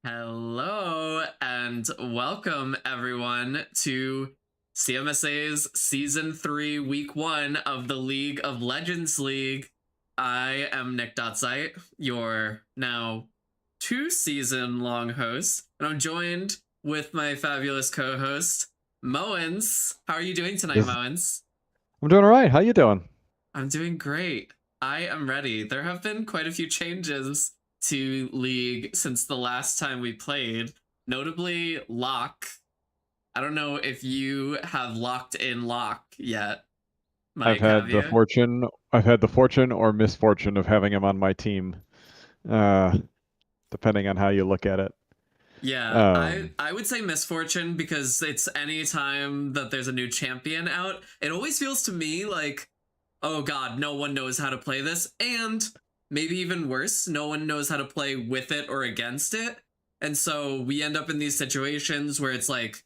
Hello and welcome everyone to CMSA's Season 3 Week 1 of the League of Legends League. I am Nick Dotzite, your now 2-season long host, and I'm joined with my fabulous co-host, Moens. How are you doing tonight, Yes. Moens? I'm doing all right. How you doing? I'm doing great. I am ready. There have been quite a few changes to League since the last time we played, notably Lock. I don't know if you have locked in Lock yet. I've Mike, have had the you? fortune I've had the fortune or misfortune of having him on my team. Uh Depending on how you look at it. Yeah, I Um I would say misfortune because it's any time that there's a new champion out, it always feels to me like, oh god, no one knows how to play this, and maybe even worse, no one knows how to play with it or against it. And so we end up in these situations where it's like,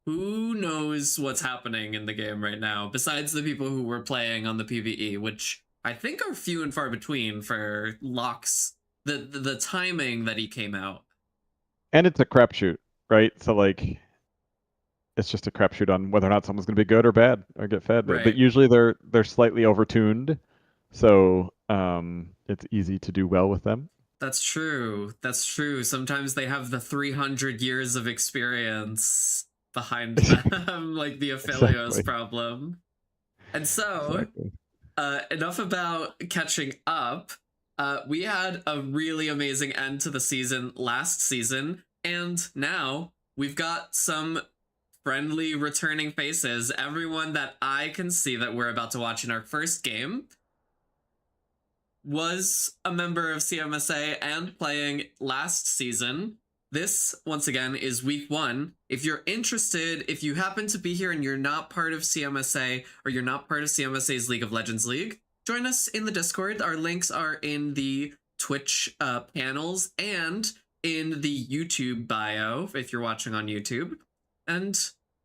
who knows what's happening in the game right now besides the people who were playing on the PvE, which I think are few and far between for Locke's the timing that he came out. and it's a crapshoot, right? So like it's just a crapshoot on whether or not someone's gonna be good or bad or get fed. But Right. usually they're slightly overtuned. So it's easy to do well with them. That's true. That's true. Sometimes they have the 300 years of experience behind them, like the Aphelios Exactly. problem. And so, Exactly. enough about catching up. We had a really amazing end to the season last season, and now we've got some friendly returning faces. Everyone that I can see that we're about to watch in our first game was a member of CMSA and playing last season. This, once again, is week 1. If you're interested, if you happen to be here and you're not part of CMSA or you're not part of CMSA's League of Legends League, join us in the Discord. Our links are in the Twitch panels and in the YouTube bio if you're watching on YouTube. And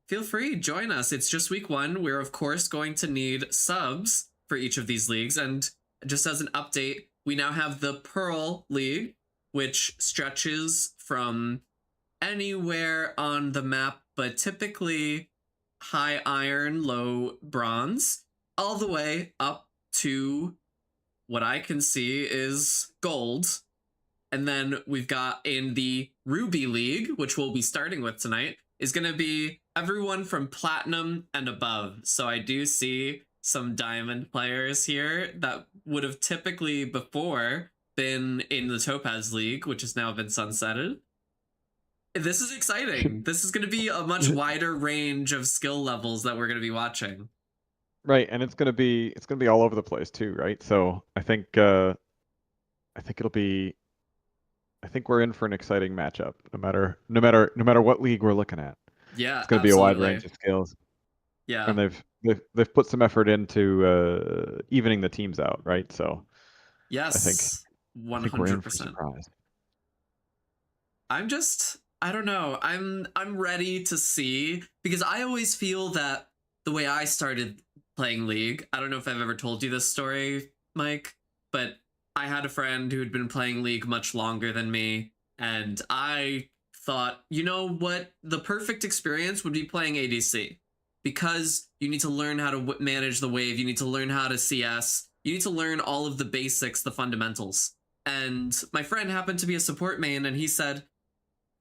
feel free, join us. It's just week 1. We're, of course, going to need subs for each of these leagues, and just as an update, we now have the Pearl League, which stretches from anywhere on the map, but typically high iron, low bronze, all the way up to what I can see is gold. And then we've got in the Ruby League, which we'll be starting with tonight, is going to be everyone from platinum and above. So I do see some diamond players here that would have typically before been in the Topaz League, which has now been sunsetted. This is exciting. This is going to be a much wider range of skill levels that we're going to be watching. Right, and it's gonna be all over the place too, right? So I think it'll be I think we're in for an exciting matchup, no matter what league we're looking at. Yeah, It's going to be a wide absolutely. range of skills, Yeah. and they've put some effort into evening the teams out, right? So I think Yes. I think we're in for a 100%. surprise. I don't know. I'm ready to see because I always feel that the way I started playing League, I don't know if I've ever told you this story, Mike, but I had a friend who had been playing League much longer than me, and I thought, you know what, the perfect experience would be playing ADC because you need to learn how to manage the wave, you need to learn how to CS, you need to learn all of the basics, the fundamentals. And my friend happened to be a support main, and he said,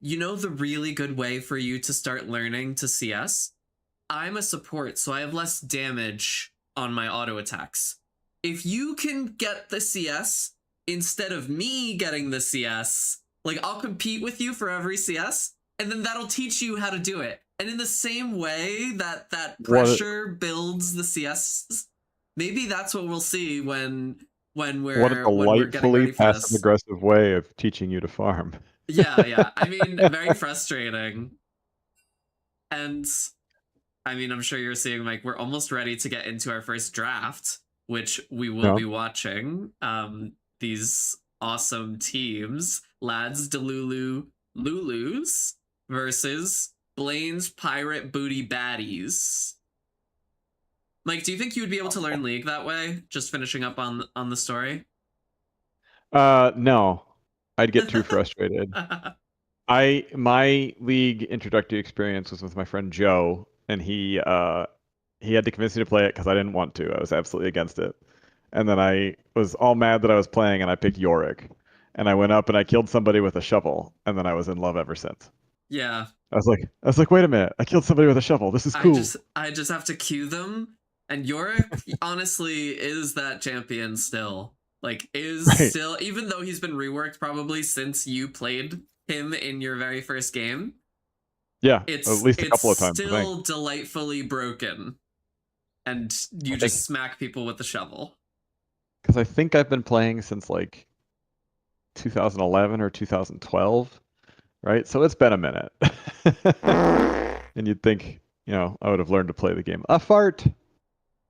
you know, the really good way for you to start learning to CS? I'm a support, so I have less damage on my auto attacks. If you can get the CS instead of me getting the CS, like I'll compete with you for every CS, and then that'll teach you how to do it. And in the same way that that What pressure builds the CS, maybe that's what we'll see when what a we're getting delightfully ready for passive this. aggressive way of teaching you to farm. Yeah, yeah. I mean, very frustrating. And I mean, I'm sure you're seeing like we're almost ready to get into our first draft, which we will No, be watching. These awesome teams, Lads Delulu Lulus versus Blaine's Pirate Booty Baddies. Mike, do you think you would be able to learn League that way? Just finishing up on the story. no, I'd get too frustrated. My league introductory experience was with my friend Joe, and he had to convince me to play it because I didn't want to. I was absolutely against it. And then I was all mad that I was playing, and I picked Yorick. And I went up and I killed somebody with a shovel, and then I was in love ever since. Yeah. I was like, wait a minute, I killed somebody with a shovel. This is cool. I just have to cue them. And Yorick honestly is that champion still. Like is Right. still, even though he's been reworked probably since you played him in your very first game. Yeah, It's at least a couple of times. still delightfully broken. And you just smack people with the shovel. Because I think I've been playing since like 2011 or 2012, right? So it's been a minute. And you'd think, I would have learned to play the game. A fart.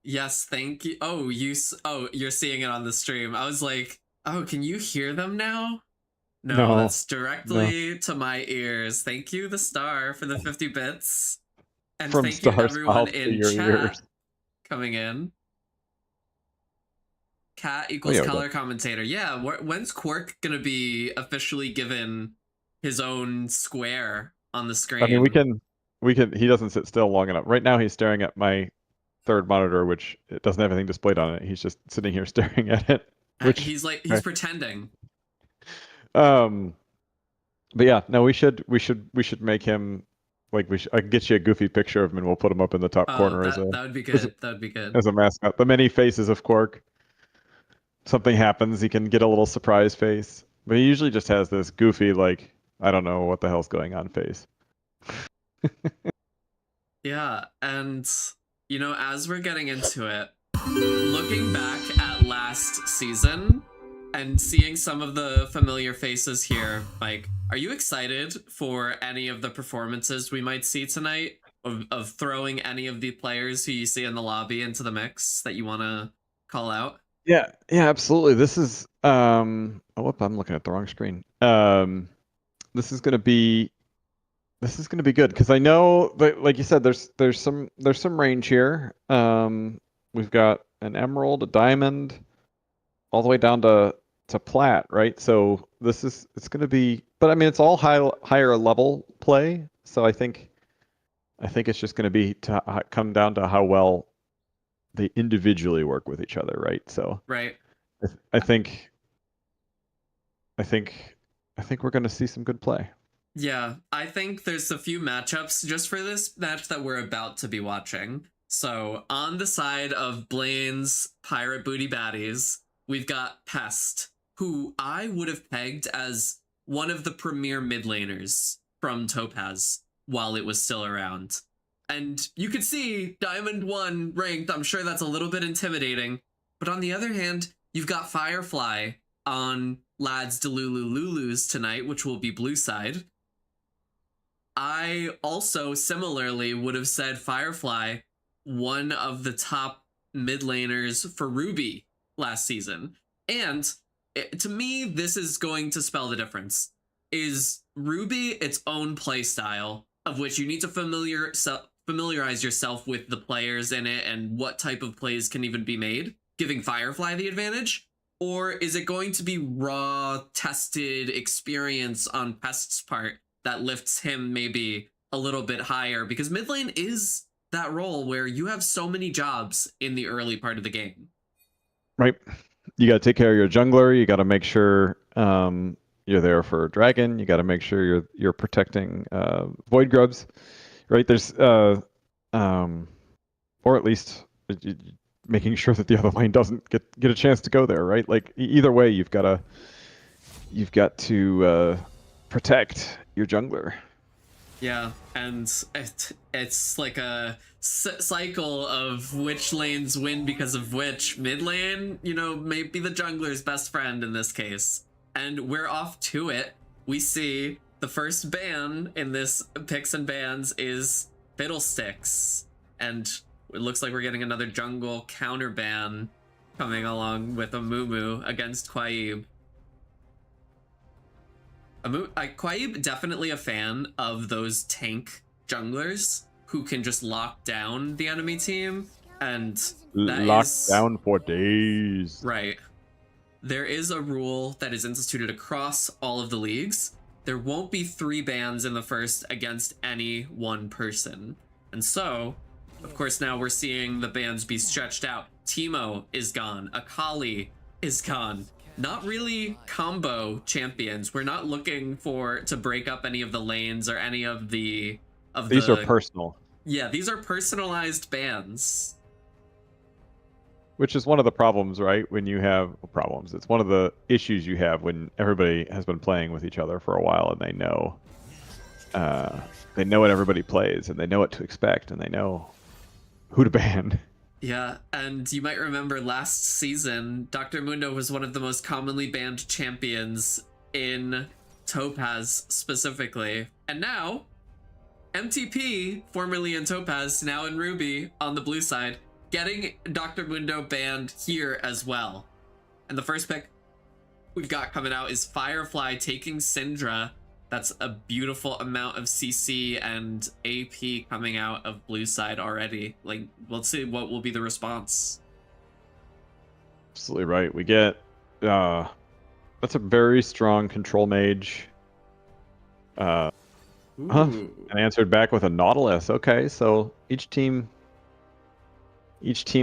Yes, thank you. Oh, you're seeing it on the stream. I was like, oh, can you hear them now? No, that's directly to my ears. Thank you, the star, for the 50 bits. And From thank you Star everyone South to in your chat ears. coming in. Cat equals color commentator. Yeah, when's Quark gonna be officially given his own square on the screen? I mean, he doesn't sit still long enough. Right now he's staring at my third monitor, which it doesn't have anything displayed on it. He's just sitting here staring at it. Which he's pretending. But yeah, no, we should make him like I can get you a goofy picture of him and we'll put him up in the top corner that would be good. That would be good. As a mascot. The many faces of Quark. Something happens, he can get a little surprise face. But he usually just has this goofy, like, I don't know what the hell's going on face. Yeah, and as we're getting into it, looking back at last season and seeing some of the familiar faces here, Mike, are you excited for any of the performances we might see tonight of throwing any of the players who you see in the lobby into the mix that you want to call out? Yeah, absolutely. This is I'm looking at the wrong screen. This is gonna be good because I know that, like you said, there's some range here. We've got an emerald, a diamond, all the way down to plat, right? So it's gonna be, but I mean it's all higher level play. So I think it's just gonna be to come down to how well they individually work with each other, right? So right. I think we're going to see some good play. Yeah, I think there's a few matchups just for this match that we're about to be watching. So on the side of Blaine's Pirate Booty Baddies, we've got Pest, who I would have pegged as one of the premier mid laners from Topaz while it was still around. And you could see Diamond 1 ranked, I'm sure that's a little bit intimidating. But on the other hand, you've got Firefly on Lads Delulu Lulus tonight, which will be blue side. I also similarly would have said Firefly, one of the top mid laners for Ruby last season. And to me, this is going to spell the difference. Is Ruby its own play style, of which you need to familiarize yourself with the players in it and what type of plays can even be made, giving Firefly the advantage? Or is it going to be raw, tested experience on Pest's part that lifts him maybe a little bit higher? Because mid lane is that role where you have so many jobs in the early part of the game. Right. You got to take care of your jungler. You got to make sure you're there for dragon. You got to make sure you're protecting void grubs. Right, there's or at least making sure that the other lane doesn't get a chance to go there, right? Like either way, you've got to protect your jungler. Yeah, and it's like a cycle of which lanes win because of which. Mid lane, may be the jungler's best friend in this case. And we're off to it. We see the first ban in this picks and bans is Fiddlesticks. And it looks like we're getting another jungle counter ban coming along with a Mumu against Quaib. Quaib definitely a fan of those tank junglers who can just lock down the enemy team, and locked down for days. Right. There is a rule that is instituted across all of the leagues there won't be 3 bans in the first against any one person. And so, of course, now we're seeing the bans be stretched out. Teemo is gone. Akali is gone. Not really combo champions. We're not looking to break up any of the lanes or any of the These are personal. Yeah, these are personalized bans. Which is one of the problems, right? When you have problems, it's one of the issues you have when everybody has been playing with each other for a while and they know what everybody plays and they know what to expect and they know who to ban. Yeah, and you might remember last season, Dr. Mundo was one of the most commonly banned champions in Topaz specifically. And now, MTP, formerly in Topaz, now in Ruby on the blue side, getting Dr. Mundo banned here as well. And the first pick we've got coming out is Firefly taking Syndra. That's a beautiful amount of CC and AP coming out of blue side already. Like, let's see what will be the response. Absolutely right. We get that's a very strong control mage. And answered back with a Nautilus. Okay, so each team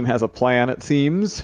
has a plan, it seems.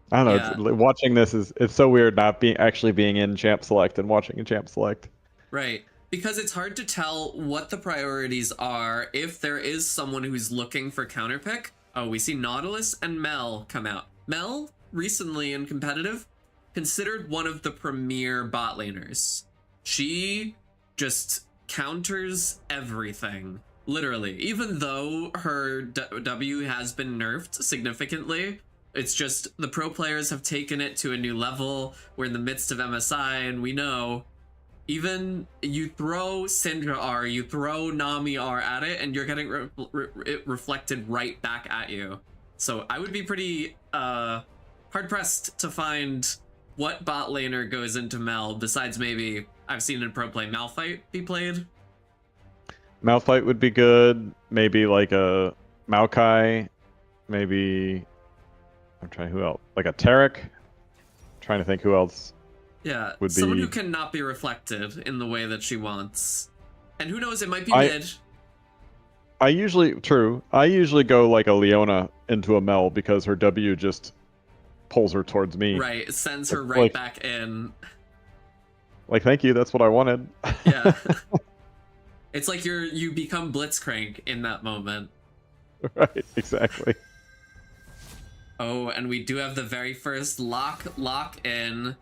I don't know. Yeah. Watching this it's so weird not actually being in Champ Select and watching a Champ Select. Right. Because it's hard to tell what the priorities are if there is someone who's looking for counterpick. Oh, we see Nautilus and Mel come out. Mel, recently in competitive, considered one of the premier bot laners. She just counters everything. Literally. Even though her W has been nerfed significantly, it's just the pro players have taken it to a new level. We're in the midst of MSI, and we know even you throw Syndra R, you throw Nami R at it, and you're getting it reflected right back at you. So I would be pretty hard-pressed to find what bot laner goes into Mel, besides maybe I've seen in pro play Malphite be played. Malphite would be good. Maybe like a Maokai. Maybe... I'm trying who else? Like a Tarek? I'm trying to think who else. Yeah, would someone be... who cannot be reflected in the way that she wants. And who knows, it might be mid. I usually go like a Leona into a Mel because her W just pulls her towards me. Right, it sends her right back in. Like, thank you, that's what I wanted. Yeah. It's like you become Blitzcrank in that moment. Right, exactly. Oh, and we do have the very first lock in.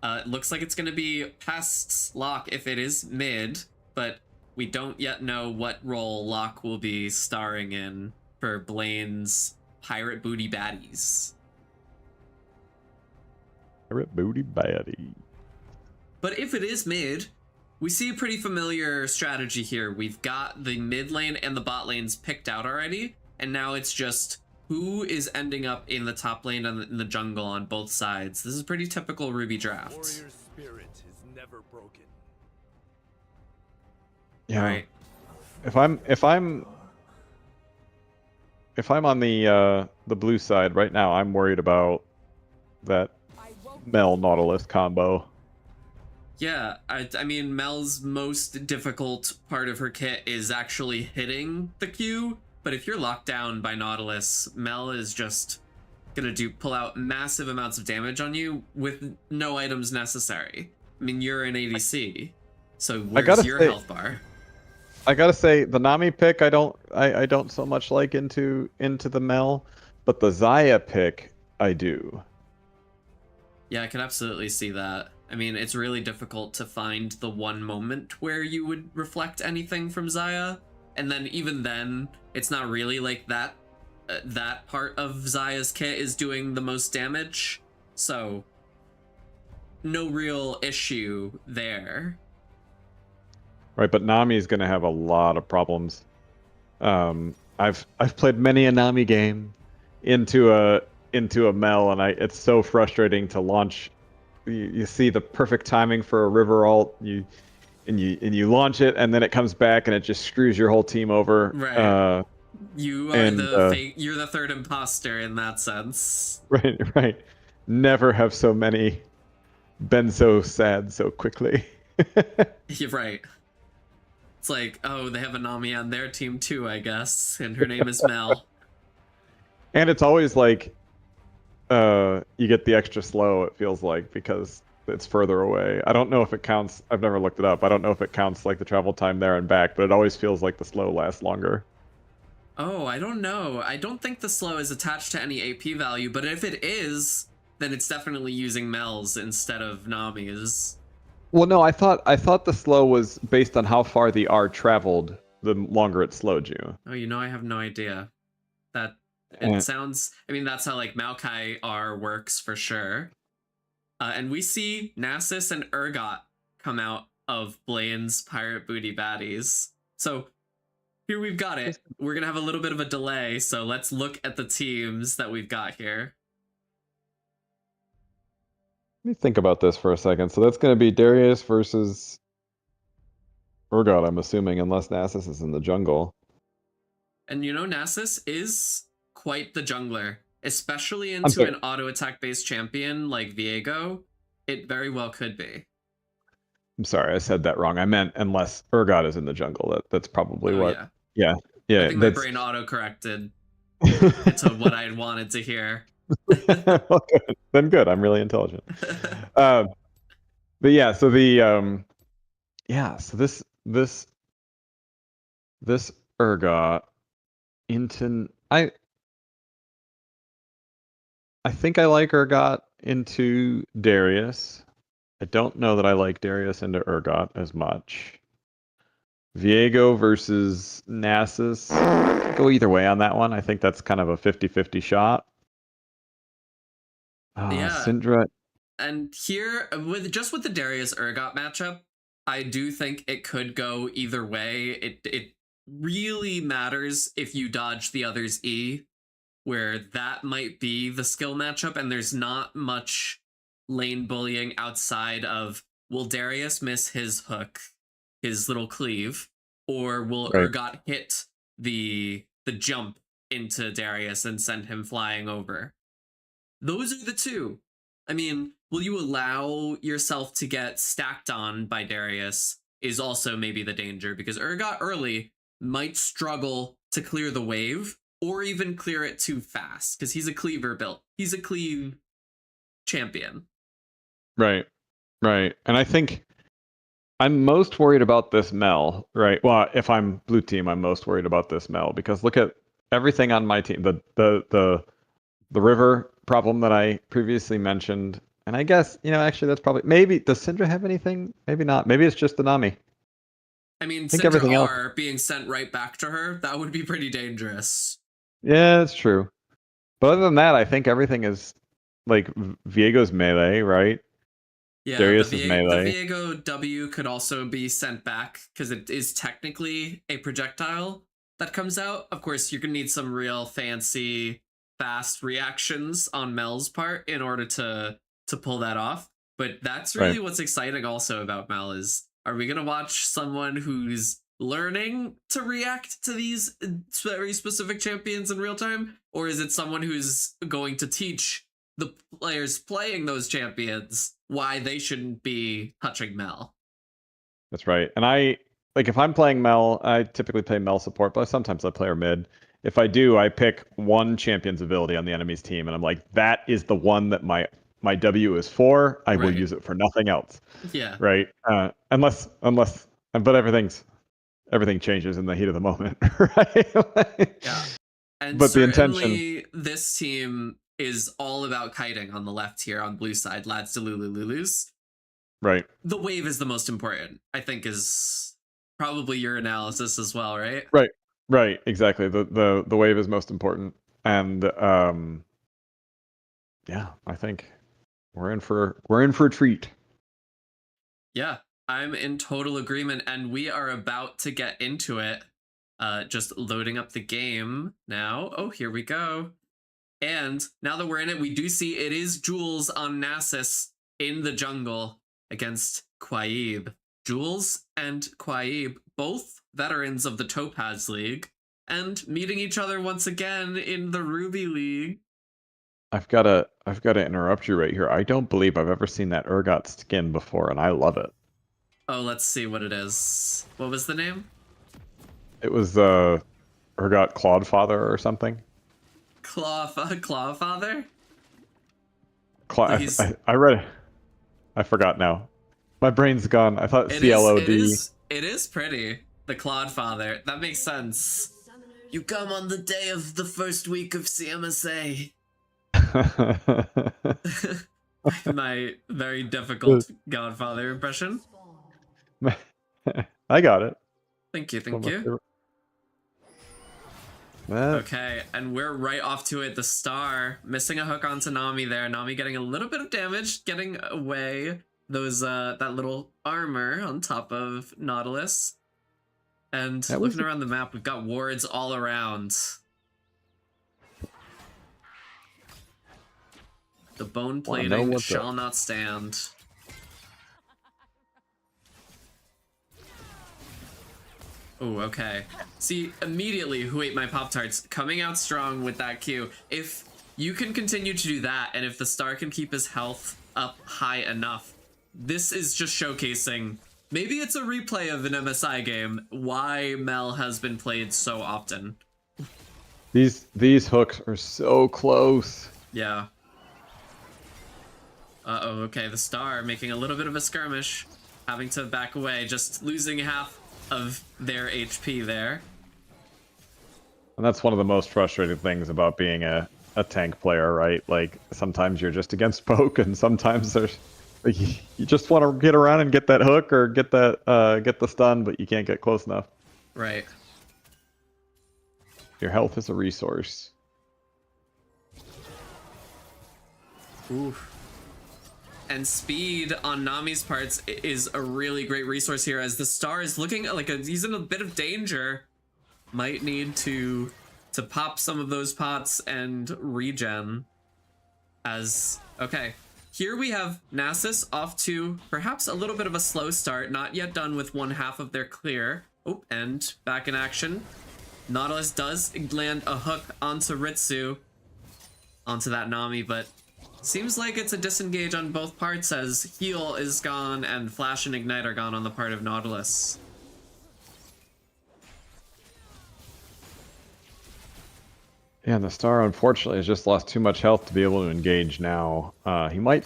It looks like it's going to be Pest's lock if it is mid, but we don't yet know what role Locke will be starring in for Blaine's Pirate Booty Baddies. Pirate Booty Baddie. But if it is mid, we see a pretty familiar strategy here. We've got the mid lane and the bot lanes picked out already, and now it's just who is ending up in the top lane and in the jungle on both sides. This is a pretty typical Ruby draft. Warrior spirit is never broken. Yeah. Right. If I'm on the blue side right now, I'm worried about that Mel Nautilus combo. Yeah, I mean, Mel's most difficult part of her kit is actually hitting the Q, but if you're locked down by Nautilus, Mel is just gonna pull out massive amounts of damage on you with no items necessary. I mean, you're an ADC, so where's your health bar? I gotta say, the Nami pick I don't so much like into the Mel, but the Xayah pick I do. Yeah, I can absolutely see that. I mean, it's really difficult to find the one moment where you would reflect anything from Xayah, and then even then, it's not really like that. That part of Xayah's kit is doing the most damage, so no real issue there. Right, but Nami's gonna have a lot of problems. I've played many a Nami game into a Mel, and it's so frustrating to launch. You see the perfect timing for a river ult, you launch it, and then it comes back and it just screws your whole team over. Right. You are you're the third imposter in that sense. Right. Never have so many been so sad so quickly. You're right. It's like, oh, they have a Nami on their team too, I guess, and her name is Mel. And it's always like you get the extra slow, it feels like, because it's further away. I don't know if it counts. I've never looked it up. I don't know if it counts like the travel time there and back, but it always feels like the slow lasts longer. Oh, I don't know. I don't think the slow is attached to any AP value, but if it is, then it's definitely using Mel's instead of Nami's. Well, no, I thought the slow was based on how far the R traveled, the longer it slowed you. Oh, you know, I have no idea. That Eh. it sounds. I mean, that's how like Maokai R works for sure. And we see Nasus and Urgot come out of Blaine's Pirate Booty Baddies. So here we've got it. We're gonna have a little bit of a delay, so let's look at the teams that we've got here. Let me think about this for a second. So that's going to be Darius versus Urgot, I'm assuming, unless Nasus is in the jungle. And you know, Nasus is quite the jungler, especially into an auto attack based champion like Viego. It very well could be. I'm sorry, I said that wrong. I meant unless Urgot is in the jungle. That's probably what. Yeah. I think my brain auto corrected into what I had wanted to hear. Well, good. Then good. I'm really intelligent. But yeah, so the so this Urgot into I think I like Urgot into Darius. I don't know that I like Darius into Urgot as much. Viego versus Nasus. Go either way on that one. I think that's kind of a 50-50 shot. Yeah. Syndra. And here, with the Darius Urgot matchup, I do think it could go either way. It really matters if you dodge the other's E, where that might be the skill matchup, and there's not much lane bullying outside of, will Darius miss his hook, his little cleave, or will Urgot hit the jump into Darius and send him flying over? Those are the two. I mean, will you allow yourself to get stacked on by Darius is also maybe the danger, because Urgot early might struggle to clear the wave or even clear it too fast, because he's a cleaver built. He's a cleave champion. Right. And I think I'm most worried about this Mel, right? Well, if I'm blue team, I'm most worried about this Mel, because look at everything on my team. The river problem that I previously mentioned, and I guess, actually that's probably, maybe, does Syndra have anything? Maybe not. Maybe it's just the Nami. I mean, Syndra R being sent right back to her, that would be pretty dangerous. Yeah, that's true. But other than that, I think everything is, like, Viego's melee, right? Yeah, Darius the is melee. The Viego W could also be sent back, because it is technically a projectile that comes out. Of course, you're going to need some real fancy fast reactions on Mel's part in order to pull that off. But that's really what's exciting also about Mel is, are we going to watch someone who's learning to react to these very specific champions in real time? Or is it someone who's going to teach the players playing those champions why they shouldn't be touching Mel? That's right. And if I'm playing Mel, I typically play Mel support, but sometimes I play her mid. If I do, I pick one champion's ability on the enemy's team, and I'm like, that is the one that my W is for. I will use it for nothing else. Yeah. Right. Unless, but everything changes in the heat of the moment, right? Yeah. And but the certainly intention, this team is all about kiting on the left here on blue side, lads to Lulus. Right. The wave is the most important, I think, is probably your analysis as well, right? Right, exactly. The wave is most important, and yeah, I think we're in for a treat. Yeah, I'm in total agreement, and we are about to get into it. Just loading up the game now. Oh, here we go. And now that we're in it, we do see it is Jules on Nasus in the jungle against Quaib. Jules and Quaib, both veterans of the Topaz League, and meeting each other once again in the Ruby League. I've got to interrupt you right here. I don't believe I've ever seen that Urgot skin before, and I love it. Oh, let's see what it is. What was the name? It was Urgot Clawfather or something. Clawfather? Cla- He's I read it. I forgot now. My brain's gone. I thought CLOD. it is pretty. The Clodfather. That makes sense. You come on the day of the first week of CMSA. My very difficult Godfather impression. I got it. Thank you, One of thank my you. favorite- That- Okay, and we're right off to it. The star missing a hook onto Nami there. Nami getting a little bit of damage, getting away those that little armor on top of Nautilus. And That was looking around the map, we've got wards all around. The bone Wanna know plating what shall not stand. Oh, okay. See, immediately, Who Ate My Pop-Tarts coming out strong with that Q. If you can continue to do that, and if the star can keep his health up high enough, this is just showcasing, maybe it's a replay of an MSI game, why Mel has been played so often. These hooks are so close. Yeah. Uh-oh, okay, the star making a little bit of a skirmish, having to back away, just losing half of their HP there. And that's one of the most frustrating things about being a tank player, right? Like, sometimes you're just against poke, and sometimes there's like, you just want to get around and get that hook or get that get the stun, but you can't get close enough. Right. Your health is a resource. Ooh. And speed on Nami's parts is a really great resource here, as the star is looking like he's in a bit of danger. Might need to pop some of those pots and regen. As okay, here we have Nasus off to perhaps a little bit of a slow start, not yet done with one half of their clear. Oh, and back in action. Nautilus does land a hook onto Ritsu, onto that Nami, but seems like it's a disengage on both parts, as heal is gone and flash and ignite are gone on the part of Nautilus. Yeah, and the star unfortunately has just lost too much health to be able to engage now. He might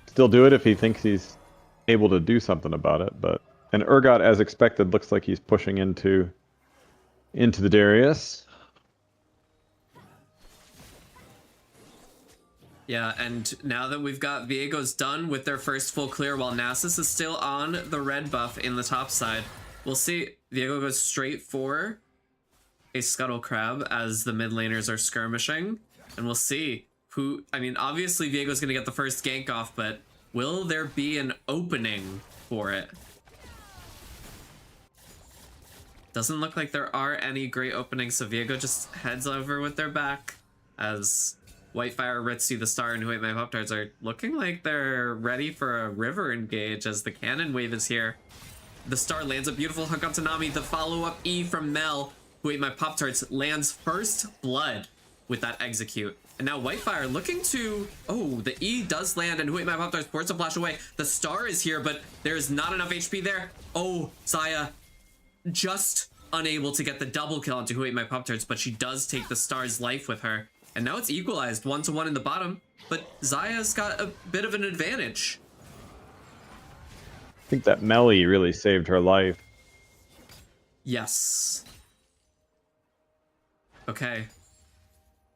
still do it if he thinks he's able to do something about it, but and Urgot, as expected, looks like he's pushing into the Darius. Yeah, and now that we've got Viego's done with their first full clear while Nasus is still on the red buff in the top side, we'll see Viego goes straight for a Scuttle Crab as the mid laners are skirmishing, and we'll see who, I mean, obviously Viego's gonna get the first gank off, but will there be an opening for it? Doesn't look like there are any great openings, so Viego just heads over with their back as Whitefire, Ritsu, the Star, and Who Ate My Pop-Tarts are looking like they're ready for a river engage as the cannon wave is here. The Star lands a beautiful hook onto Nami. The follow-up E from Mel, Who Ate My Pop-Tarts, lands first blood with that execute. And now Whitefire looking to... Oh, the E does land, and Who Ate My Pop-Tarts ports a flash away. The Star is here, but there's not enough HP there. Oh, Zaya just unable to get the double kill onto Who Ate My Pop-Tarts, but she does take the Star's life with her. And now it's equalized 1-1 in the bottom, but Zaya's got a bit of an advantage. I think that melee really saved her life. Yes. Okay.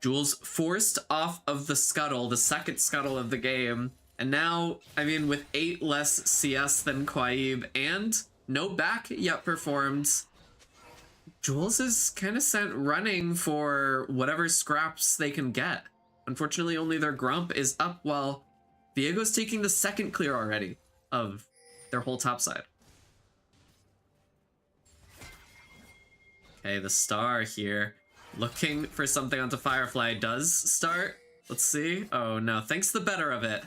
Jules forced off of the scuttle, the second scuttle of the game. And now, I mean, with 8 less CS than Quaib and no back yet performed, Jules is kind of sent running for whatever scraps they can get. Unfortunately, only their Grump is up while Viego's taking the second clear already of their whole top side. Okay, the Star here looking for something onto Firefly does start. Let's see. Oh no, thinks the better of it.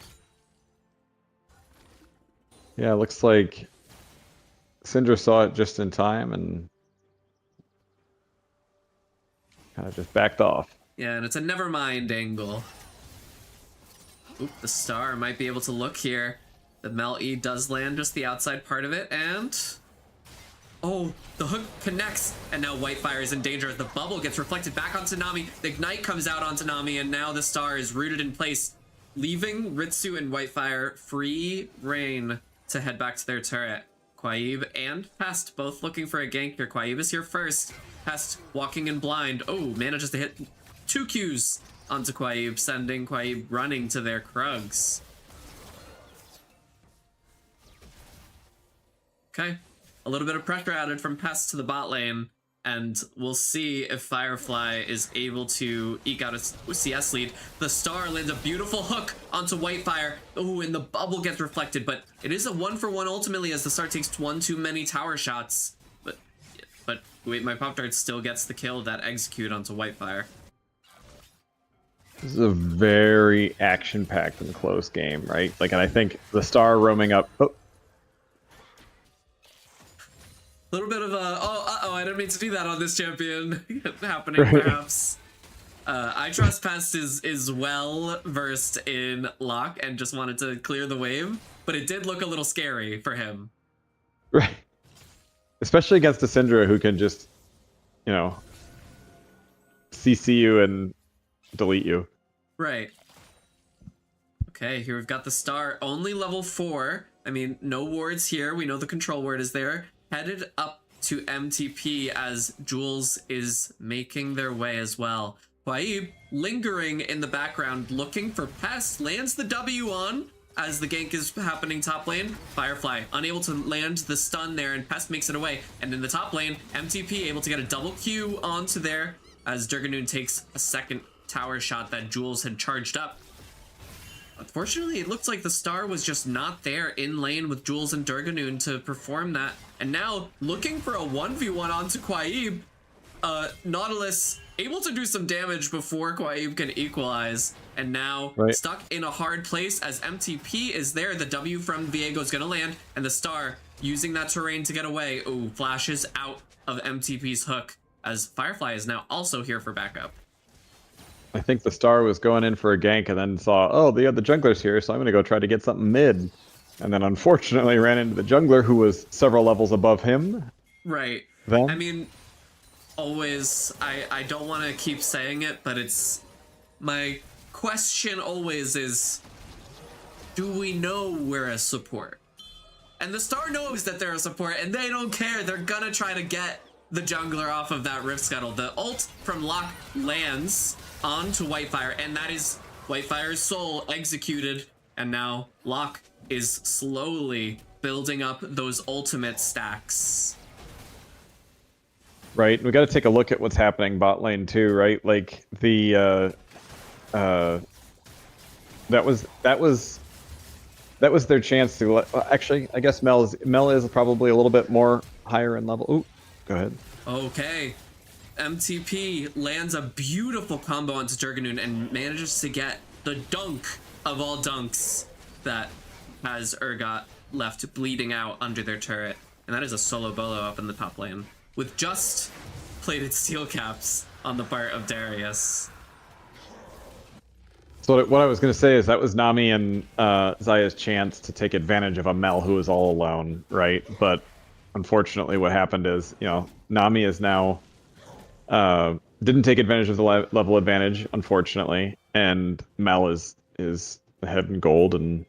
Yeah, looks like Syndra saw it just in time and kind of just backed off. Yeah, and it's a never mind angle. Oop, the Star might be able to look here. The Mel E does land just the outside part of it, and... Oh, the hook connects, and now Whitefire is in danger. The bubble gets reflected back onto Nami. The ignite comes out onto Nami, and now the star is rooted in place, leaving Ritsu and Whitefire free reign to head back to their turret. Quaib and Pest both looking for a gank here. Quaib is here first. Pest walking in blind. Oh, manages to hit 2 Qs onto Quaib, sending Quaib running to their Krugs. Okay. A little bit of pressure added from Pest to the bot lane, and we'll see if Firefly is able to eke out a CS lead. The star lands a beautiful hook onto Whitefire. Oh, and the bubble gets reflected, but it is a 1-for-1 ultimately as the star takes one too many tower shots. But wait, my Pop-Tart still gets the kill that execute onto Whitefire. This is a very action-packed and close game, right? Like, and I think the star roaming up. Oh. A little bit of a, I didn't mean to do that on this champion happening, right. Perhaps. I trust Pest is well versed in lock and just wanted to clear the wave, but it did look a little scary for him. Right. Especially against a Syndra who can just, you know, CC you and delete you. Right. Okay, here we've got the star, only level 4. I mean, no wards here. We know the control ward is there. Headed up to MTP as Jules is making their way as well. Quaib lingering in the background, looking for Pest, lands the W on as the gank is happening top lane. Firefly unable to land the stun there, and Pest makes it away. And in the top lane, MTP able to get a double Q onto there as Durganoon takes a second tower shot that Jules had charged up. Unfortunately, it looks like the star was just not there in lane with Jules and Durganoon to perform that. And now, looking for a 1v1 onto Quaib, Nautilus able to do some damage before Quaib can equalize. And now, stuck in a hard place as MTP is there. The W from Viego is going to land, and the star using that terrain to get away. Ooh, flashes out of MTP's hook as Firefly is now also here for backup. I think the star was going in for a gank and then saw, oh, they had the jungler's here, so I'm going to go try to get something mid. And then unfortunately ran into the jungler who was several levels above him. Right. Then? I mean, always, I don't want to keep saying it, but it's, my question always is, do we know we're a support? And the star knows that they're a support, and they don't care. They're going to try to get the jungler off of that Rift Scuttle. The ult from Locke lands onto Whitefire, and that is Whitefire's soul executed, and now Locke is slowly building up those ultimate stacks. Right, we got to take a look at what's happening bot lane too, right? Like the that was their chance to actually, I guess Mel is probably a little bit more higher in level. Ooh, go ahead. Okay. MTP lands a beautiful combo onto Durganoon and manages to get the dunk of all dunks that has Urgot left bleeding out under their turret. And that is a solo bolo up in the top lane with just plated steel caps on the part of Darius. So what I was going to say is that was Nami and Zaya's chance to take advantage of a Mel who is all alone, right? But unfortunately what happened is, you know, Nami is now didn't take advantage of the level advantage, unfortunately, and Mel is ahead in gold and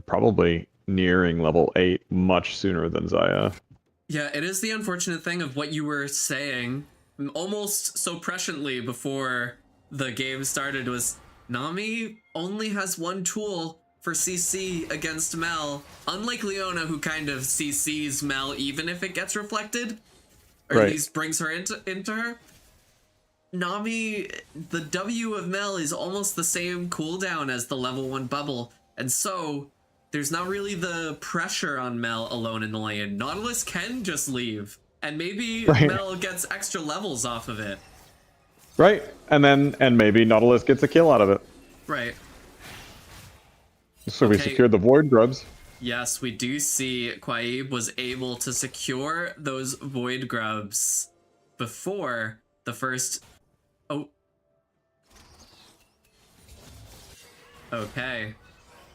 probably nearing level 8 much sooner than Zaya. Yeah, it is the unfortunate thing of what you were saying almost so presciently before the game started was Nami only has one tool for CC against Mel, unlike Leona, who kind of CCs Mel even if it gets reflected, or at least brings her into her. Nami, the W of Mel is almost the same cooldown as the level 1 bubble, and so there's not really the pressure on Mel alone in the lane. Nautilus can just leave, and maybe Mel gets extra levels off of it. Right, and maybe Nautilus gets a kill out of it. Right. So we secured the Void Grubs. Yes, we do see Quaib was able to secure those Void Grubs before the first... Oh. Okay.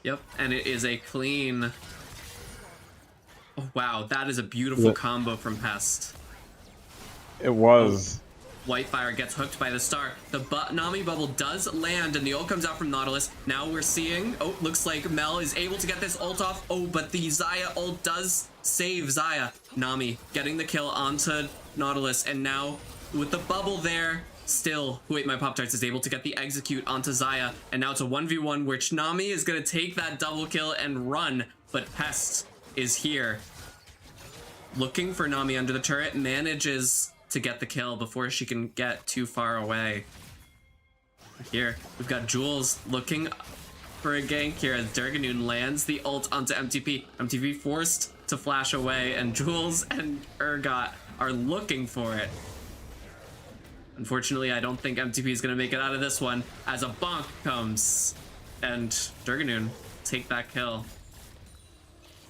Yep, and it is a clean... Oh, wow, that is a beautiful combo from Pest. It was. Whitefire gets hooked by the star. The Nami bubble does land, and the ult comes out from Nautilus. Now we're seeing... Oh, looks like Mel is able to get this ult off. Oh, but the Xayah ult does save Xayah. Nami getting the kill onto Nautilus, and now with the bubble there, still, Who Ate My Pop-Tarts is able to get the execute onto Xayah, and now it's a 1v1, which Nami is going to take that double kill and run, but Pest is here. Looking for Nami under the turret, manages to get the kill before she can get too far away. Here, we've got Jules looking for a gank here as Durganoon lands the ult onto MTP. MTP forced to flash away, and Jules and Urgot are looking for it. Unfortunately, I don't think MTP is going to make it out of this one as a bonk comes, and Durganoon take that kill,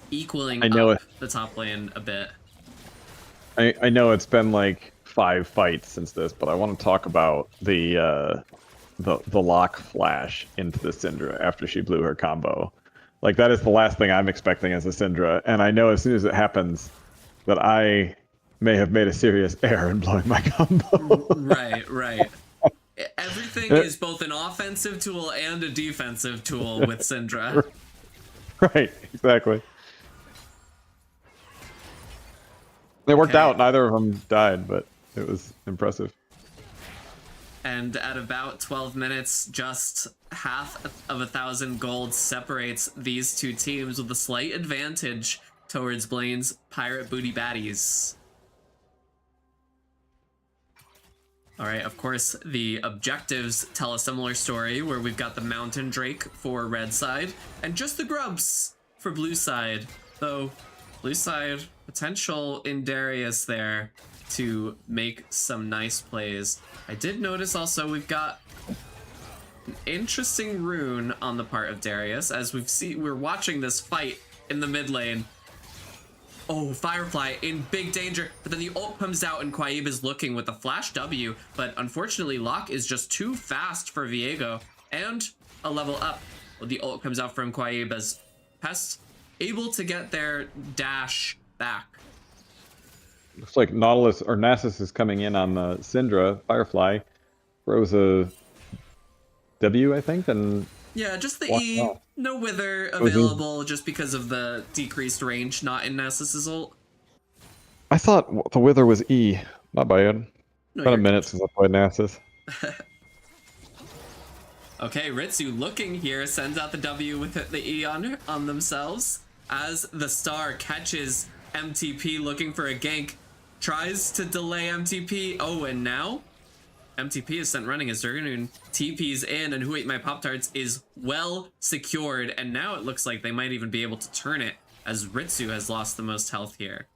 equaling up the top lane a bit. I know it's been like 5 fights since this, but I want to talk about the lock flash into the Syndra after she blew her combo. Like, that is the last thing I'm expecting as a Syndra, and I know as soon as it happens that I may have made a serious error in blowing my combo. Right. Everything is both an offensive tool and a defensive tool with Syndra. Right, exactly. They worked out. Neither of them died, but it was impressive. And at about 12 minutes, just half of 1,000 gold separates these two teams with a slight advantage towards Blaine's Pirate Booty Baddies. All right, of course, the objectives tell a similar story where we've got the Mountain Drake for red side and just the Grubs for blue side. Though, blue side, potential in Darius there to make some nice plays. I did notice also we've got an interesting rune on the part of Darius as we're watching this fight in the mid lane. Oh, Firefly in big danger, but then the ult comes out and Quaib is looking with a flash W, but unfortunately Locke is just too fast for Viego, and a level up. Well, the ult comes out from Quaib as Pest able to get their dash back. Looks like Nautilus or Nasus is coming in on the Syndra. Firefly throws a W, I think, and yeah, just the E. Off. No Wither available just because of the decreased range, not in Nasus's ult. I thought the Wither was E. My bad. No, About a minute since I played Nasus. Okay, Ritsu looking here, sends out the W with the E on themselves as the star catches MTP looking for a gank. Tries to delay MTP. Oh, and now MTP is sent running as Durganoon TP's in, and Who Ate My Pop-Tarts is well secured, and now it looks like they might even be able to turn it as Ritsu has lost the most health here.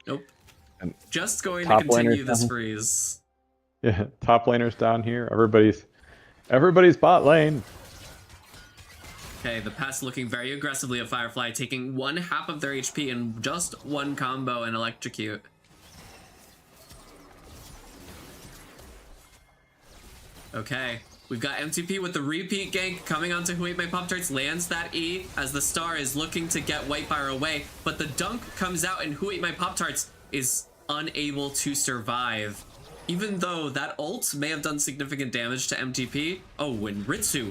Nope. And just going to continue this freeze. Yeah, top laners down here. Everybody's bot lane. Okay, the Pest looking very aggressively at Firefly, taking 1/2 of their HP in just one combo and electrocute. Okay, we've got MTP with the repeat gank coming onto Who Ate My Pop-Tarts, lands that E as the star is looking to get Whitefire away, but the dunk comes out and Who Ate My Pop-Tarts is unable to survive. Even though that ult may have done significant damage to MTP. Oh, when Ritsu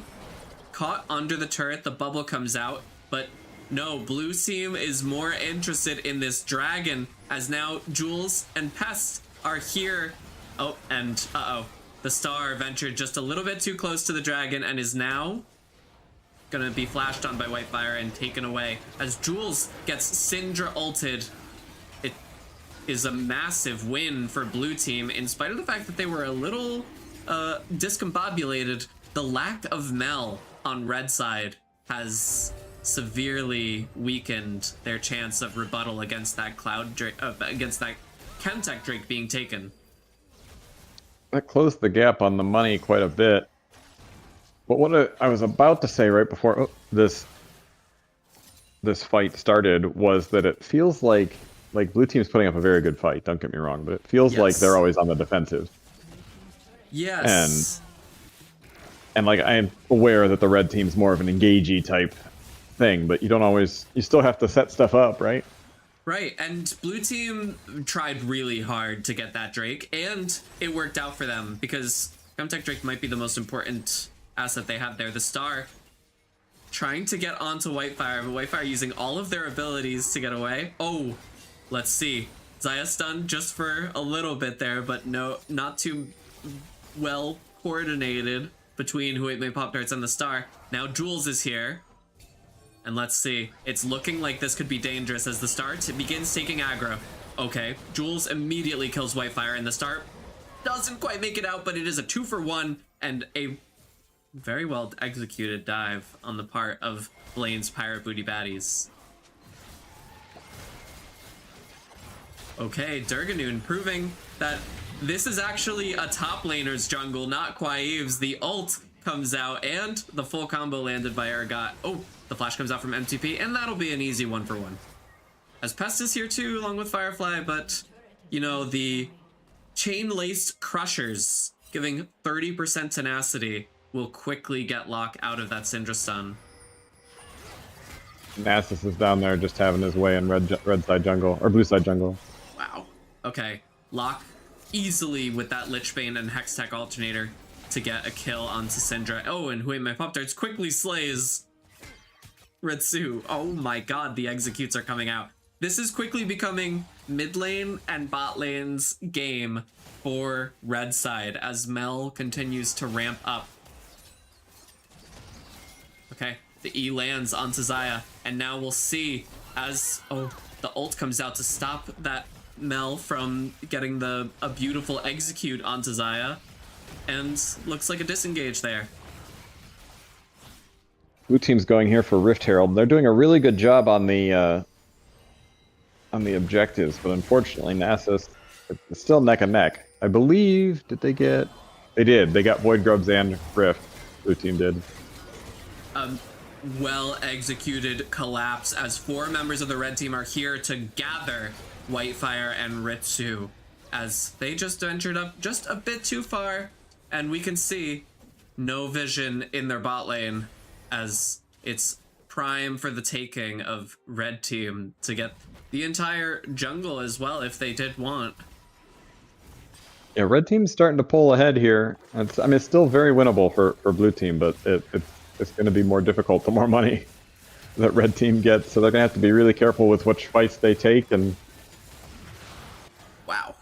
caught under the turret, the bubble comes out, but no, blue team is more interested in this dragon as now Jules and Pest are here. Oh, and the star ventured just a little bit too close to the dragon and is now gonna be flashed on by Whitefire and taken away as Jules gets Syndra ulted. It is a massive win for blue team in spite of the fact that they were a little discombobulated. The lack of Mel on red side has severely weakened their chance of rebuttal against that against that Chemtech Drake being taken. That closed the gap on the money quite a bit. But what I was about to say right before this fight started was that it feels like blue team's putting up a very good fight. Don't get me wrong, but it feels like they're always on the defensive. Yes. And like I am aware that the red team's more of an engagey type thing, but you still have to set stuff up, right? Right, and blue team tried really hard to get that Drake, and it worked out for them because Femtech Drake might be the most important asset they have there. The Star trying to get onto Whitefire, but Whitefire using all of their abilities to get away. Oh, let's see. Xayah stunned just for a little bit there, but no, not too well coordinated between Who Ate My Pop-Tarts and the Star. Now Jules is here. And let's see. It's looking like this could be dangerous as the Star begins taking aggro. Okay, Jules immediately kills Whitefire, and the Star doesn't quite make it out, but it is a 2-for-1 and a very well executed dive on the part of Blaine's Pirate Booty Baddies. Okay, Durganoon proving that this is actually a top laner's jungle, not Quaive's. The ult comes out, and the full combo landed by Urgot. Oh, the flash comes out from MTP, and that'll be an easy 1-for-1. As Pest is here too, along with Firefly, but, you know, the chain-laced crushers, giving 30% tenacity, will quickly get Locke out of that Syndra stun. Nasus is down there just having his way in red side jungle, or blue side jungle. Wow. Okay, Locke easily with that Lichbane and Hextech alternator to get a kill onto Syndra. Oh, and Who Ate My Pop-Tarts quickly slays Ritsu. Oh my god, the executes are coming out. This is quickly becoming mid lane and bot lane's game for red side as Mel continues to ramp up. Okay, the E lands onto Xayah, and now we'll see as, oh, the ult comes out to stop that Mel from getting a beautiful execute onto Xayah, and looks like a disengage there. Blue team's going here for Rift Herald. They're doing a really good job on the objectives, but unfortunately Nasus is still neck and neck. I believe, did they get? They did. They got Void Grubs and Rift. Blue team did. Well executed collapse as 4 members of the red team are here to gather Whitefire and Ritsu as they just ventured up just a bit too far, and we can see no vision in their bot lane as it's prime for the taking of red team to get the entire jungle as well if they did want. Yeah, red team's starting to pull ahead here. It's still very winnable for blue team, but it's going to be more difficult the more money that red team gets. So they're going to have to be really careful with which fights they take and wow.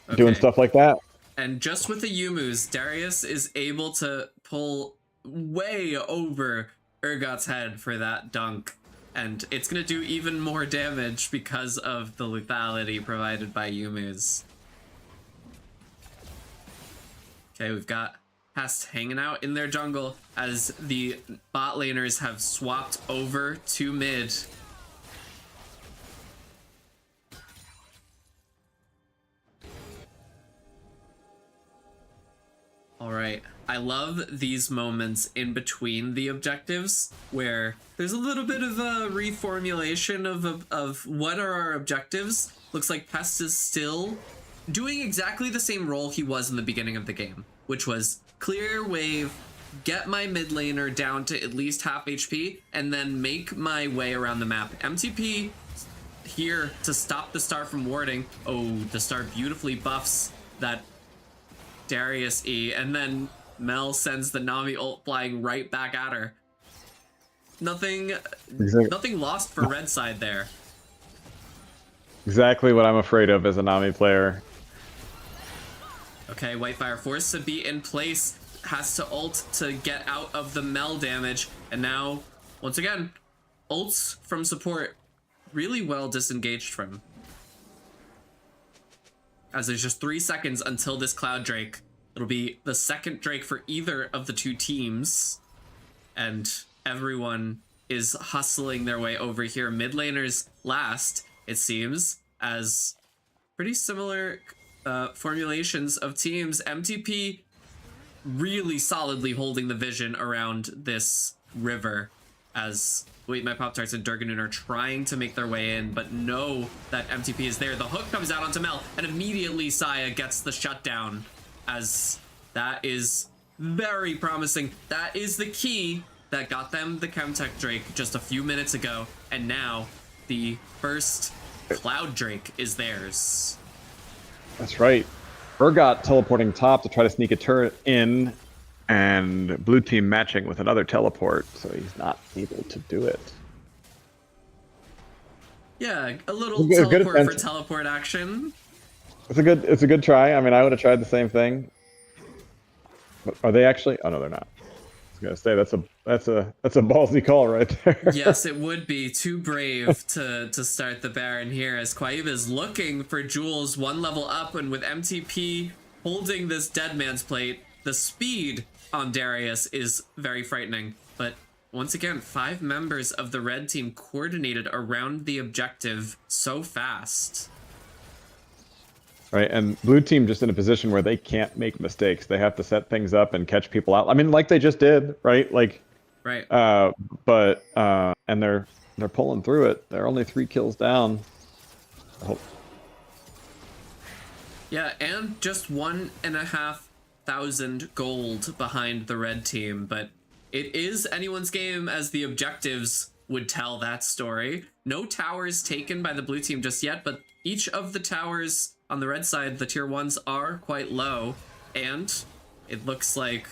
Okay. Doing stuff like that. And just with the Yumu's, Darius is able to pull way over Urgot's head for that dunk. And it's going to do even more damage because of the lethality provided by Yumu's. Okay, we've got Pest hanging out in their jungle as the bot laners have swapped over to mid. All right, I love these moments in between the objectives where there's a little bit of a reformulation of what are our objectives. Looks like Pest is still doing exactly the same role he was in the beginning of the game, which was clear wave, get my mid laner down to at least half HP, and then make my way around the map. MTP here to stop the Star from warding. Oh, the Star beautifully buffs that Darius E, and then Mel sends the Nami ult flying right back at her. Nothing lost for red side there. Exactly what I'm afraid of as a Nami player. Okay, Whitefire forced to be in place, has to ult to get out of the Mel damage, and now, once again, ults from support really well disengaged from. As there's just 3 seconds until this Cloud Drake. It'll be the second Drake for either of the two teams, and everyone is hustling their way over here. Mid laners last, it seems, as pretty similar formulations of teams. MTP really solidly holding the vision around this river as Wait My Pop-Tarts and Durganoon are trying to make their way in, but know that MTP is there. The hook comes out onto Mel, and immediately Xayah gets the shutdown, as that is Very promising. That is the key that got them the Chemtech Drake just a few minutes ago, and now the first Cloud Drake is theirs. That's right. Urgot teleporting top to try to sneak a turret in, and blue team matching with another teleport, so he's not able to do it. Yeah, a little Good teleport for defense. teleport action. It's a good try. I mean, I would have tried the same thing. But are they actually? Oh no, they're not. I was gonna say that's a ballsy call right there. Yes, it would be too brave to start the Baron here, as Quaib is looking for Jules one level up, and with MTP holding this Dead Man's Plate, the speed on Darius is very frightening. But once again, 5 members of the red team coordinated around the objective so fast. Right, and blue team just in a position where they can't make mistakes. They have to set things up and catch people out. I mean, like they just did, right? Like, Right. And they're pulling through it. They're only 3 kills down. Oh, Yeah, and just 1,500 gold behind the red team, but it is anyone's game, as the objectives would tell that story. No towers taken by the blue team just yet, but each of the towers on the red side, the tier 1s, are quite low, and it looks like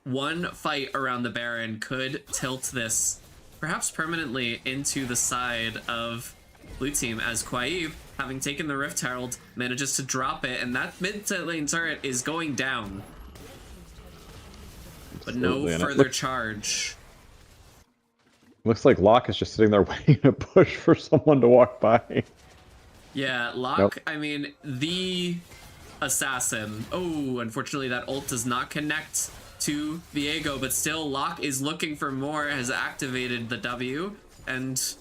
one fight around the Baron could tilt this perhaps permanently into the side of blue team, as Quaib, having taken the Rift Herald, manages to drop it, and that mid lane turret is going down. But no absolutely. And further charge. looks like Locke is just sitting there waiting to push for someone to walk by. Yeah, Locke, Nope. I mean, the assassin. Oh, unfortunately that ult does not connect to Viego, but still Locke is looking for more, has activated the W, and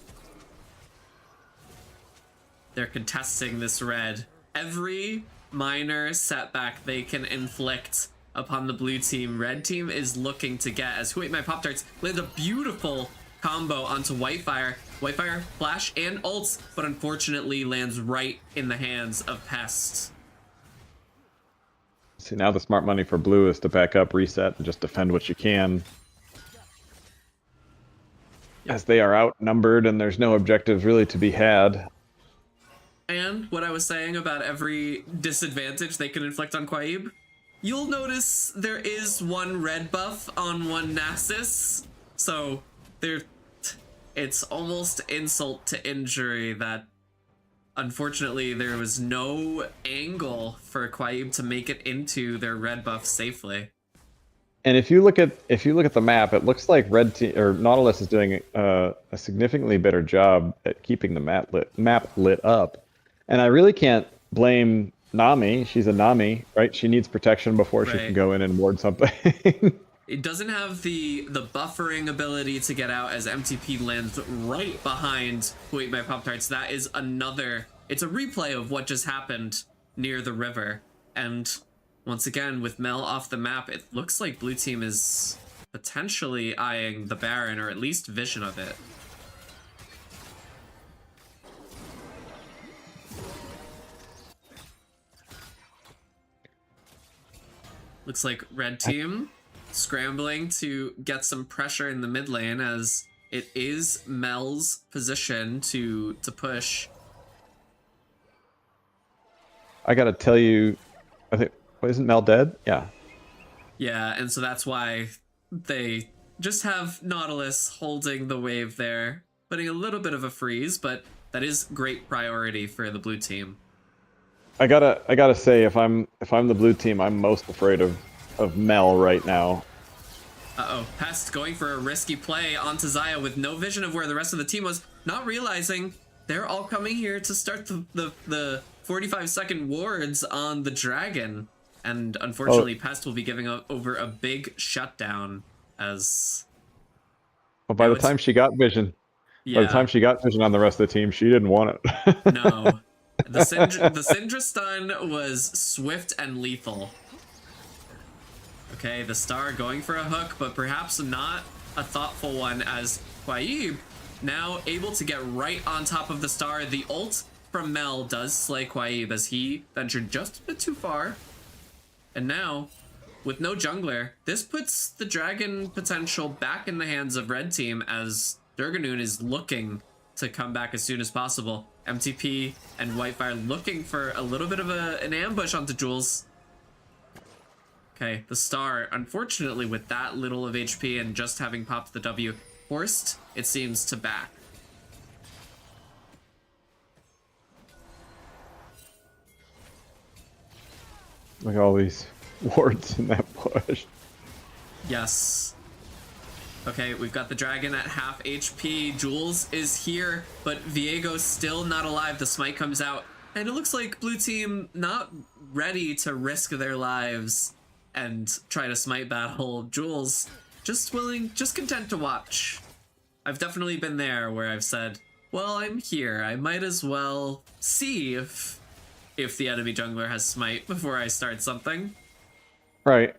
they're contesting this red. Every minor setback they can inflict upon the blue team, red team is looking to get, as Who Ate My Pop-Tarts lands a beautiful combo onto Whitefire. Whitefire, flash, and ults, but unfortunately lands right in the hands of Pest. See, now the smart money for blue is to back up, reset, and just defend what you can. As they are outnumbered and there's no objectives really to be had. And what I was saying about every disadvantage they can inflict on Quaib, you'll notice there is one red buff on one Nasus, so it's almost insult to injury that unfortunately there was no angle for Quaib to make it into their red buff safely. And if you look at the map, it looks like red team or Nautilus is doing a significantly better job at keeping the map lit up. And I really can't blame Nami. She's a Nami, right? She needs protection before she can go in and ward something. It doesn't have the buffering ability to get out, as MTP lands right behind Who Ate My Pop-Tarts. That is another... It's a replay of what just happened near the river. And once again, with Mel off the map, it looks like blue team is potentially eyeing the Baron, or at least vision of it. Looks like red team scrambling to get some pressure in the mid lane, as it is Mel's position to push. I gotta tell you, I think, isn't Mel dead? Yeah. Yeah, and so that's why they just have Nautilus holding the wave there, putting a little bit of a freeze, but that is great priority for the blue team. I gotta say, if I'm the blue team, I'm most afraid of Mel right now. Uh-oh, Pest going for a risky play onto Xayah with no vision of where the rest of the team was, not realizing they're all coming here to start the 45-second wards on the dragon. And unfortunately, Pest will be giving over a big shutdown, as... Well, by the time she got vision, yeah, by the time she got vision on the rest of the team, she didn't want it. no. The Syndra stun was swift and lethal. Okay, the Star going for a hook, but perhaps not a thoughtful one, as Quaib now able to get right on top of the Star. The ult from Mel does slay Quaib, as he ventured just a bit too far. And now with no jungler, this puts the dragon potential back in the hands of red team as Durganoon is looking to come back as soon as possible. MTP and Whitefire looking for a little bit of an ambush onto Jules. Okay, the Star, unfortunately with that little of HP and just having popped the W, forced, it seems, to back. Look at all these wards in that bush. Yes. Okay, we've got the dragon at half HP. Jules is here, but Viego's still not alive. The smite comes out, and it looks like blue team not ready to risk their lives and try to smite battle Jules. Just content to watch. I've definitely been there where I've said, well, I'm here. I might as well see if the enemy jungler has smite before I start something. Right.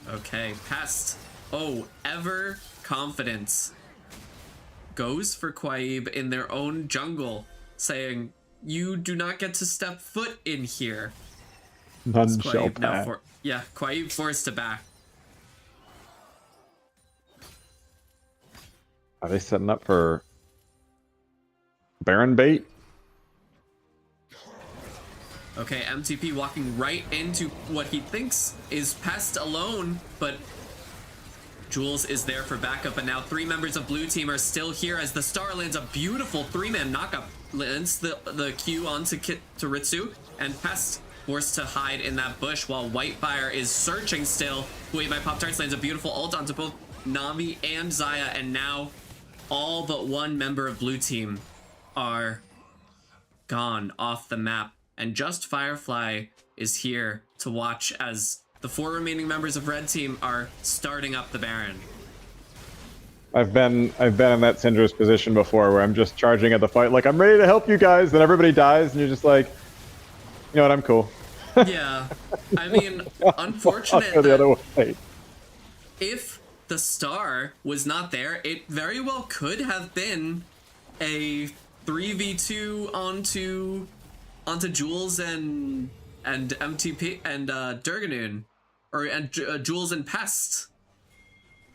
Okay, Pest. Oh, ever confident. Goes for Quaib in their own jungle, saying, you do not get to step foot in here. None shall pass. Yeah, Quaib forced to back. Are they setting up for Baron bait? Okay, MTP walking right into what he thinks is Pest alone, but Jules is there for backup, and now 3 members of blue team are still here as the Star lands a beautiful 3-man knockup, lands the Q onto Ritsu, and Pest forced to hide in that bush while Whitefire is searching still. Wait, my Pop-Tarts lands a beautiful ult onto both Nami and Xayah, and now all but 1 member of blue team are gone off the map. And just Firefly is here to watch as the 4 remaining members of red team are starting up the Baron. I've been in that Syndra's position before where I'm just charging at the fight like I'm ready to help you guys, then everybody dies and you're just like, you know what, I'm cool. Yeah. I mean, unfortunate I'll go the other way. If the Star was not there, it very well could have been a 3v2 onto Jules and MTP and Durganoon, or Jules and Pest.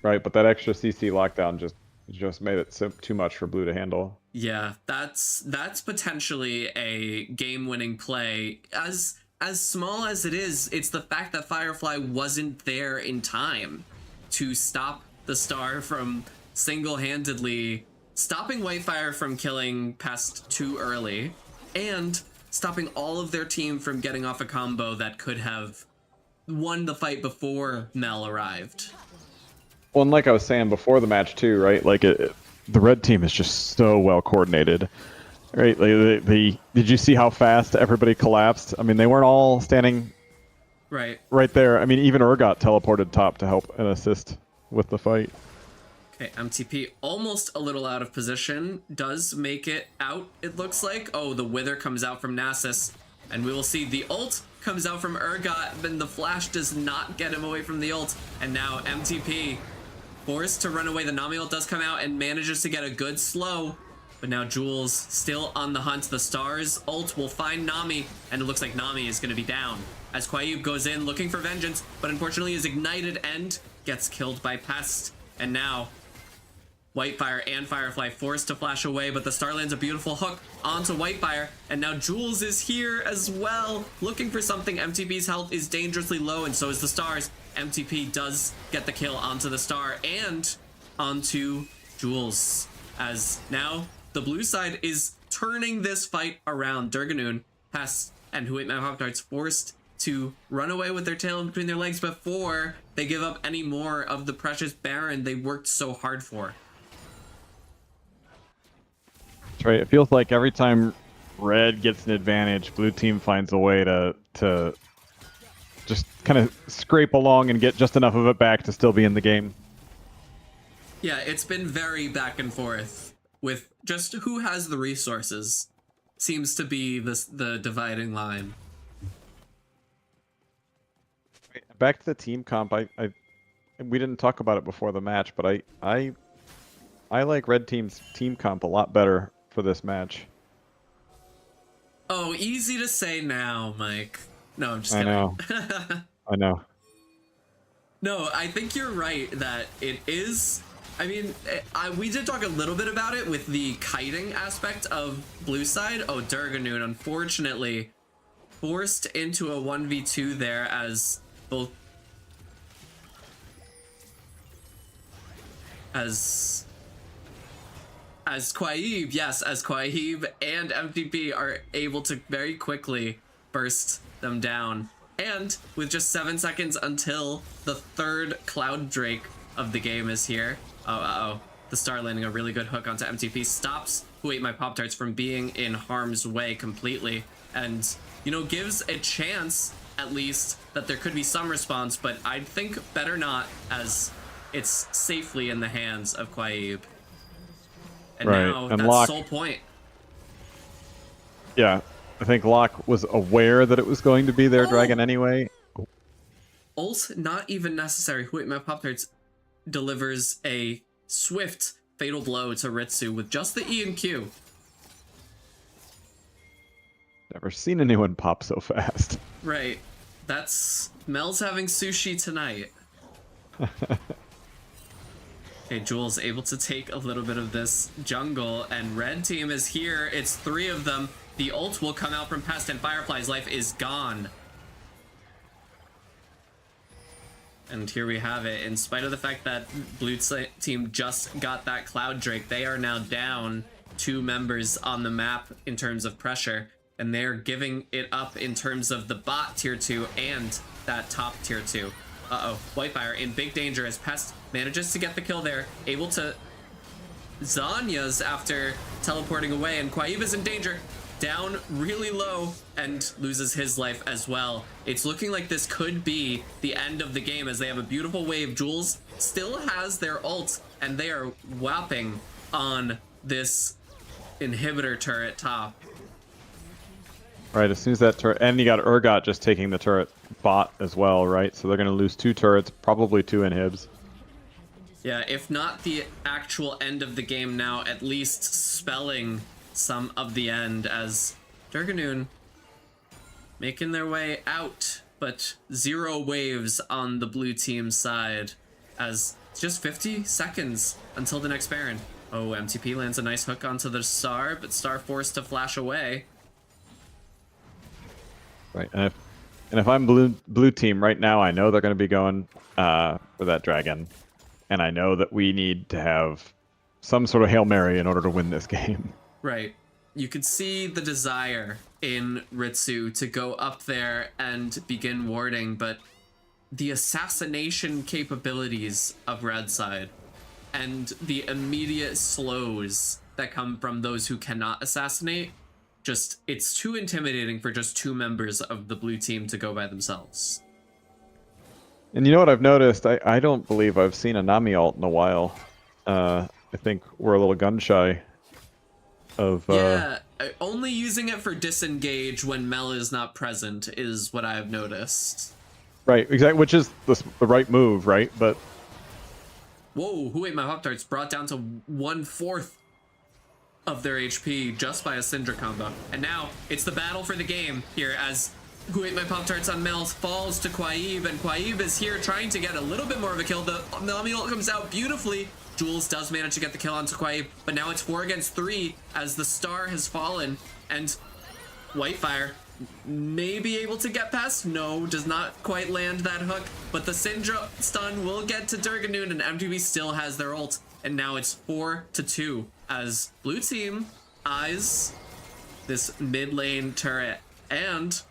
Right, but that extra CC lockdown just made it too much for blue to handle. Yeah, that's potentially a game-winning play. As small as it is, it's the fact that Firefly wasn't there in time to stop the Star from single-handedly stopping Whitefire from killing Pest too early, and stopping all of their team from getting off a combo that could have won the fight before Mel arrived. Well, and like I was saying before the match too, right? Like the red team is just so well coordinated, right? Like did you see how fast everybody collapsed? I mean, they weren't all standing right there. I mean, even Urgot teleported top to help and assist with the fight. Okay, MTP almost a little out of position. Does make it out, it looks like. Oh, the Wither comes out from Nasus. And we will see the ult comes out from Urgot. Then the flash does not get him away from the ult. And now MTP forced to run away. The Nami ult does come out and manages to get a good slow. But now Jules still on the hunt. The Star's ult will find Nami. And it looks like Nami is going to be down as Quaib goes in looking for vengeance. But unfortunately is ignited and gets killed by Pest. And now Whitefire and Firefly forced to flash away, but the Star lands a beautiful hook onto Whitefire, and now Jules is here as well, looking for something. MTP's health is dangerously low, and so is the Star's. MTP does get the kill onto the Star and onto Jules, as now the blue side is turning this fight around. Durganoon, Pest, and Who Ate My Pop-Tarts forced to run away with their tail in between their legs before they give up any more of the precious Baron they worked so hard for. Right, it feels like every time red gets an advantage, blue team finds a way to just kind of scrape along and get just enough of it back to still be in the game. Yeah, it's been very back and forth with just who has the resources. Seems to be the dividing line. Back to the team comp, we didn't talk about it before the match, but I like red team's team comp a lot better for this match. Oh, easy to say now, Mike. No, I'm just I kidding. know. I know. No, I think you're right that it is. I mean, we did talk a little bit about it with the kiting aspect of blue side. Oh, Durganoon, unfortunately, forced into a 1v2 there as both as Quaib, yes, as Quaib and MTP are able to very quickly burst them down. And with just 7 seconds until the third Cloud Drake of the game is here. Oh, the Star landing a really good hook onto MTP stops Who Ate My Pop-Tarts from being in harm's way completely. And, you know, gives a chance, at least, that there could be some response, but I'd think better not, as it's safely in the hands of Quaib. And Right, now and that's Locke- sole point. Yeah, I think Locke was aware that it was going to be their Oh! dragon anyway. Ult not even necessary. Who Ate My Pop-Tarts delivers a swift fatal blow to Ritsu with just the E and Q. Never seen anyone pop so fast. Right. That's Mel's having sushi tonight. Okay, Jules able to take a little bit of this jungle, and red team is here. It's 3 of them. The ult will come out from past, and Firefly's life is gone. And here we have it. In spite of the fact that blue team just got that Cloud Drake, they are now down 2 members on the map in terms of pressure, and they're giving it up in terms of the bot tier 2 and that top tier 2. Uh-oh, Whitefire in big danger as Pest manages to get the kill there, able to Zanya's after teleporting away, and Quaib is in danger, down really low, and loses his life as well. It's looking like this could be the end of the game as they have a beautiful wave. Jules still has their ult, and they are whopping on this inhibitor turret top. Right, as soon as that turret, and you got Urgot just taking the turret bot as well, right? So they're going to lose 2 turrets, probably 2 inhibs. Yeah, if not the actual end of the game now, at least spelling some of the end, as Durganoon making their way out, but 0 waves on the blue team side, as it's just 50 seconds until the next Baron. Oh, MTP lands a nice hook onto the Star, but Star forced to flash away. Right, and if I'm blue team right now, I know they're going to be going for that dragon, and I know that we need to have some sort of Hail Mary in order to win this game. Right. You could see the desire in Ritsu to go up there and begin warding, but the assassination capabilities of red side and the immediate slows that come from those who cannot assassinate, just, it's too intimidating for just 2 members of the blue team to go by themselves. And you know what I've noticed? I don't believe I've seen a Nami ult in a while. I think we're a little gun shy of... Yeah, only using it for disengage when Mel is not present is what I've noticed. Right, exactly, which is the right move, right? But... Whoa, Who Ate My Pop-Tarts brought down to 1/4 of their HP just by a Syndra combo. And now it's the battle for the game here as Who Ate My Pop-Tarts on Mel falls to Quaib, and Quaib is here trying to get a little bit more of a kill. The Nami ult comes out beautifully. Jules does manage to get the kill onto Quaib, but now it's 4 against 3 as the Star has fallen, and Whitefire may be able to get past. No, does not quite land that hook, but the Syndra stun will get to Durganoon, and MTV still has their ult, and now it's 4-2 as blue team eyes this mid lane turret and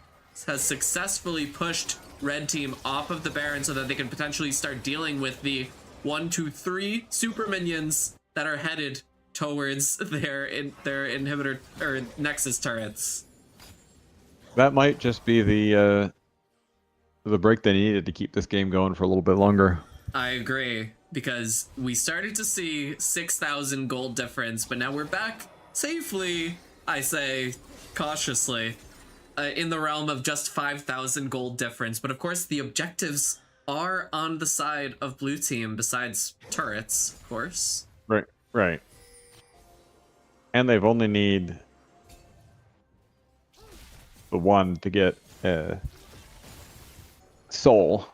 has successfully pushed red team off of the Baron so that they can potentially start dealing with the 1, 2, 3 super minions that are headed towards their inhibitor or Nexus turrets. That might just be the break they needed to keep this game going for a little bit longer. I agree, because we started to see 6,000 gold difference, but now we're back safely, I say cautiously, in the realm of just 5,000 gold difference. But of course, the objectives are on the side of blue team, besides turrets, of course. Right, right. And they've only need the 1 to get soul.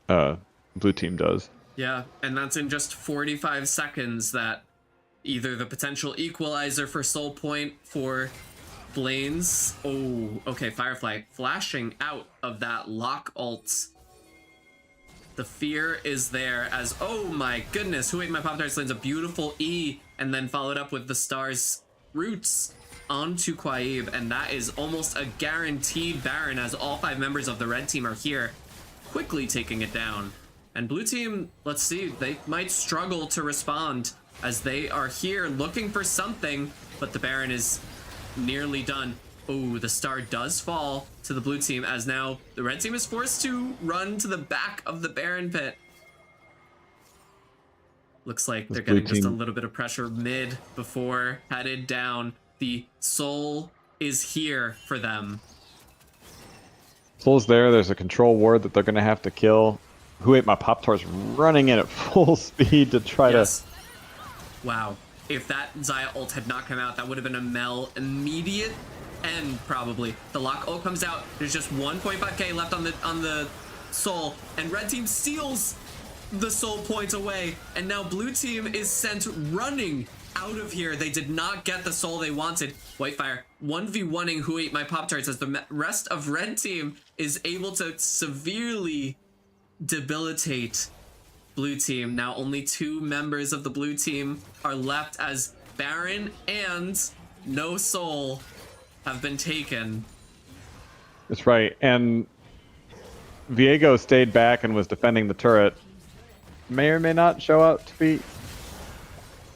Blue team does. Yeah, and that's in just 45 seconds that either the potential equalizer for soul point for Blaine's. Oh, okay, Firefly flashing out of that lock ult. The fear is there as, oh my goodness, Who Ate My Pop-Tarts lands a beautiful E and then followed up with the Star's roots onto Quaib, and that is almost a guaranteed Baron as all 5 members of the red team are here, quickly taking it down. And blue team, let's see, they might struggle to respond as they are here looking for something, but the Baron is nearly done. Oh, the Star does fall to the blue team as now the red team is forced to run to the back of the Baron pit. Looks like they're getting just a little bit of pressure mid before headed down. The soul is here for them. Soul's there. There's a control ward that they're going to have to kill. Who Ate My Pop-Tarts running in at full speed to try to... Wow. If that Zaya ult had not come out, that would have been a Mel immediate end, probably. The lock ult comes out. There's just 1.5k left on the soul, and red team steals the soul points away, and now blue team is sent running out of here. They did not get the soul they wanted. Whitefire 1v1ing Who Ate My Pop-Tarts as the rest of red team is able to severely debilitate blue team. Now only 2 members of the blue team are left as Baron and no soul have been taken. That's right. And Viego stayed back and was defending the turret. May or may not show out to be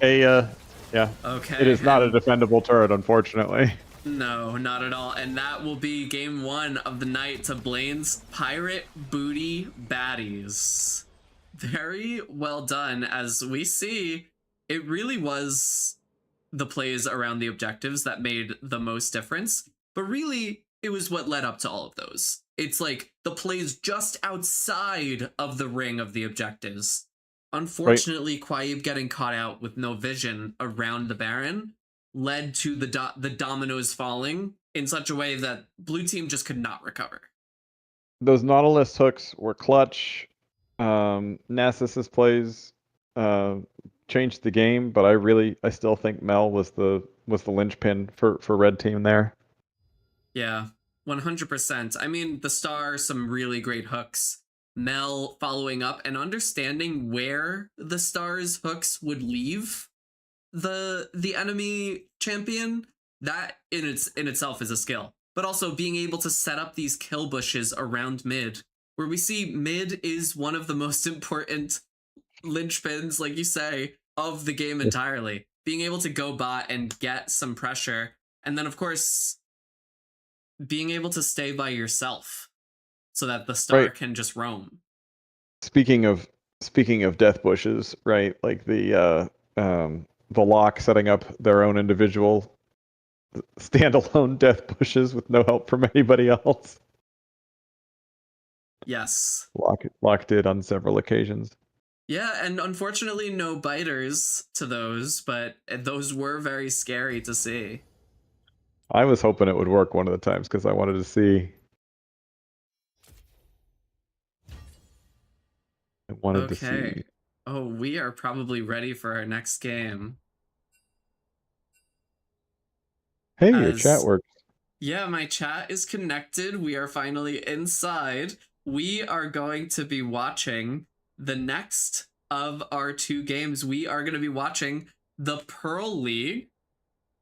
a yeah. Okay. It is not a defendable turret, unfortunately. No, not at all. And that will be game 1 of the night to Blaine's Pirate Booty Baddies. Very well done. As we see, it really was the plays around the objectives that made the most difference. But really, it was what led up to all of those. It's like the plays just outside of the ring of the objectives. Unfortunately, Quaib getting caught out with no vision around the Baron led to the dominoes falling in such a way that blue team just could not recover. Those Nautilus hooks were clutch. Nasus's plays changed the game, but I still think Mel was the linchpin for red team there. Yeah, 100%. I mean, the Star, some really great hooks. Mel following up and understanding where the Star's hooks would leave the enemy champion, that in itself is a skill. But also being able to set up these kill bushes around mid, where we see mid is one of the most important linchpins, like you say, of the game entirely. Being able to go bot and get some pressure, and then of course being able to stay by yourself so that the Star can just roam. Speaking of death bushes, right? Like the lock setting up their own individual standalone death bushes with no help from anybody else. Yes. Lock did on several occasions. Yeah, and unfortunately no biters to those, but those were very scary to see. I was hoping it would work one of the times because I wanted to see. I wanted to see. Oh, we are probably ready for our next game. Hey, your chat works. Yeah, my chat is connected. We are finally inside. We are going to be watching the next of our 2 games. We are going to be watching the Pearl League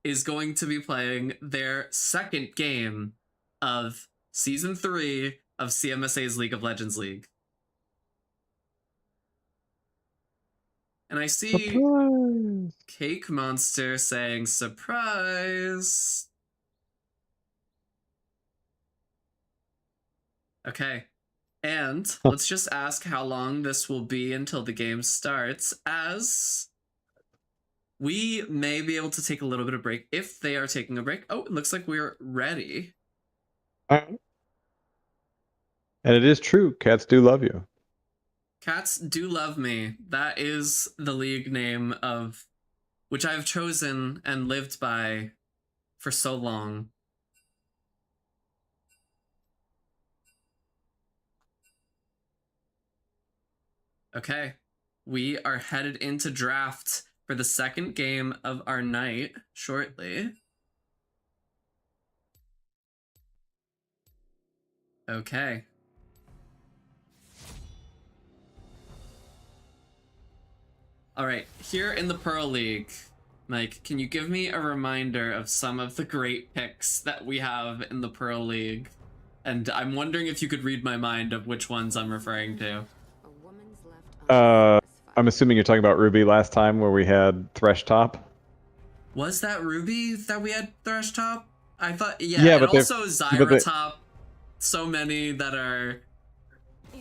is going to be playing their second game of Season 3 of CMSA's League of Legends League. And I see Surprise! Cake Monster saying surprise. Okay. And let's just ask how long this will be until the game starts, as we may be able to take a little bit of break if they are taking a break. Oh, it looks like we're ready. And it is true. Cats do love you. Cats do love me. That is the league name of which I've chosen and lived by for so long. Okay, we are headed into draft for the second game of our night shortly. Okay. All right, here in the Pearl League, Mike, can you give me a reminder of some of the great picks that we have in the Pearl League? And I'm wondering if you could read my mind of which ones I'm referring to. I'm assuming you're talking about Ruby last time where we had Thresh Top. Was that Ruby that we had Thresh Top? I thought, yeah, Yeah, and but they're- also Zyra Top. So many that are...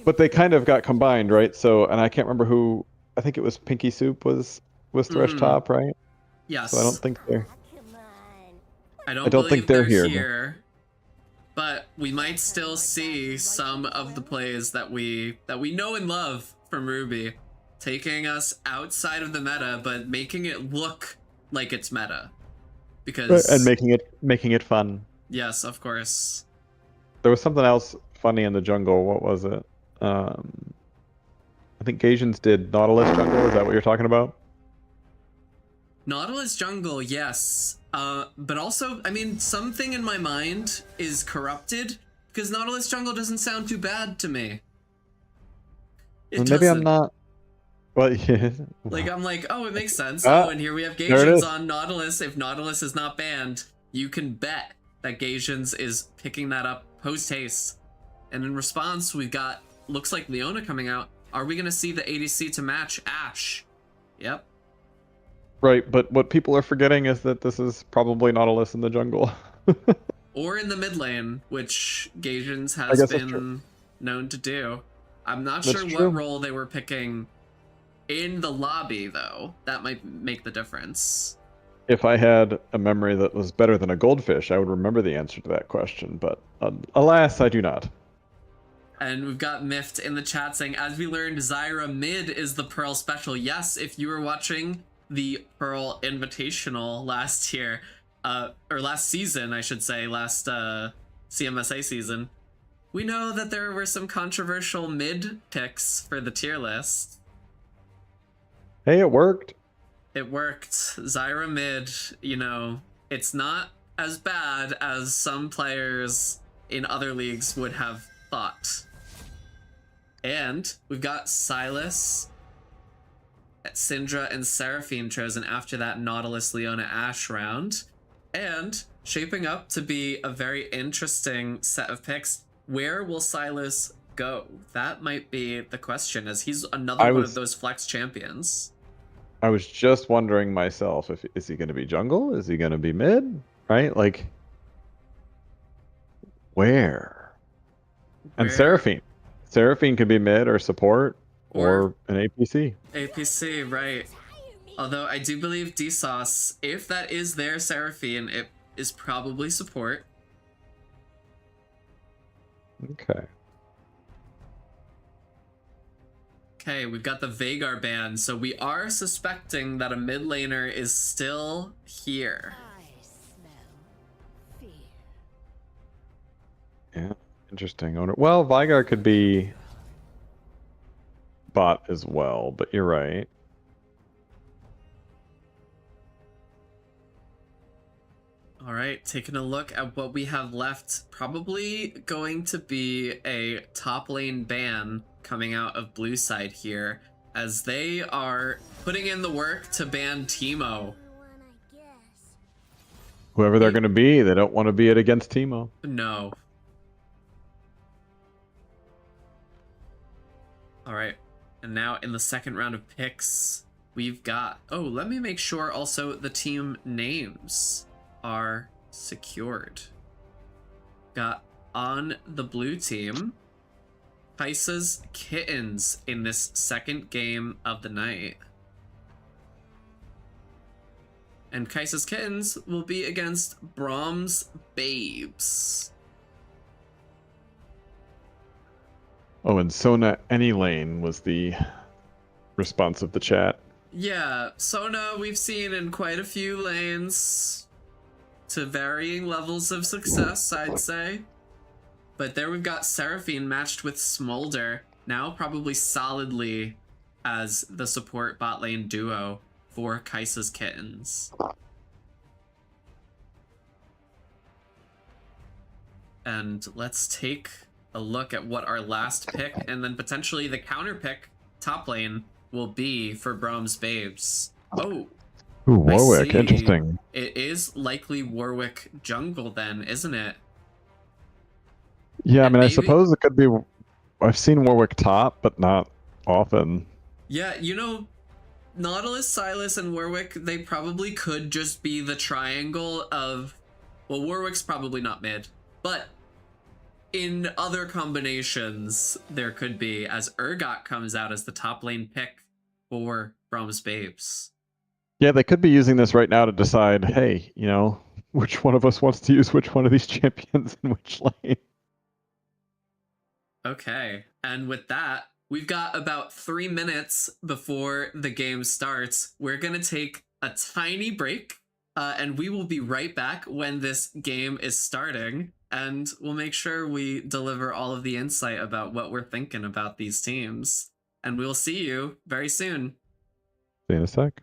But they kind of got combined, right? So, and I can't remember who. I think it was Pinky Soup was Thresh Top, right? Yes. So I don't think they're. I don't think believe they're they're here. But we might still see some of the plays that we know and love from Ruby, taking us outside of the meta, but making it look like it's meta. Because And making it fun. yes, of course. There was something else funny in the jungle. What was it? I think Gasians did Nautilus jungle. Is that what you're talking about? Nautilus jungle, yes. But also, I mean, something in my mind is corrupted because Nautilus jungle doesn't sound too bad to me. Well, maybe I'm not. Well, yeah. Like, I'm like, oh, it makes sense. Ah, Oh, and here we have there it Gasians is. on Nautilus. If Nautilus is not banned, you can bet that Gasians is picking that up post-haste. And in response, we've got, looks like Leona coming out. Are we going to see the ADC to match Ashe? Yep. Right, but what people are forgetting is that this is probably Nautilus in the jungle. Or in the mid lane, which Gasians I has guess that's true. been known to do. I'm not That's sure true. what role they were picking in the lobby, though. That might make the difference. If I had a memory that was better than a goldfish, I would remember the answer to that question, but alas, I do not. And we've got Mift in the chat saying, as we learned, Zyra mid is the Pearl special. Yes, if you were watching the Pearl Invitational last year, or last season, I should say, last CMSA season, we know that there were some controversial mid picks for the tier list. Hey, it worked. It worked. Zyra mid, you know, it's not as bad as some players in other leagues would have thought. And we've got Silas, Syndra, and Seraphine chosen after that Nautilus Leona Ashe round. And shaping up to be a very interesting set of picks. Where will Silas go? That might be the question, as he's another one of those flex champions. I was just wondering myself, is he going to be jungle? Is he going to be mid? Right? Like, where? And Seraphine. Seraphine could be mid or support or an APC. APC, right. Although I do believe DSauce, if that is their Seraphine, it is probably support. Okay. Okay, we've got the Veigar ban, so we are suspecting that a mid laner is still here. Yeah, interesting. Well, Veigar could be bot as well, but you're right. All right, taking a look at what we have left. Probably going to be a top lane ban coming out of blue side here, as they are putting in the work to ban Teemo. Whoever they're going to be, they don't want to be it against Teemo. No. All right, and now in the second round of picks, we've got... Oh, let me make sure also the team names are secured. Got on the blue team, Kaisa's Kittens in this second game of the night. And Kaisa's Kittens will be against Brahms Babes. Oh, and Sona Anylane was the response of the chat. Yeah, Sona we've seen in quite a few lanes to varying levels of success, I'd say. But there we've got Seraphine matched with Smolder, now probably solidly as the support bot lane duo for Kaisa's Kittens. And let's take a look at what our last pick and then potentially the counter pick top lane will be for Brahms Babes. Oh, Ooh, Warwick, see. interesting. It is likely Warwick jungle then, isn't it? Yeah, I And mean, I maybe- suppose it could be. I've seen Warwick top, but not often. Yeah, you know, Nautilus, Silas, and Warwick, they probably could just be the triangle of... Well, Warwick's probably not mid, but in other combinations, there could be, as Urgot comes out as the top lane pick for Brahms Babes. Yeah, they could be using this right now to decide, hey, you know, which one of us wants to use which one of these champions in which lane. Okay, and with that, we've got about 3 minutes before the game starts. We're gonna take a tiny break, and we will be right back when this game is starting, and we'll make sure we deliver all of the insight about what we're thinking about these teams. And we'll see you very soon. See you in a sec.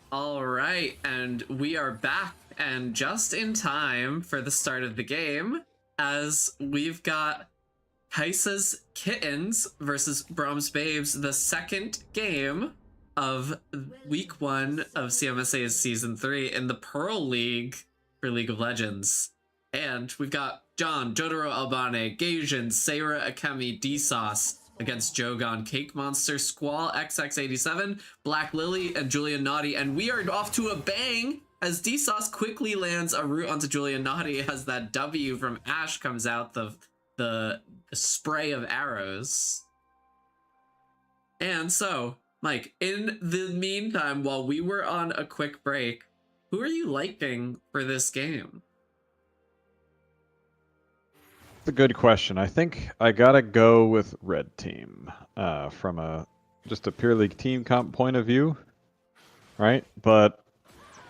All right, and we are back, and just in time for the start of the game, as we've got Kaisa's Kittens versus Brahms Babes, the second game of week 1 of CMSA's season 3 in the Pearl League for League of Legends. And we've got John, Jotaro Albane, Gaijin, Seira Akemi, D-Sauce against Jogon, Cake Monster, Squall, XX87, Black Lily, and Julia Naughty. And we are off to a bang as D-Sauce quickly lands a root onto Julia Naughty as that W from Ash comes out, the spray of arrows. And so, Mike, in the meantime, while we were on a quick break, who are you liking for this game? It's a good question. I think I gotta go with red team from just a pure league team comp point of view, right? But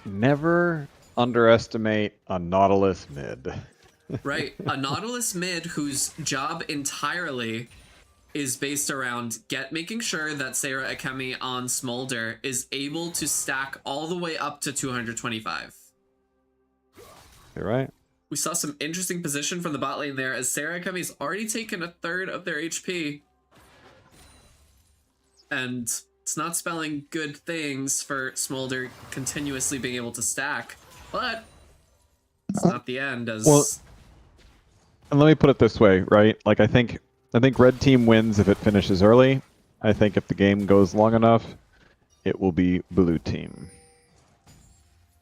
never underestimate a Nautilus mid. Right, a Nautilus mid whose job entirely is based around making sure that Seira Akemi on Smolder is able to stack all the way up to 225. You're right. We saw some interesting position from the bot lane there as Seira Akemi's already taken a third of their HP. And it's not spelling good things for Smolder continuously being able to stack, but it's not the end as... Well, and let me put it this way, right? Like I think red team wins if it finishes early. I think if the game goes long enough, it will be blue team.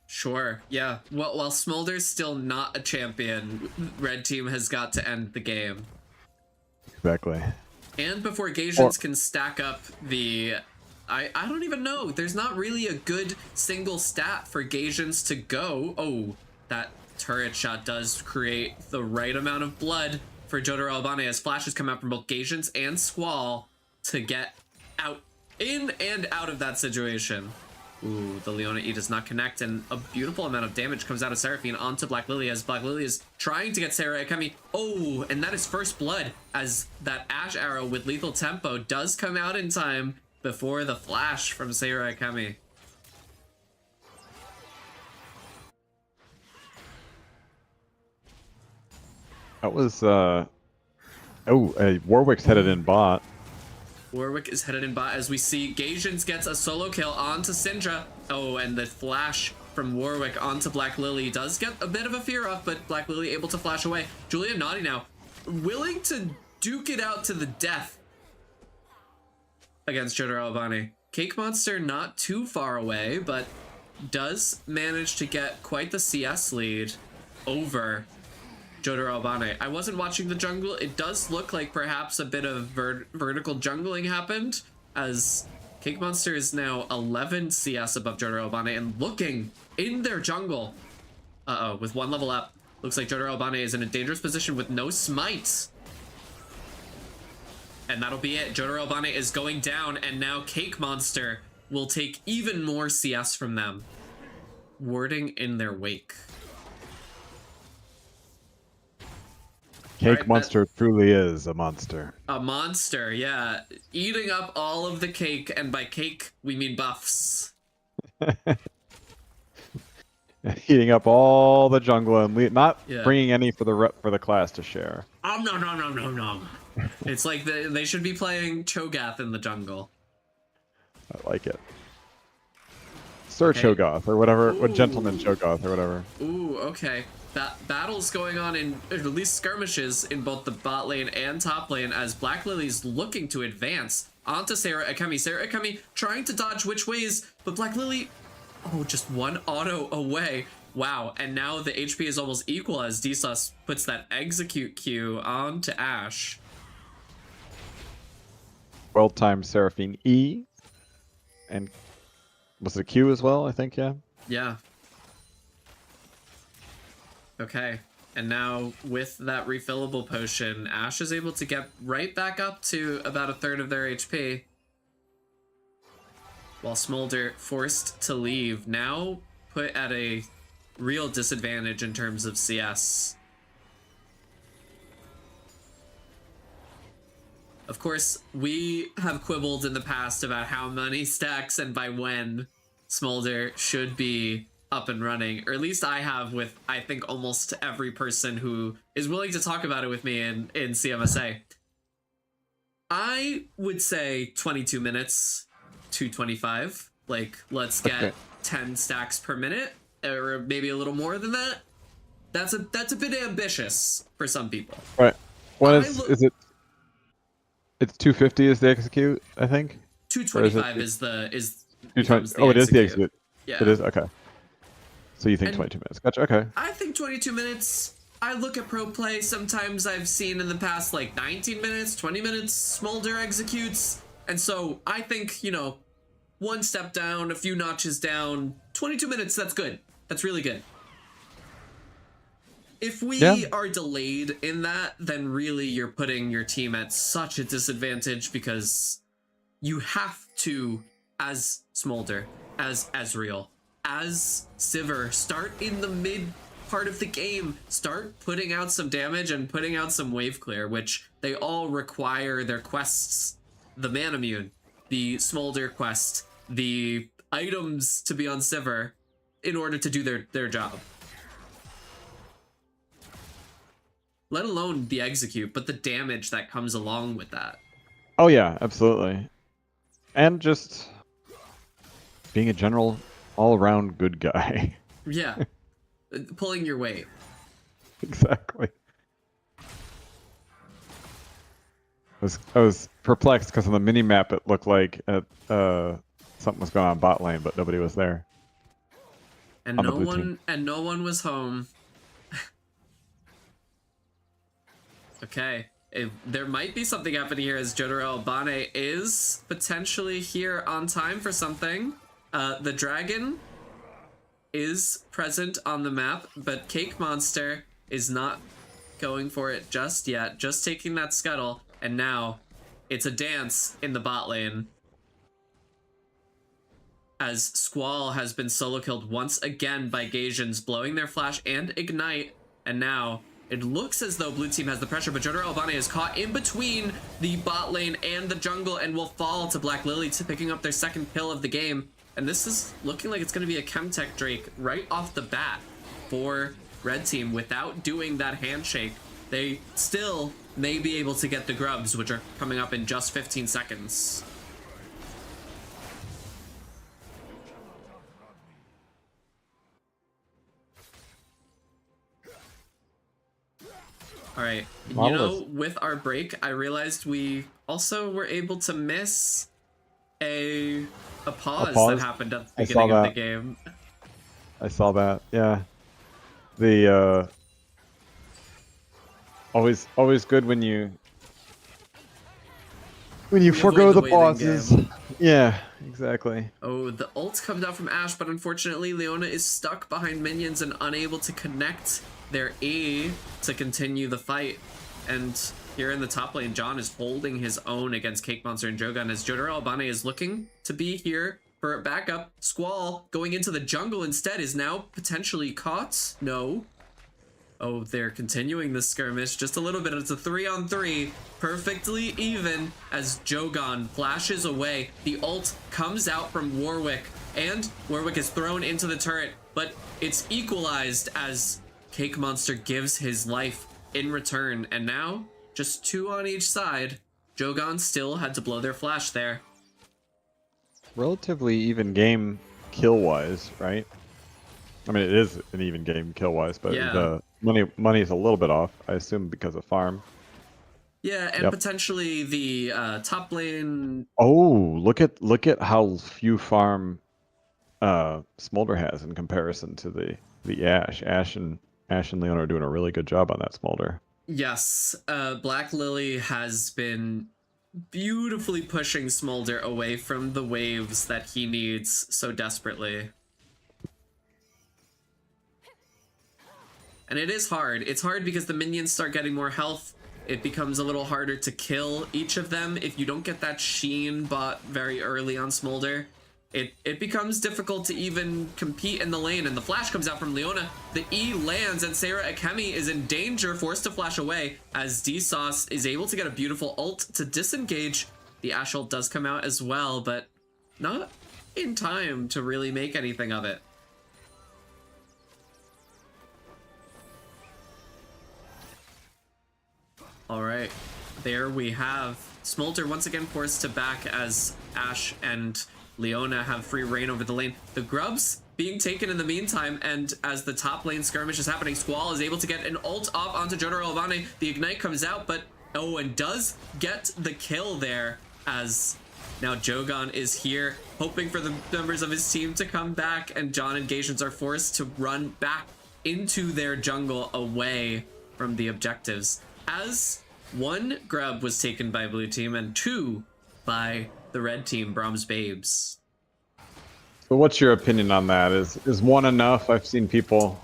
Sure, yeah. Well, while Smolder's still not a champion, red team has got to end the game. Exactly. And before Gaijins can stack up the... I don't even know. There's not really a good single stat for Gaijins to go. Oh, that turret shot does create the right amount of blood for Jotaro Albane as flashes come out from both Gaijins and Squall to get in and out of that situation. Ooh, the Leona E does not connect, and a beautiful amount of damage comes out of Seraphine onto Black Lily as Black Lily is trying to get Seira Akemi. Oh, and that is first blood as that Ash arrow with lethal tempo does come out in time before the flash from Seira Akemi. That was Warwick's headed in bot. Warwick is headed in bot as we see Gaijins gets a solo kill onto Syndra. Oh, and the flash from Warwick onto Black Lily does get a bit of a fear up, but Black Lily able to flash away. Julia Naughty now willing to duke it out to the death against Jotaro Albane. Cake Monster not too far away, but does manage to get quite the CS lead over Jotaro Albane. I wasn't watching the jungle. It does look like perhaps a bit of vertical jungling happened as Cake Monster is now 11 CS above Jotaro Albane and looking in their jungle. Uh-oh, with one level up. Looks like Jotaro Albane is in a dangerous position with no smites. And that'll be it. Jotaro Albane is going down, and now Cake Monster will take even more CS from them, warding in their wake. Cake Right, Monster truly is a monster. A monster, yeah. Eating up all of the cake, and by cake, we mean buffs. Eating up all the jungle and not Yeah. bringing any for the class to share. No. It's like they should be playing Cho'Gath in the jungle. I like it. Sir Okay. Cho'Gath or whatever, or Ooh. Gentleman Cho'Gath or whatever. Ooh, okay. Battles going on in, or at least skirmishes, in both the bot lane and top lane as Black Lily's looking to advance onto Seira Akemi. Seira Akemi trying to dodge which ways, but Black Lily, oh, just one auto away. Wow, and now the HP is almost equal as D-Sauce puts that execute Q onto Ash. Well-timed Seraphine E. And was it a Q as well, I think, yeah? Yeah. Okay, and now with that refillable potion, Ash is able to get right back up to about a third of their HP. While Smolder forced to leave, now put at a real disadvantage in terms of CS. Of course, we have quibbled in the past about how many stacks and by when Smolder should be up and running, or at least I have with, I think, almost every person who is willing to talk about it with me in CMSA. I would say 22 minutes to 25. Like, let's get Okay. 10 stacks per minute, or maybe a little more than that. That's a bit ambitious for some people. Right. What I is look- is it? It's 250 is the execute, I think. 225 Or is the 220? becomes the Oh, it is the execute. execute. Yeah. It is okay. So you think And- 22 minutes? Gotcha. Okay. I think 22 minutes. I look at pro play. Sometimes I've seen in the past like 19 minutes, 20 minutes, Smolder executes. And so I think, you know, one step down, a few notches down, 22 minutes, that's good. That's really good. If we Yeah. are delayed in that, then really you're putting your team at such a disadvantage because you have to, as Smolder, as Ezreal, as Sivir, start in the mid part of the game. Start putting out some damage and putting out some wave clear, which they all require their quests. The Manamune, the Smolder quest, the items to be on Sivir in order to do their job. Let alone the execute, but the damage that comes along with that. Oh yeah, absolutely. And just being a general all-around good guy. Yeah. Pulling your weight. Exactly. I was perplexed because on the mini map it looked like something was going on bot lane, but nobody was there. And On the no blue one team. and no one was home. Okay. There might be something happening here as Jotaro Albane is potentially here on time for something. The dragon is present on the map, but Cake Monster is not going for it just yet, just taking that scuttle, and now it's a dance in the bot lane. As Squall has been solo killed once again by Gasians, blowing their flash and ignite, and now it looks as though blue team has the pressure, but Jotaro Albane is caught in between the bot lane and the jungle and will fall to Black Lily to picking up their second kill of the game. And this is looking like it's going to be a Chemtech Drake right off the bat for red team without doing that handshake. They still may be able to get the grubs, which are coming up in just 15 seconds. All right, you Marvelous. know, with our break, I realized we also were able to miss a pause pause? that happened at I the saw beginning of the that. game. I saw that. Yeah. The always good when you forego avoid the the waiting pauses. game. Yeah, exactly. Oh, the ult comes out from Ashe, but unfortunately Leona is stuck behind minions and unable to connect their E to continue the fight. And here in the top lane, John is holding his own against Cake Monster and Jogun as Jotaro Albane is looking to be here for a backup. Squall going into the jungle instead is now potentially caught. No. Oh, they're continuing the skirmish just a little bit. It's a 3-on-3, perfectly even as Jogun flashes away. The ult comes out from Warwick, and Warwick is thrown into the turret, but it's equalized as Cake Monster gives his life in return. And now, just 2 on each side. Jogun still had to blow their flash there. Relatively even game kill-wise, right? I mean, it is an even game kill-wise, but Yeah. the money is a little bit off, I assume, because of farm. Yeah, and Yep. potentially the top lane. Oh, look at how few farm Smolder has in comparison to the Ashe. Ashe and Leona are doing a really good job on that Smolder. Yes, Black Lily has been beautifully pushing Smolder away from the waves that he needs so desperately. And it is hard. It's hard because the minions start getting more health. It becomes a little harder to kill each of them if you don't get that Sheen bot very early on Smolder. It becomes difficult to even compete in the lane, and the flash comes out from Leona. The E lands, and Sarah Akemi is in danger, forced to flash away, as D-Sauce is able to get a beautiful ult to disengage. The Ashe ult does come out as well, but not in time to really make anything of it. All right, there we have Smolder once again forced to back as Ashe and Leona have free reign over the lane. The Grubs being taken in the meantime, and as the top lane skirmish is happening, Squall is able to get an ult off onto Jotaro Albane. The Ignite comes out, but oh, and does get the kill there, as now Jogon is here, hoping for the members of his team to come back, and John and Gations are forced to run back into their jungle away from the objectives, as 1 grub was taken by blue team and 2 by the red team, Brahms Babes. So what's your opinion on that? Is 1 enough? I've seen people...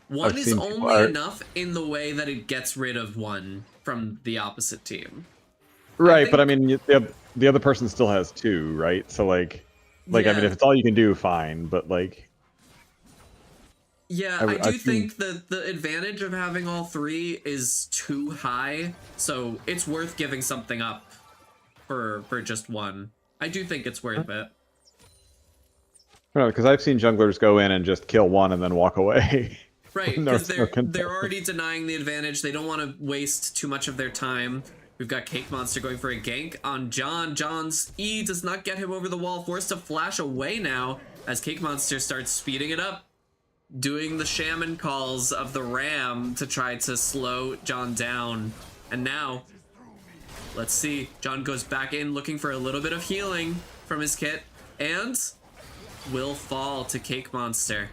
1 is only enough in the way that it gets rid of 1 from the opposite team. Right, but I mean, the other person still has 2, right? So like Yeah. I mean, if it's all you can do, fine, but like... Yeah, I do think that the advantage of having all 3 is too high, so it's worth giving something up for just 1. I do think it's worth it. No, because I've seen junglers go in and just kill 1 and then walk away. Right, No- because no they're already denying the advantage. They don't want to waste too much of their time. We've got Cake Monster going for a gank on John. John's E does not get him over the wall, forced to flash away now as Cake Monster starts speeding it up, doing the shaman calls of the ram to try to slow John down. And now, let's see, John goes back in looking for a little bit of healing from his kit, and will fall to Cake Monster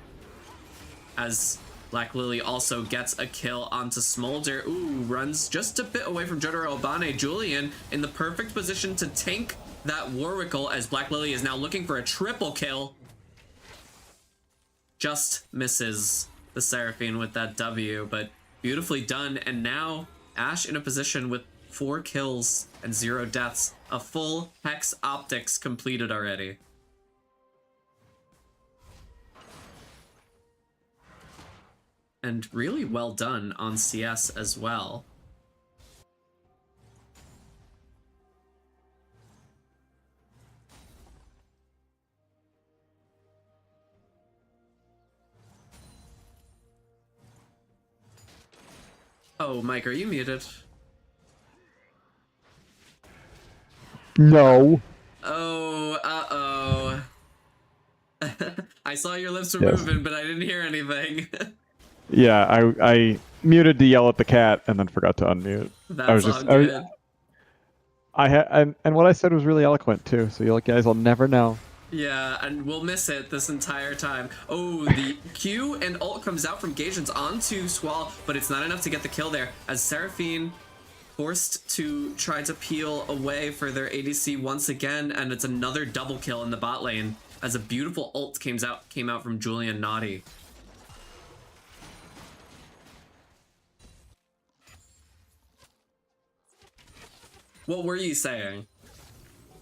as Black Lily also gets a kill onto Smolder. Ooh, runs just a bit away from Jotaro Albane. Julian in the perfect position to tank that Warwickle as Black Lily is now looking for a triple kill. Just misses the Seraphine with that W, but beautifully done. And now Ashe in a position with 4 kills and 0 deaths. A full Hex Optics completed already. And really well done on CS as well. Oh, Mike, are you muted? No. Oh, uh-oh. I saw your lips were Yes. moving, but I didn't hear anything. Yeah, I muted to yell at the cat and then forgot to unmute. That's I was all just good. and what I said was really eloquent too. So you guys will never know. Yeah, and we'll miss it this entire time. Oh, the Q and ult comes out from Gations onto Squall, but it's not enough to get the kill there, as Seraphine forced to try to peel away for their ADC once again, and it's another double kill in the bot lane, as a beautiful ult came out from Julian Naughty. What were you saying?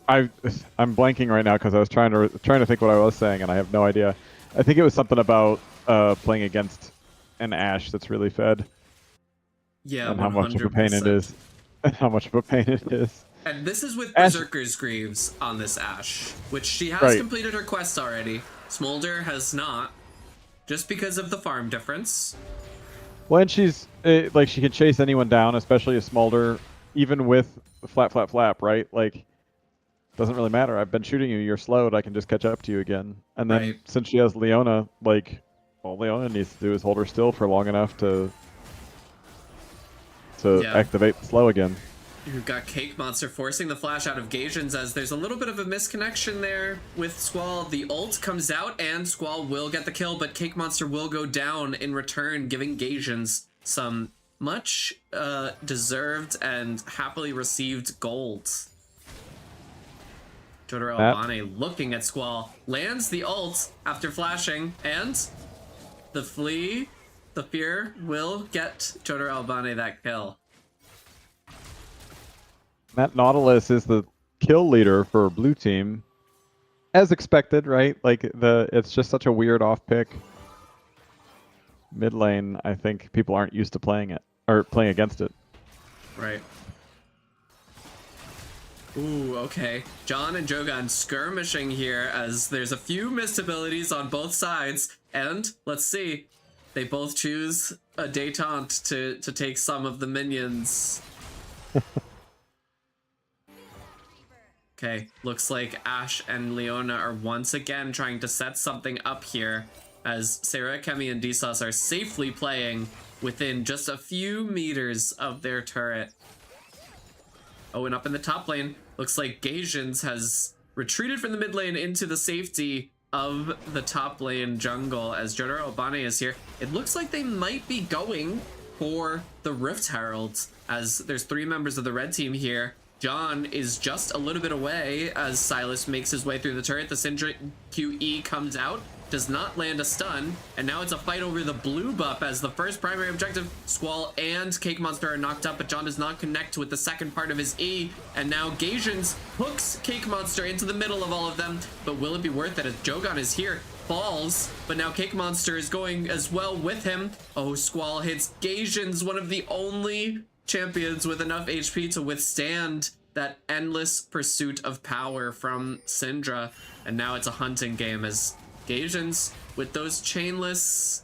I'm blanking right now because I was trying to think what I was saying and I have no idea. I think it was something about playing against an Ashe that's really fed. Yeah, and how much of a pain it 100%. is. And how much of a pain it is. And this is with Ashe- Berserker's Greaves on this Ashe, which she has Right. completed her quest already. Smolder has not, just because of the farm difference. Well, and she's like she can chase anyone down, especially a Smolder, even with the flap, right? Like, doesn't really matter. I've been shooting you. You're slowed. I can just catch up to you again. And then Right. since she has Leona, like, all Leona needs to do is hold her still for long enough to Yeah. activate the slow again. You've got Cake Monster forcing the flash out of Gations, as there's a little bit of a misconnection there with Squall. The ult comes out and Squall will get the kill, but Cake Monster will go down in return, giving Gasions some much deserved and happily received gold. Jotaro Albane looking at Squall, lands the ult after flashing, and the fear will get Jotaro Albane that kill. That Nautilus is the kill leader for blue team, as expected, right? Like it's just such a weird off pick. Mid lane, I think people aren't used to playing it or playing against it. Right. Ooh, okay. John and Jogan skirmishing here as there's a few missed abilities on both sides. And let's see. They both choose a detente to take some of the minions. Okay, looks like Ash and Leona are once again trying to set something up here as Sarah, Kemi, and Dsauce are safely playing within just a few meters of their turret. Oh, and up in the top lane, looks like Gasians has retreated from the mid lane into the safety of the top lane jungle as Jotaro Obane is here. It looks like they might be going for the Rift Herald as there's 3 members of the red team here. John is just a little bit away as Silas makes his way through the turret. The Syndra QE comes out, does not land a stun, and now it's a fight over the blue buff as the first primary objective, Squall and Cake Monster are knocked up, but John does not connect with the second part of his E, and now Gasians hooks Cake Monster into the middle of all of them, but will it be worth it as Jogan is here, falls, but now Cake Monster is going as well with him. Oh, Squall hits Gasians, one of the only champions with enough HP to withstand that endless pursuit of power from Syndra, and now it's a hunting game as Gasians with those chainless.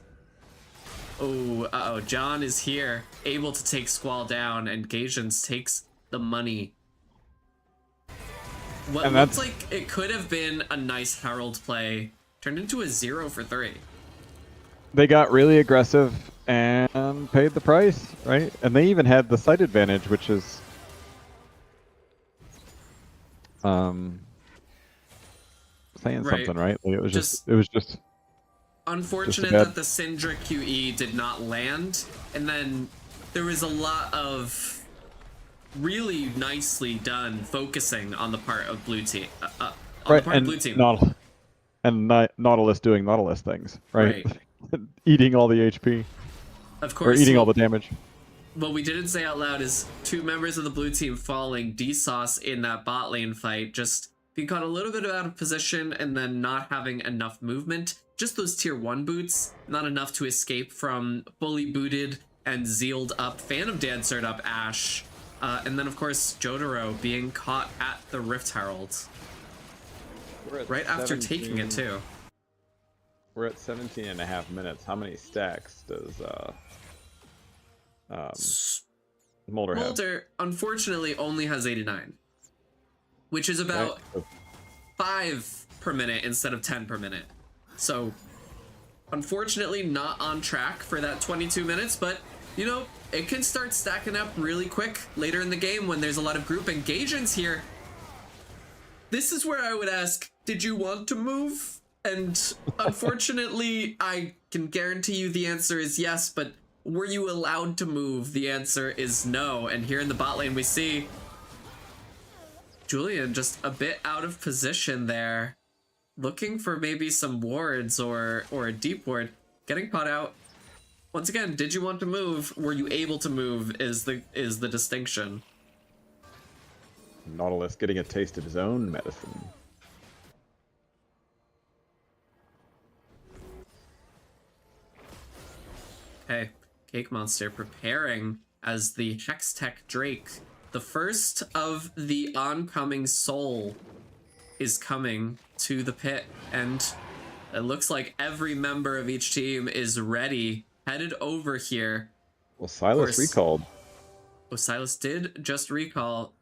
Oh, John is here, able to take Squall down, and Gasians takes the money. What looks like it could have been a nice Herald play turned into a 0 for 3. They got really aggressive and paid the price, right? And they even had the site advantage, which is saying something, right? Like it was just unfortunate that the Syndra QE did not land, and then there was a lot of really nicely done focusing on the part of blue team. Blue team. Nautilus doing Nautilus things, right? Eating all the HP. Of course. Or eating all the damage. What we didn't say out loud is 2 members of the blue team falling. Dsauce in that bot lane fight just being caught a little bit out of position and then not having enough movement. Just those tier 1 boots, not enough to escape from fully booted and zealed up Phantom Dancered up Ash. And then of course Jotaro being caught at the Rift Herald. Right after taking it too. We're at 17.5 minutes. How many stacks does Mulder have? Mulder unfortunately only has 89, which is about 5 per minute instead of 10 per minute. So unfortunately not on track for that 22 minutes, but you know, it can start stacking up really quick later in the game when there's a lot of group engagements here. This is where I would ask, did you want to move? And unfortunately, I can guarantee you the answer is yes, but were you allowed to move? The answer is no. And here in the bot lane, we see Julian just a bit out of position there, looking for maybe some wards or a deep ward, getting caught out. Once again, did you want to move? Were you able to move is the distinction. Nautilus getting a taste of his own medicine. Okay, Cake Monster preparing as the Hextech Drake. The first of the oncoming soul is coming to the pit, and it looks like every member of each team is ready, headed over here. Well, Silas recalled. Oh, Silas did just recall,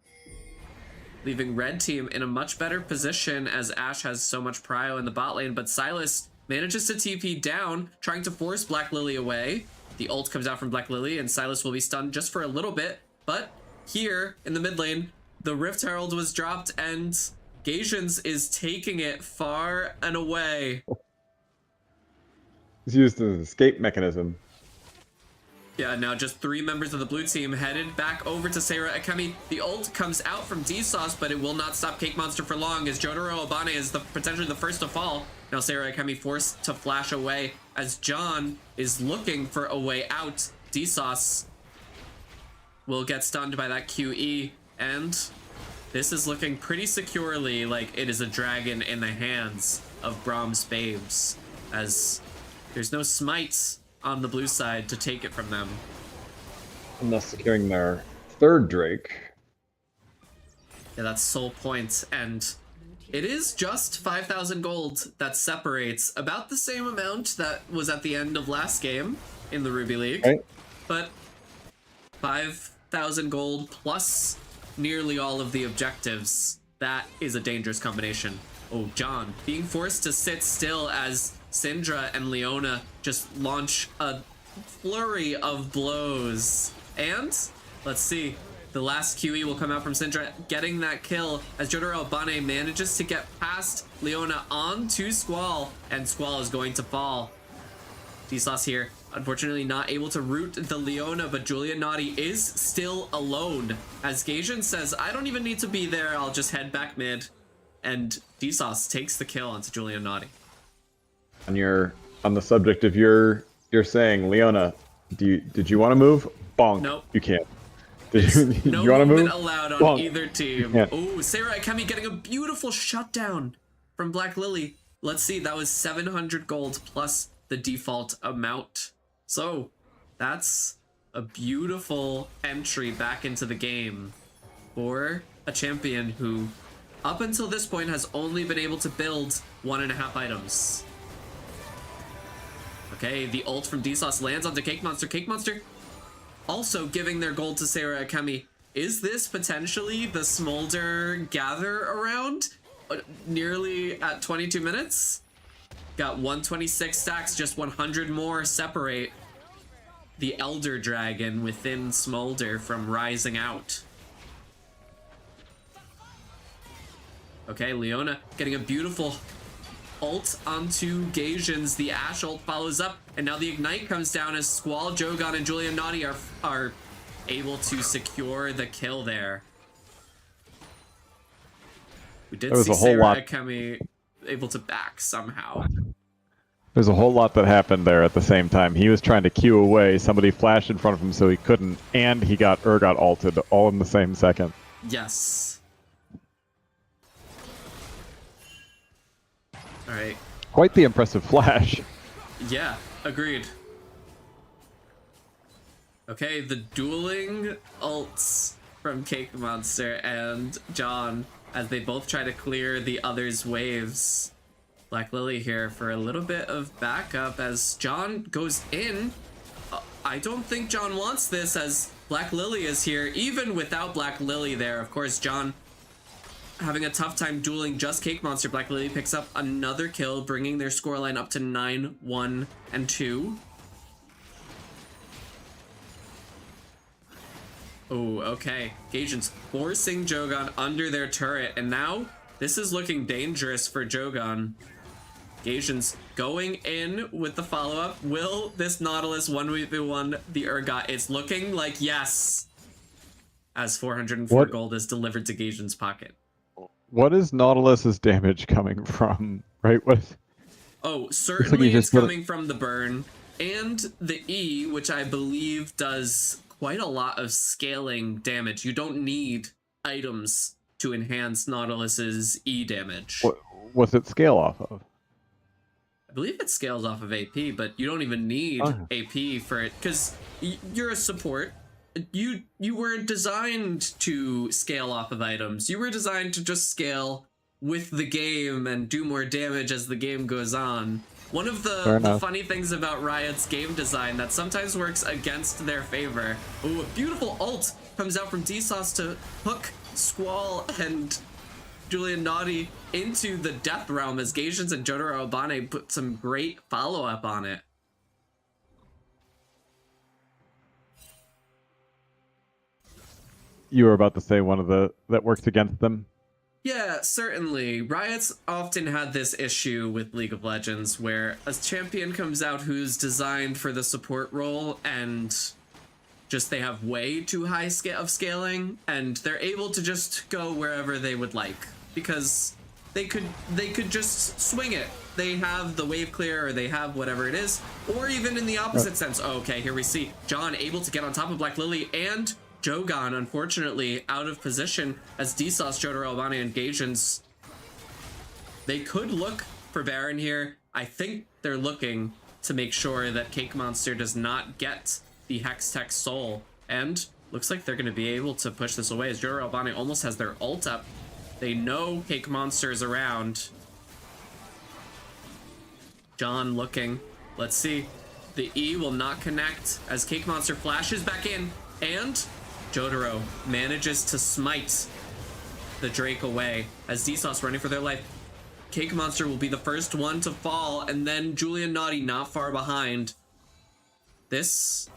leaving red team in a much better position as Ash has so much prio in the bot lane, but Silas manages to TP down, trying to force Black Lily away. The ult comes out from Black Lily, and Silas will be stunned just for a little bit. But here in the mid lane, the Rift Herald was dropped, and Gasians is taking it far and away. He's used as an escape mechanism. Yeah, now just 3 members of the blue team headed back over to Sarah Akemi. The ult comes out from Dsauce, but it will not stop Cake Monster for long as Jotaro Obane is potentially the first to fall. Now Sarah Akemi forced to flash away as John is looking for a way out. Dsauce will get stunned by that QE, and this is looking pretty securely like it is a dragon in the hands of Brahms Babes, as there's no smites on the blue side to take it from them. And thus securing their 3rd Drake. Yeah, that's soul points, and it is just 5,000 gold that separates about the same amount that was at the end of last game in the Ruby League. Right. But 5,000 gold plus nearly all of the objectives. That is a dangerous combination. Oh, John being forced to sit still as Syndra and Leona just launch a flurry of blows. And let's see. The last QE will come out from Syndra, getting that kill as Jotaro Albane manages to get past Leona onto Squall, and Squall is going to fall. D-Sauce here, unfortunately not able to root the Leona, but Julia Naughty is still alone. As Gaijin says, I don't even need to be there, I'll just head back mid. And D-Sauce takes the kill onto Julia Naughty. On the subject of you're saying, Leona, did you want to move? Bonk. Nope. You can't. No you want to movement move? allowed on Bonk. either team. Yeah. Oh, Sarah Akemi getting a beautiful shutdown from Black Lily. Let's see, that was 700 gold plus the default amount. So that's a beautiful entry back into the game for a champion who up until this point has only been able to build 1.5 items. Okay, the ult from D-Sauce lands onto Cake Monster. Cake Monster also giving their gold to Sarah Akemi. Is this potentially the Smolder gather around? Nearly at 22 minutes? Got 126 stacks, just 100 more separate the Elder Dragon within Smolder from rising out. Okay, Leona getting a beautiful ult onto Gaijin's. The Ashe ult follows up, and now the Ignite comes down as Squall, Jogon, and Julia Naughty are able to secure the kill there. We did see Sarah Akemi able to back somehow. There's a whole lot that happened there at the same time. He was trying to queue away, somebody flashed in front of him so he couldn't, and he got Urgot ulted all in the same second. Yes. All right. Quite the impressive flash. Yeah, agreed. Okay, the dueling ults from Cake Monster and John as they both try to clear the other's waves. Black Lily here for a little bit of backup as John goes in. I don't think John wants this as Black Lily is here, even without Black Lily there. Of course, John having a tough time dueling just Cake Monster. Black Lily picks up another kill, bringing their scoreline up to 9-1 and 2. Oh, okay. Gaijin's forcing Jogon under their turret, and now this is looking dangerous for Jogon. Gaijin's going in with the follow-up. Will this Nautilus 1v1 the Urgot? It's looking like yes, as 404 gold is delivered to Gaijin's pocket. What is Nautilus's damage coming from? Right? What? Oh, certainly it's coming from the burn and the E, which I believe does quite a lot of scaling damage. You don't need items to enhance Nautilus's E damage. What's it scale off of? I believe it scales off of AP, but you don't even need AP for it because you're a support. You weren't designed to scale off of items. You were designed to just scale with the game and do more damage as the game goes on. One of the funny things about Riot's game design that sometimes works against their favor. Ooh, a beautiful ult comes out from D-Sauce to hook Squall and Julia Naughty into the death realm as Gaijins and Jotaro Albane put some great follow-up on it. You were about to say one of the that works against them. Yeah, certainly. Riot's often had this issue with League of Legends where a champion comes out who's designed for the support role and just they have way too high of scaling and they're able to just go wherever they would like because they could just swing it. They have the wave clear or they have whatever it is, or even in the opposite sense. Oh, okay, here we see John able to get on top of Black Lily and Jogon, unfortunately, out of position as D-Sauce, Jotaro Albane, and Gaijins. They could look for Baron here. I think they're looking to make sure that Cake Monster does not get the Hex Tech Soul. And looks like they're going to be able to push this away as Jotaro Albani almost has their ult up. They know Cake Monster is around. John looking. Let's see. The E will not connect as Cake Monster flashes back in, and Jotaro manages to smite the Drake away as DSauce running for their life. Cake Monster will be the first one to fall, and then Julian Naughty not far behind. This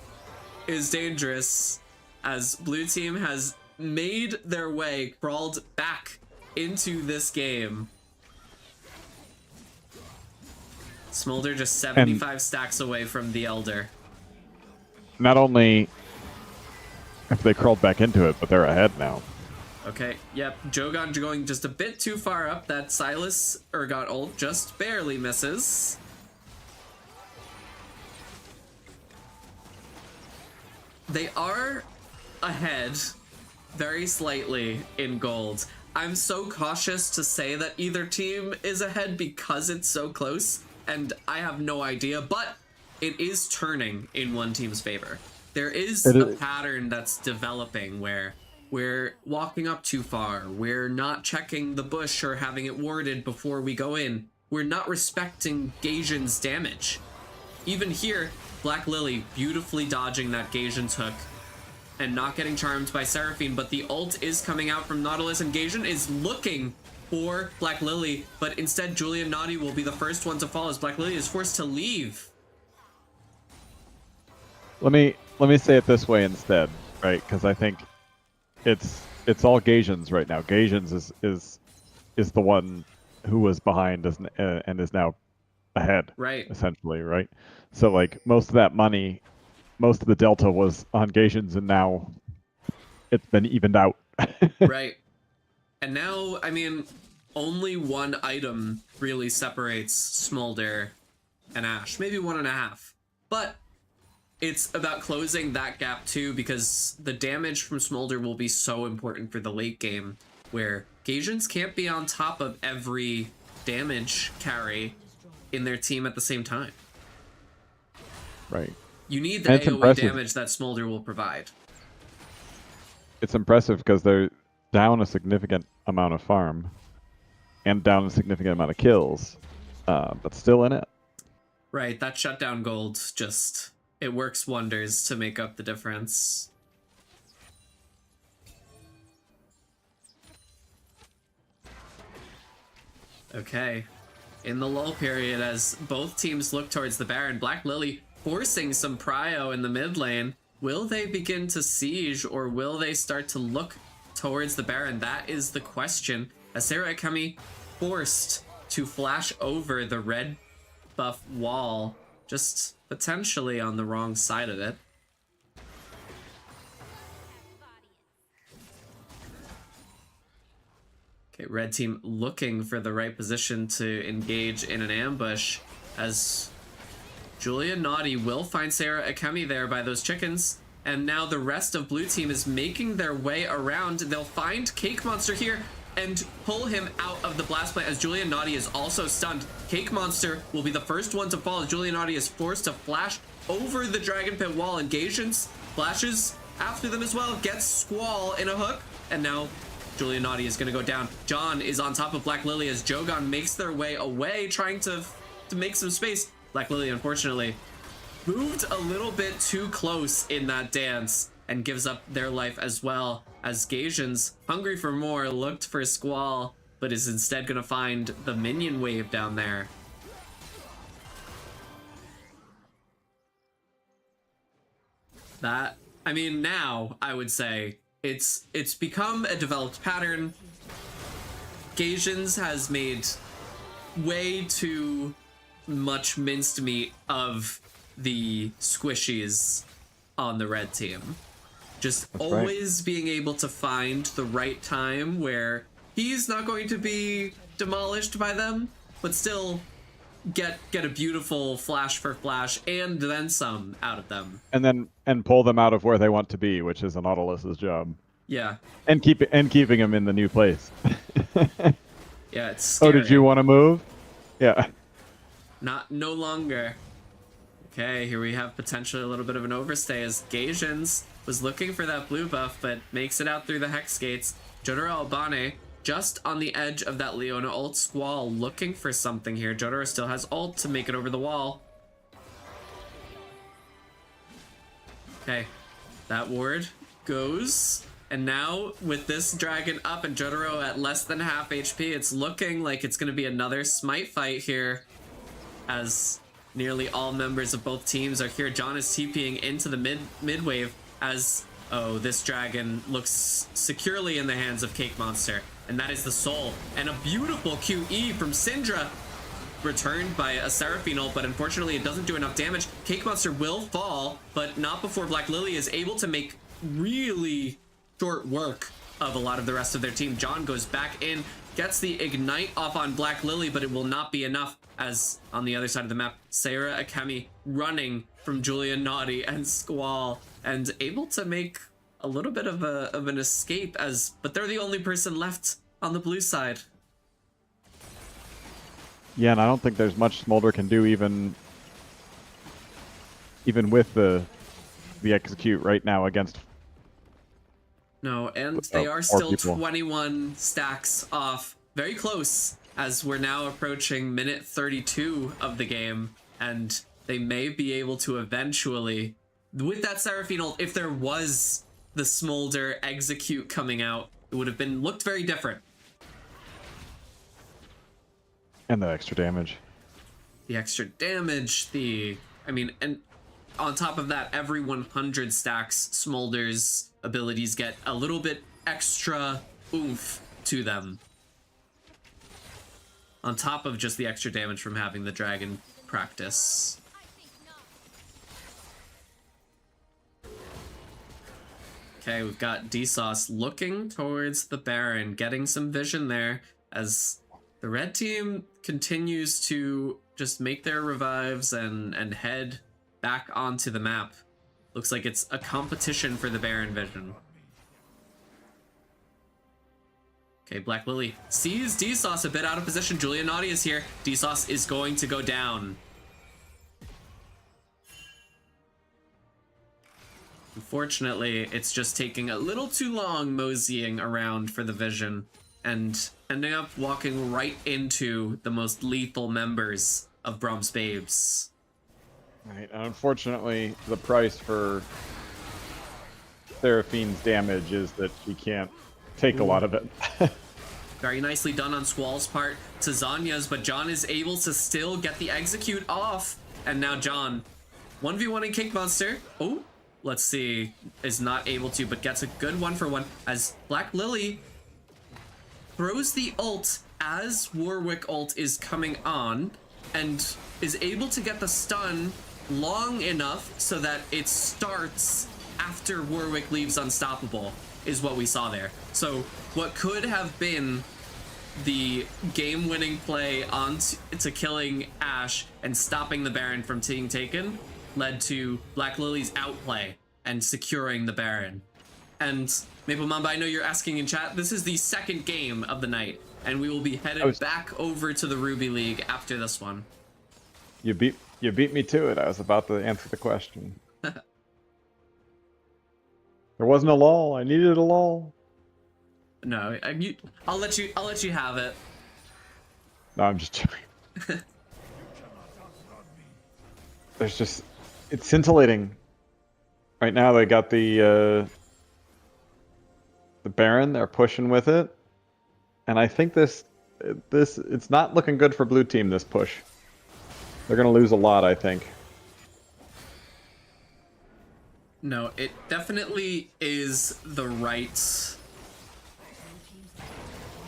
is dangerous as blue team has made their way, crawled back into this game. Smolder just 75 stacks away from the Elder. Not only have they crawled back into it, but they're ahead now. Okay, yep, Jogon going just a bit too far up. That Silas Urgot ult just barely misses. They are ahead very slightly in gold. I'm so cautious to say that either team is ahead because it's so close, and I have no idea, but it is turning in one team's favor. There is a pattern that's developing where we're walking up too far, we're not checking the bush or having it warded before we go in, we're not respecting Gaijin's damage. Even here, Black Lily beautifully dodging that Gaijin's hook and not getting charmed by Seraphine, but the ult is coming out from Nautilus, and Gaijin is looking for Black Lily, but instead Julian Naughty will be the first one to fall as Black Lily is forced to leave. Let me say it this way instead, right? Because I think it's all Gaijins right now. Gaijins is the one who was behind and is now ahead, right? Essentially, right? So like most of that money, most of the delta was on Gaijins, and now it's been evened out. Right. And now, I mean, only one item really separates Smolder and Ash, maybe 1.5, but it's about closing that gap too, because the damage from Smolder will be so important for the late game, where Gaijins can't be on top of every damage carry in their team at the same time. Right. You need the AoE damage that Smolder will provide. It's impressive because they're down a significant amount of farm and down a significant amount of kills, but still in it. Right, that shutdown gold just... it works wonders to make up the difference. Okay. In the lull period, as both teams look towards the Baron, Black Lily forcing some prio in the mid lane. Will they begin to siege, or will they start to look towards the Baron? That is the question. As Sarah Akemi forced to flash over the red buff wall, just potentially on the wrong side of it. Okay, red team looking for the right position to engage in an ambush, as Julian Naughty will find Sarah Akemi there by those chickens, and now the rest of blue team is making their way around. They'll find Cake Monster here and pull him out of the blast plant as Julian Naughty is also stunned. Cake Monster will be the first one to fall as Julian Naughty is forced to flash over the Dragon Pit wall, and Gaijins flashes after them as well, gets Squall in a hook, and now Julian Naughty is going to go down. John is on top of Black Lily as Jogon makes their way away, trying to make some space. Black Lily, unfortunately, moved a little bit too close in that dance and gives up their life as well, as Gaijins, hungry for more, looked for Squall, but is instead going to find the minion wave down there. That, I mean, now I would say it's become a developed pattern. Gaijins has made way too much minced meat of the squishies on the red team. Just That's always being able to find the right time where he's not going to be demolished by them, but still get a beautiful flash for flash and then some out of them. And pull them out of where they want to be, which is Nautilus's job. Yeah. And keeping them in the new place. Yeah, it's scary. Oh, did you want to move? Yeah. No longer. Okay, here we have potentially a little bit of an overstay as Gaijins was looking for that blue buff, but makes it out through the Hex Gates. Jotaro Albane just on the edge of that Leona ult. Squall looking for something here. Jotaro still has ult to make it over the wall. Okay, that ward goes. And now with this dragon up and Jotaro at less than half HP, it's looking like it's going to be another smite fight here, as nearly all members of both teams are here. John is TPing into the mid wave as, oh, this dragon looks securely in the hands of Cake Monster, and that is the soul. And a beautiful QE from Syndra, returned by a Seraphine ult, but unfortunately it doesn't do enough damage. Cake Monster will fall, but not before Black Lily is able to make really short work of a lot of the rest of their team. John goes back in, gets the ignite off on Black Lily, but it will not be enough, as on the other side of the map, Sarah Akemi running from Julian Naughty and Squall, and able to make a little bit of an escape, but they're the only person left on the blue side. Yeah, and I don't think there's much Smolder can do even with the execute right now against. No, and they are still people. 21 stacks off. Very close, as we're now approaching minute 32 of the game, and they may be able to eventually, with that Seraphine ult, if there was the Smolder execute coming out, it would have looked very different. And the extra damage. The extra damage, and on top of that, every 100 stacks, Smolder's abilities get a little bit extra oomph to them. On top of just the extra damage from having the dragon practice. Okay, we've got D-Sauce looking towards the Baron, getting some vision there, as the red team continues to just make their revives and head back onto the map. Looks like it's a competition for the Baron vision. Okay, Black Lily sees D-Sauce a bit out of position. Julian Naughty is here. D-Sauce is going to go down. Unfortunately, it's just taking a little too long moseying around for the vision, and ending up walking right into the most lethal members of Brahms Babes. Right, and unfortunately, the price for Seraphine's damage is that she can't take a lot of it. Very nicely done on Squall's part to Zanya's, but John is able to still get the execute off. And now John, 1v1 in Cake Monster. Oh, let's see, is not able to, but gets a good 1-for-1 as Black Lily throws the ult as Warwick ult is coming on, and is able to get the stun long enough so that it starts after Warwick leaves unstoppable, is what we saw there. So what could have been the game-winning play on to killing Ashe and stopping the Baron from being taken led to Black Lily's outplay and securing the Baron. And Maple Mamba, I know you're asking in chat, this is the second game of the night, and we will be headed back over to the Ruby League after this one. You beat me to it. I was about to answer the question. There wasn't a lull. I needed a lull. No, I'll let you have it. No, I'm just joking. There's just, it's scintillating. Right now they got the Baron. They're pushing with it, and I think this it's not looking good for blue team. This push, they're gonna lose a lot, I think. No, it definitely is the right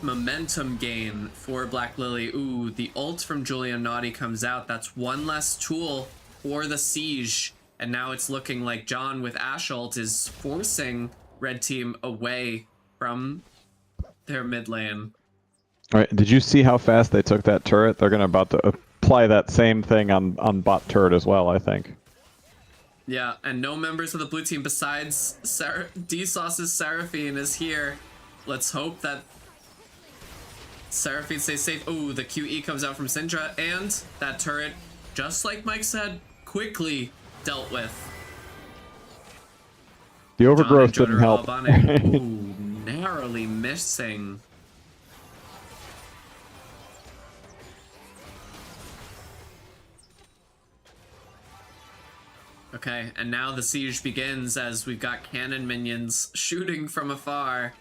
momentum gain for Black Lily. Ooh, the ult from Julian Naughty comes out. That's one less tool for the siege. And now it's looking like John with Ashe ult is forcing red team away from their mid lane. All right, did you see how fast they took that turret? They're about to apply that same thing on bot turret as well, I think. Yeah, and no members of the blue team besides D-Sauce's Seraphine is here. Let's hope that Seraphine stays safe. Ooh, the QE comes out from Syndra, and that turret, just like Mike said, quickly dealt with. The John and overgrowth didn't Jotaro help. Albane. Ooh, narrowly missing. Okay, and now the siege begins as we've got cannon minions shooting from afar,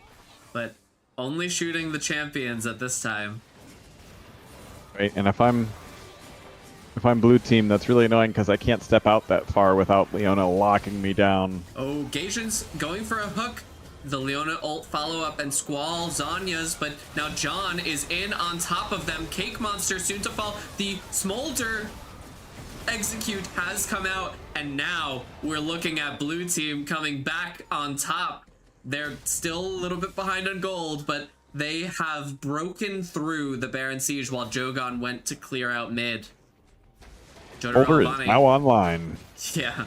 but only shooting the champions at this time. Right, and if I'm blue team, that's really annoying because I can't step out that far without Leona locking me down. Oh, Gaijin's going for a hook. The Leona ult follow-up and Squall Zanya's, but now John is in on top of them. Cake Monster soon to fall. The Smolder execute has come out, and now we're looking at blue team coming back on top. They're still a little bit behind on gold, but they have broken through the Baron Siege while Jogon went to clear out mid. Jotaro Over is Albane. now online. Yeah.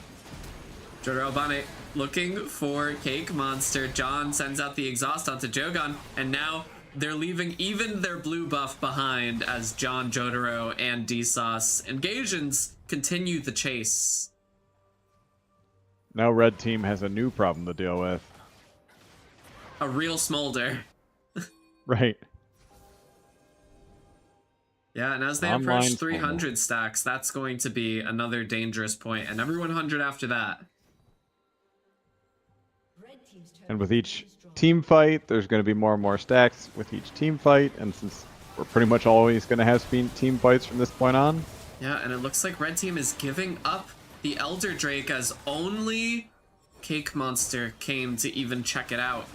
Jotaro Albane looking for Cake Monster. John sends out the exhaust onto Jogon, and now they're leaving even their blue buff behind as John, Jotaro, and D-Sauce and Gaijins continue the chase. Now red team has a new problem to deal with. A real smolder. Right. Yeah, and as they Online approach 300 stacks, that's going to be another dangerous point, and every 100 after that. And with each team fight, there's going to be more and more stacks with each team fight, and since we're pretty much always going to have team fights from this point on. Yeah, and it looks like red team is giving up the Elder Drake as only Cake Monster came to even check it out.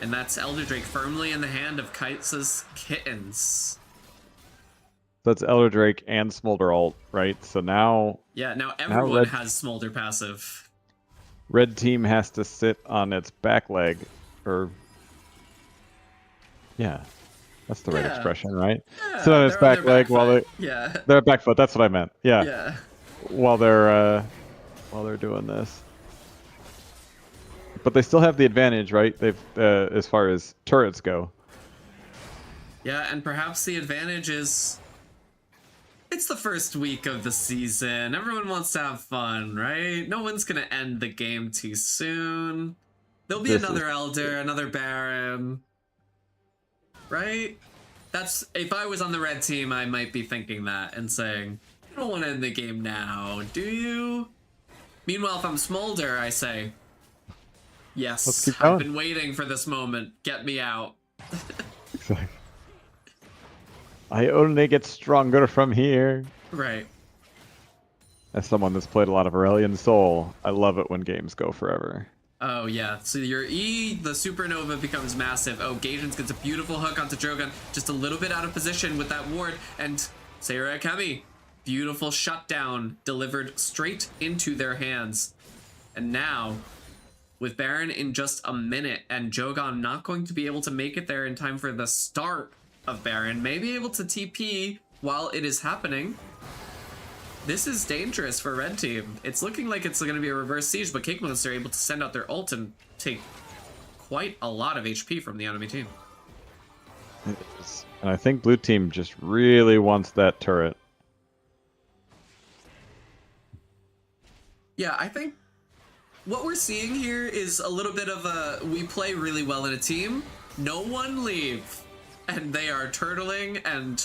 And that's Elder Drake firmly in the hand of Kite's kittens. That's Elder Drake and Smolder ult, right? So now... Yeah, now everyone has Smolder passive. Red team has to sit on its back leg, or... Yeah, that's the right expression, right? Yeah, sit on its back leg while they... Yeah. They're back foot, that's what I meant. Yeah. Yeah. While they're doing this. But they still have the advantage, right? They've as far as turrets go. Yeah, and perhaps the advantage is it's the first week of the season. Everyone wants to have fun, right? No one's gonna end the game too soon. There'll be another Elder, another Baron. Right? That's if I was on the red team, I might be thinking that and saying, you don't want to end the game now, do you? Meanwhile, if I'm Smolder, I say, yes, I've been waiting for this moment. Get me out. Exactly. I only get stronger from here. Right. As someone that's played a lot of Aurelion Soul, I love it when games go forever. Oh, yeah. So your E, the Supernova becomes massive. Oh, Gaijins gets a beautiful hook onto Drogon. Just a little bit out of position with that ward. And Seira Akemi, beautiful shutdown delivered straight into their hands. And now, with Baron in just a minute and Jogon not going to be able to make it there in time for the start of Baron, may be able to TP while it is happening. This is dangerous for red team. It's looking like it's going to be a reverse siege, but Cake Monster are able to send out their ult and take quite a lot of HP from the enemy team. And I think blue team just really wants that turret. Yeah, I think what we're seeing here is a little bit of a, we play really well in a team, no one leave, and they are turtling, and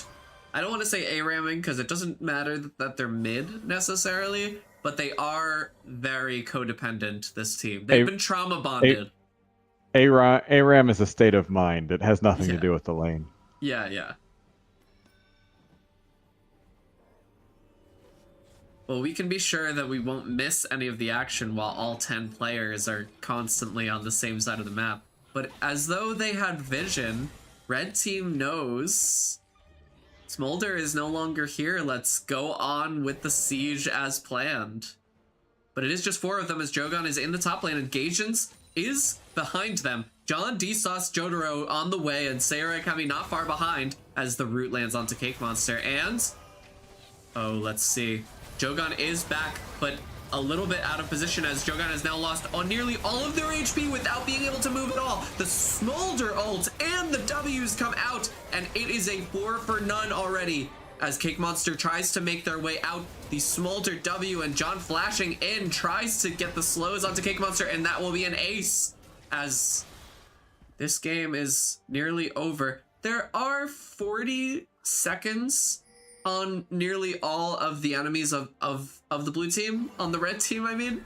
I don't want to say A-ramming because it doesn't matter that they're mid necessarily, but they are very codependent, this team. They've been trauma bonded. A-ram is a state of mind. It has nothing to do with the lane. Yeah, yeah. Well, we can be sure that we won't miss any of the action while all 10 players are constantly on the same side of the map. But as though they had vision, red team knows Smolder is no longer here. Let's go on with the siege as planned. But it is just 4 of them as Jogon is in the top lane and Gaijins is behind them. John, D-Sauce, Jotaro on the way, and Seira Akemi not far behind as the root lands onto Cake Monster. And, oh, let's see. Jogon is back, but a little bit out of position as Jogon has now lost on nearly all of their HP without being able to move at all. The Smolder ult and the W's come out, and it is a 4 for none already. as Cake Monster tries to make their way out. The Smolder W and John flashing in tries to get the slows onto Cake Monster, and that will be an ace as this game is nearly over. There are 40 seconds on nearly all of the enemies of the blue team, on the red team, I mean.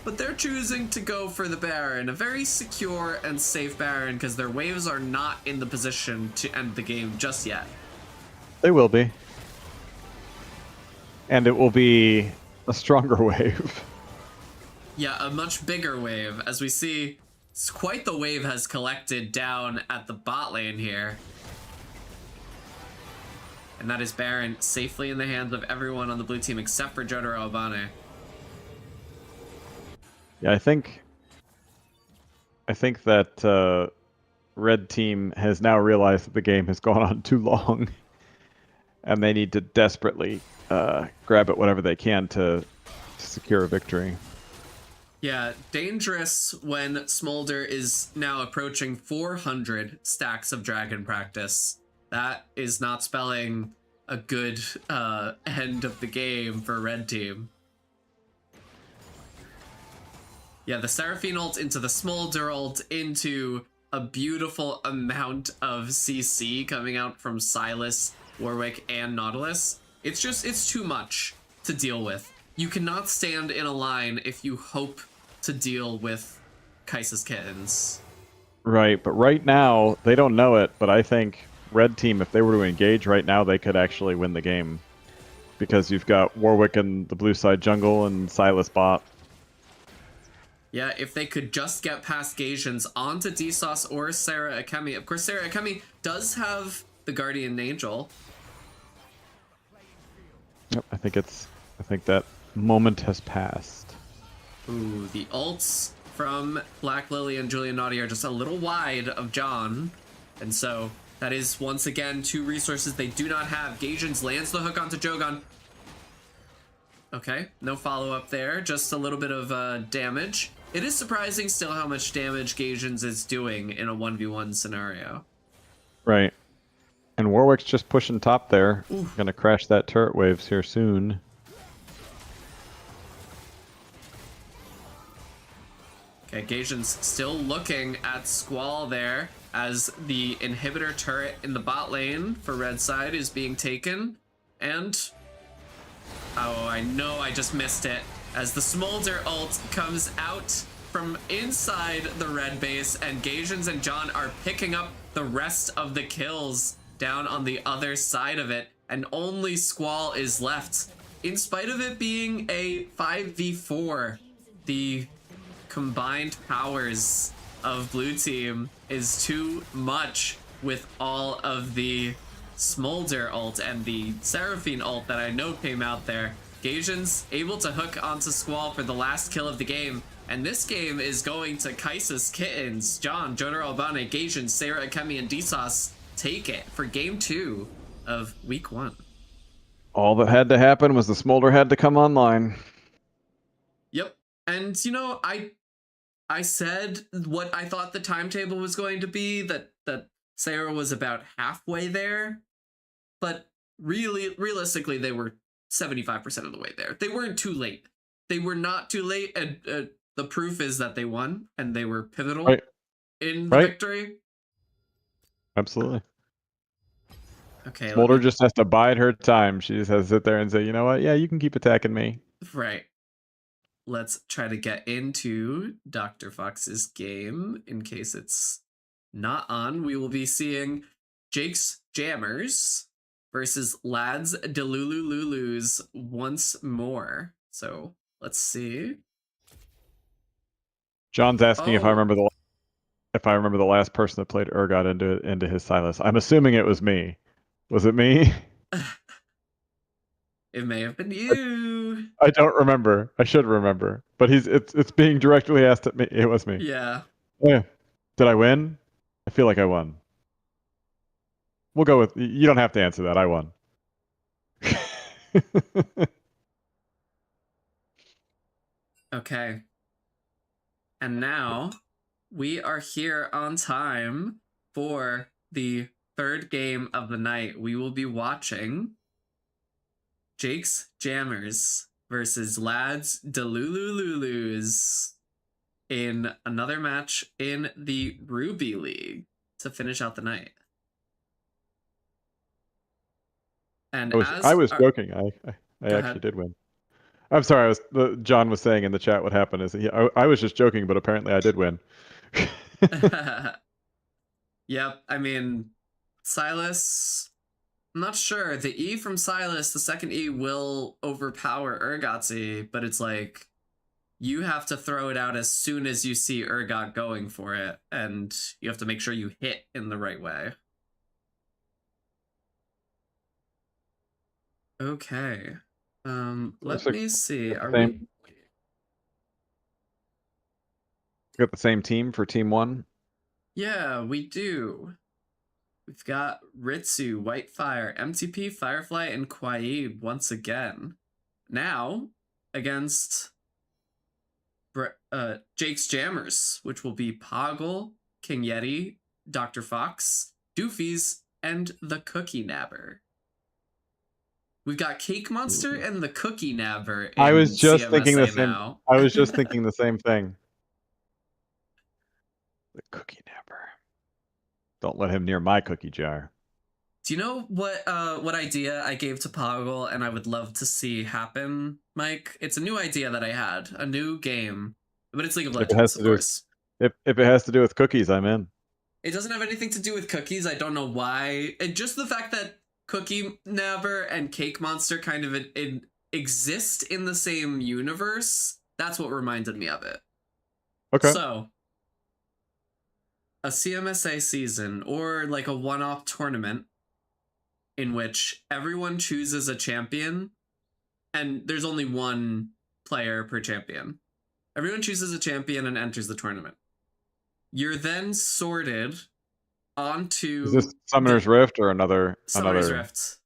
But they're choosing to go for the Baron, a very secure and safe Baron, because their waves are not in the position to end the game just yet. They will be. And it will be a stronger wave. Yeah, a much bigger wave, as we see it's quite the wave has collected down at the bot lane here. And that is Baron safely in the hands of everyone on the blue team except for Jotaro Obane. Yeah, I think that red team has now realized that the game has gone on too long, and they need to desperately grab at whatever they can to secure a victory. Yeah, dangerous when Smolder is now approaching 400 stacks of Dragon Practice. That is not spelling a good end of the game for red team. Yeah, the Seraphine ult into the Smolder ult into a beautiful amount of CC coming out from Sylas, Warwick, and Nautilus. It's too much to deal with. You cannot stand in a line if you hope to deal with Kaisa's kittens. Right, but right now, they don't know it, but I think red team, if they were to engage right now, they could actually win the game. Because you've got Warwick in the blue side jungle and Sylas bot. Yeah, if they could just get past Gasians onto DSauce or Sarah Akemi. Of course, Sarah Akemi does have the Guardian Angel. Yep, I think that moment has passed. Ooh, the ults from Black Lily and Julian Naughty are just a little wide of John. And so that is once again 2 resources they do not have. Gasians lands the hook onto Jogon. Okay, no follow-up there, just a little bit of damage. It is surprising still how much damage Gasians is doing in a 1v1 scenario. Right. And Warwick's just pushing top there. Ooh. Gonna crash that turret waves here soon. Okay, Gasians still looking at Squall there as the inhibitor turret in the bot lane for red side is being taken. And oh, I know I just missed it. As the Smolder ult comes out from inside the red base, and Gasians and John are picking up the rest of the kills down on the other side of it, and only Squall is left. In spite of it being a 5v4, the combined powers of blue team is too much with all of the Smolder ult and the Seraphine ult that I know came out there. Gasians able to hook onto Squall for the last kill of the game, and this game is going to Kaisa's kittens. John, Jotaro Obane, Gasians, Sarah Akemi, and DSauce take it for game 2 of week 1. All that had to happen was the Smolder had to come online. Yep, and you know, I said what I thought the timetable was going to be, that Sarah was about halfway there, but realistically, they were 75% of the way there. They weren't too late. They were not too late, and the proof is that they won, and they were pivotal in the victory. Absolutely. Okay. Smolder just has to bide her time. She just has to sit there and say, you know what? Yeah, you can keep attacking me. Right. Let's try to get into Dr. Fox's game in case it's not on. We will be seeing Jake's Jammers versus Lads Delulu Lulus once more. So let's see. John's asking if I remember the last person that played Urgot into his Sylas. I'm assuming it was me. Was it me? It may have been you. I don't remember. I should remember. But it's being directly asked at me. It was me. Yeah. Yeah. Did I win? I feel like I won. We'll go with, you don't have to answer that. I won. Okay. And now we are here on time for the third game of the night. We will be watching Jake's Jammers versus Lads Delulululus in another match in the Ruby League to finish out the night. And I was joking. I actually did win. I'm sorry. John was saying in the chat what happened is I was just joking, but apparently I did win. Yep. I mean, Silas. I'm not sure. The E from Silas, the second E will overpower Urgotzi, but it's like you have to throw it out as soon as you see Urgot going for it, and you have to make sure you hit in the right way. Okay. Let me see. Are we got the same team for team 1? Yeah, we do. We've got Ritsu, Whitefire, MTP, Firefly, and Quaid once again. Now, against Jake's Jammers, which will be Poggle, King Yeti, Dr. Fox, Doofies, and the Cookie Nabber. We've got Cake Monster and the Cookie Nabber in I was just CMSA thinking the same. now. I was just thinking the same thing. The Cookie Nabber. Don't let him near my cookie jar. Do you know what idea I gave to Poggle and I would love to see happen, Mike? It's a new idea that I had, a new game, but it's League of Legends, of course. If it has to do with cookies, I'm in. It doesn't have anything to do with cookies. I don't know why. And just the fact that Cookie Nabber and Cake Monster kind of exist in the same universe, that's what reminded me of it. Okay. So, a CMSA season or like a one-off tournament in which everyone chooses a champion and there's only one player per champion. Everyone chooses a champion and enters the tournament. You're then sorted onto... Is this Summoner's Rift or another? Summoner's Rift.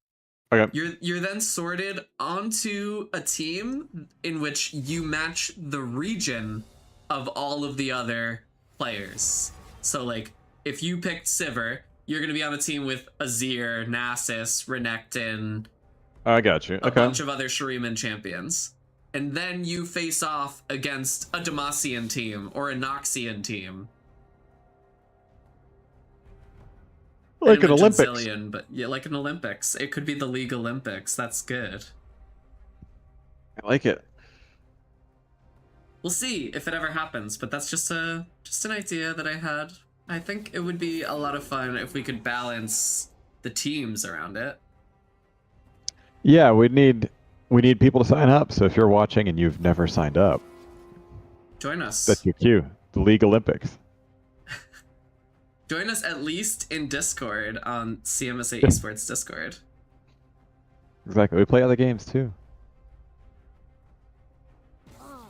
Okay. You're then sorted onto a team in which you match the region of all of the other players. So, like, if you picked Sivir, you're going to be on a team with Azir, Nasus, Renekton. I got you. A bunch of other Shuriman champions. And then you face off against a Demacian team or a Noxian team. Like an Olympics. Zillion, but yeah, like an Olympics. It could be the League Olympics. That's good. I like it. We'll see if it ever happens, but that's just an idea that I had. I think it would be a lot of fun if we could balance the teams around it. Yeah, we need people to sign up. So if you're watching and you've never signed up, join us. That's your cue. The League Olympics. Join us at least in Discord on CMSA Esports Discord. Exactly. We play other games too.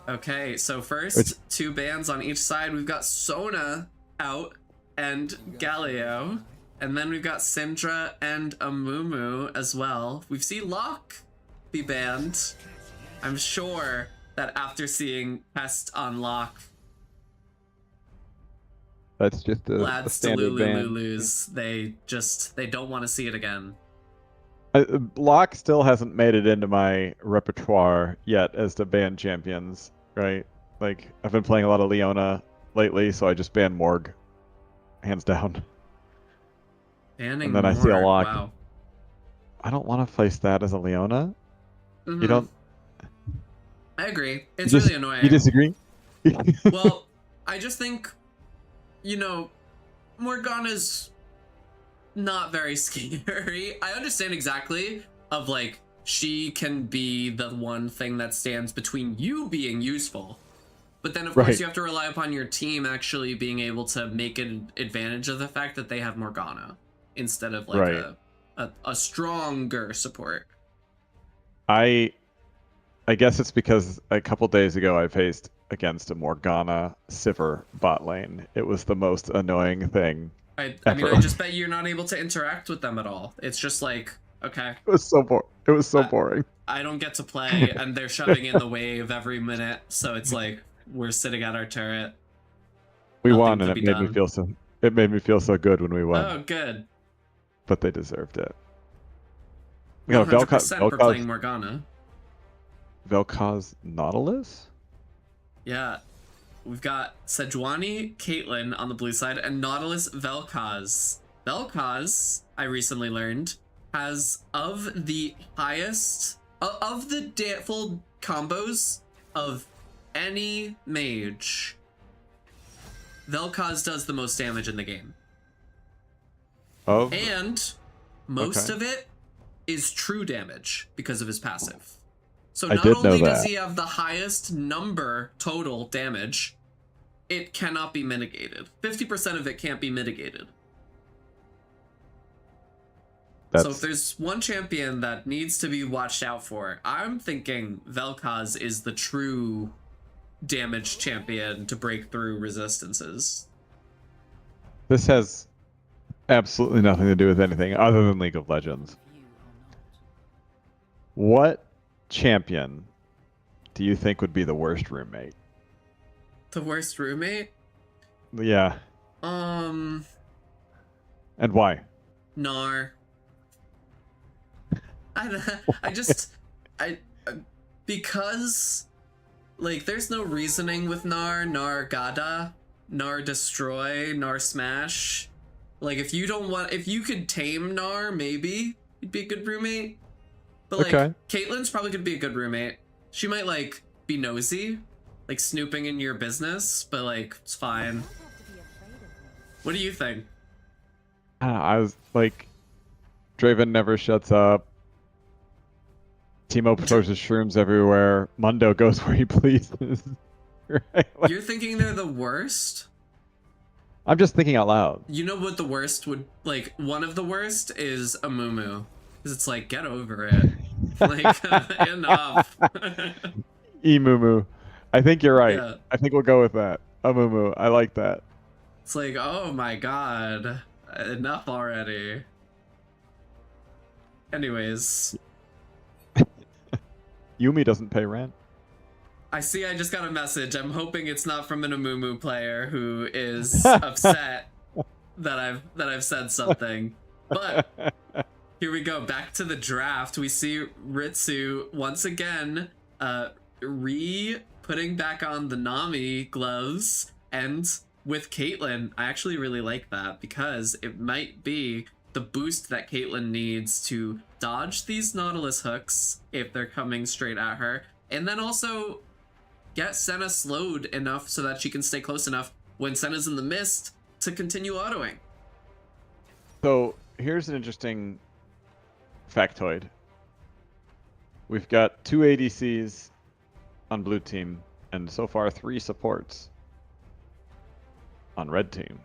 Okay, so first, 2 bans on each side. We've got Sona out and Galio. And then we've got Syndra and Amumu as well. We've seen Locke be banned. I'm sure that after seeing Pest on Locke, that's just a standard ban. They don't want to see it again. Locke still hasn't made it into my repertoire yet as to ban champions, right? Like, I've been playing a lot of Leona lately, so I just ban Morg. Hands down. Banning and then Morg, I see a Locke. wow. I don't want to place that as a Leona. Mm-hmm. You don't? I agree. It's really annoying. You disagree? Well, I just think, you know, Morgana's not very scary. I understand exactly of, like, she can be the one thing that stands between you being useful. But then, of course, you have to rely upon your team actually being able to make an advantage of the fact that they have Morgana instead of, like, a stronger support. I guess it's because a couple days ago I faced against a Morgana Sivir bot lane. It was the most annoying thing. I mean, I just bet you're not able to interact with them at all. It's just like, okay. It was so boring. I don't get to play, and they're shoving in the wave every minute, so it's like we're sitting at our turret. We won, and it made me feel so good when we won. Oh, good. But they deserved it. We got a 100% for playing Morgana. Vel'Koz Nautilus? Yeah. We've got Sejuani, Caitlyn on the blue side, and Nautilus Vel'Koz. Vel'Koz, I recently learned, has of the highest of the full combos of any mage. Vel'Koz does the most damage in the game. And most of it is true damage because of his passive. So not only does he have the highest number total damage, it cannot be mitigated. 50% of it can't be mitigated. So if there's one champion that needs to be watched out for, I'm thinking Vel'Koz is the true damage champion to break through resistances. This has absolutely nothing to do with anything other than League of Legends. What champion do you think would be the worst roommate? The worst roommate? Yeah. And why? Gnar. Because like there's no reasoning with Gnar Gada, Gnar Destroy, Gnar Smash. Like if you could tame Gnar, maybe he'd be a good roommate. But like Caitlyn's probably could be a good roommate. She might like be nosy, like snooping in your business, but like it's fine. What do you think? I was like, Draven never shuts up. Teemo throws his shrooms everywhere. Mundo goes where he pleases. Right? Like, you're thinking they're the worst? I'm just thinking out loud. You know what the worst would, like, one of the worst is a Mumu. Because it's like, get over it. Like, enough. Mumu. I think you're right. Yeah. I think we'll go with that. A Mumu. I like that. It's like, oh my god. Enough already. Anyways. Yumi doesn't pay rent. I see I just got a message. I'm hoping it's not from an Amumu player who is upset that I've said something. But here we go. Back to the draft. We see Ritsu once again putting back on the Nami gloves, and with Caitlyn, I actually really like that because it might be the boost that Caitlyn needs to dodge these Nautilus hooks if they're coming straight at her, and then also get Senna slowed enough so that she can stay close enough when Senna's in the mist to continue autoing. So here's an interesting factoid. We've got 2 ADCs on blue team, and so far 3 supports on red team.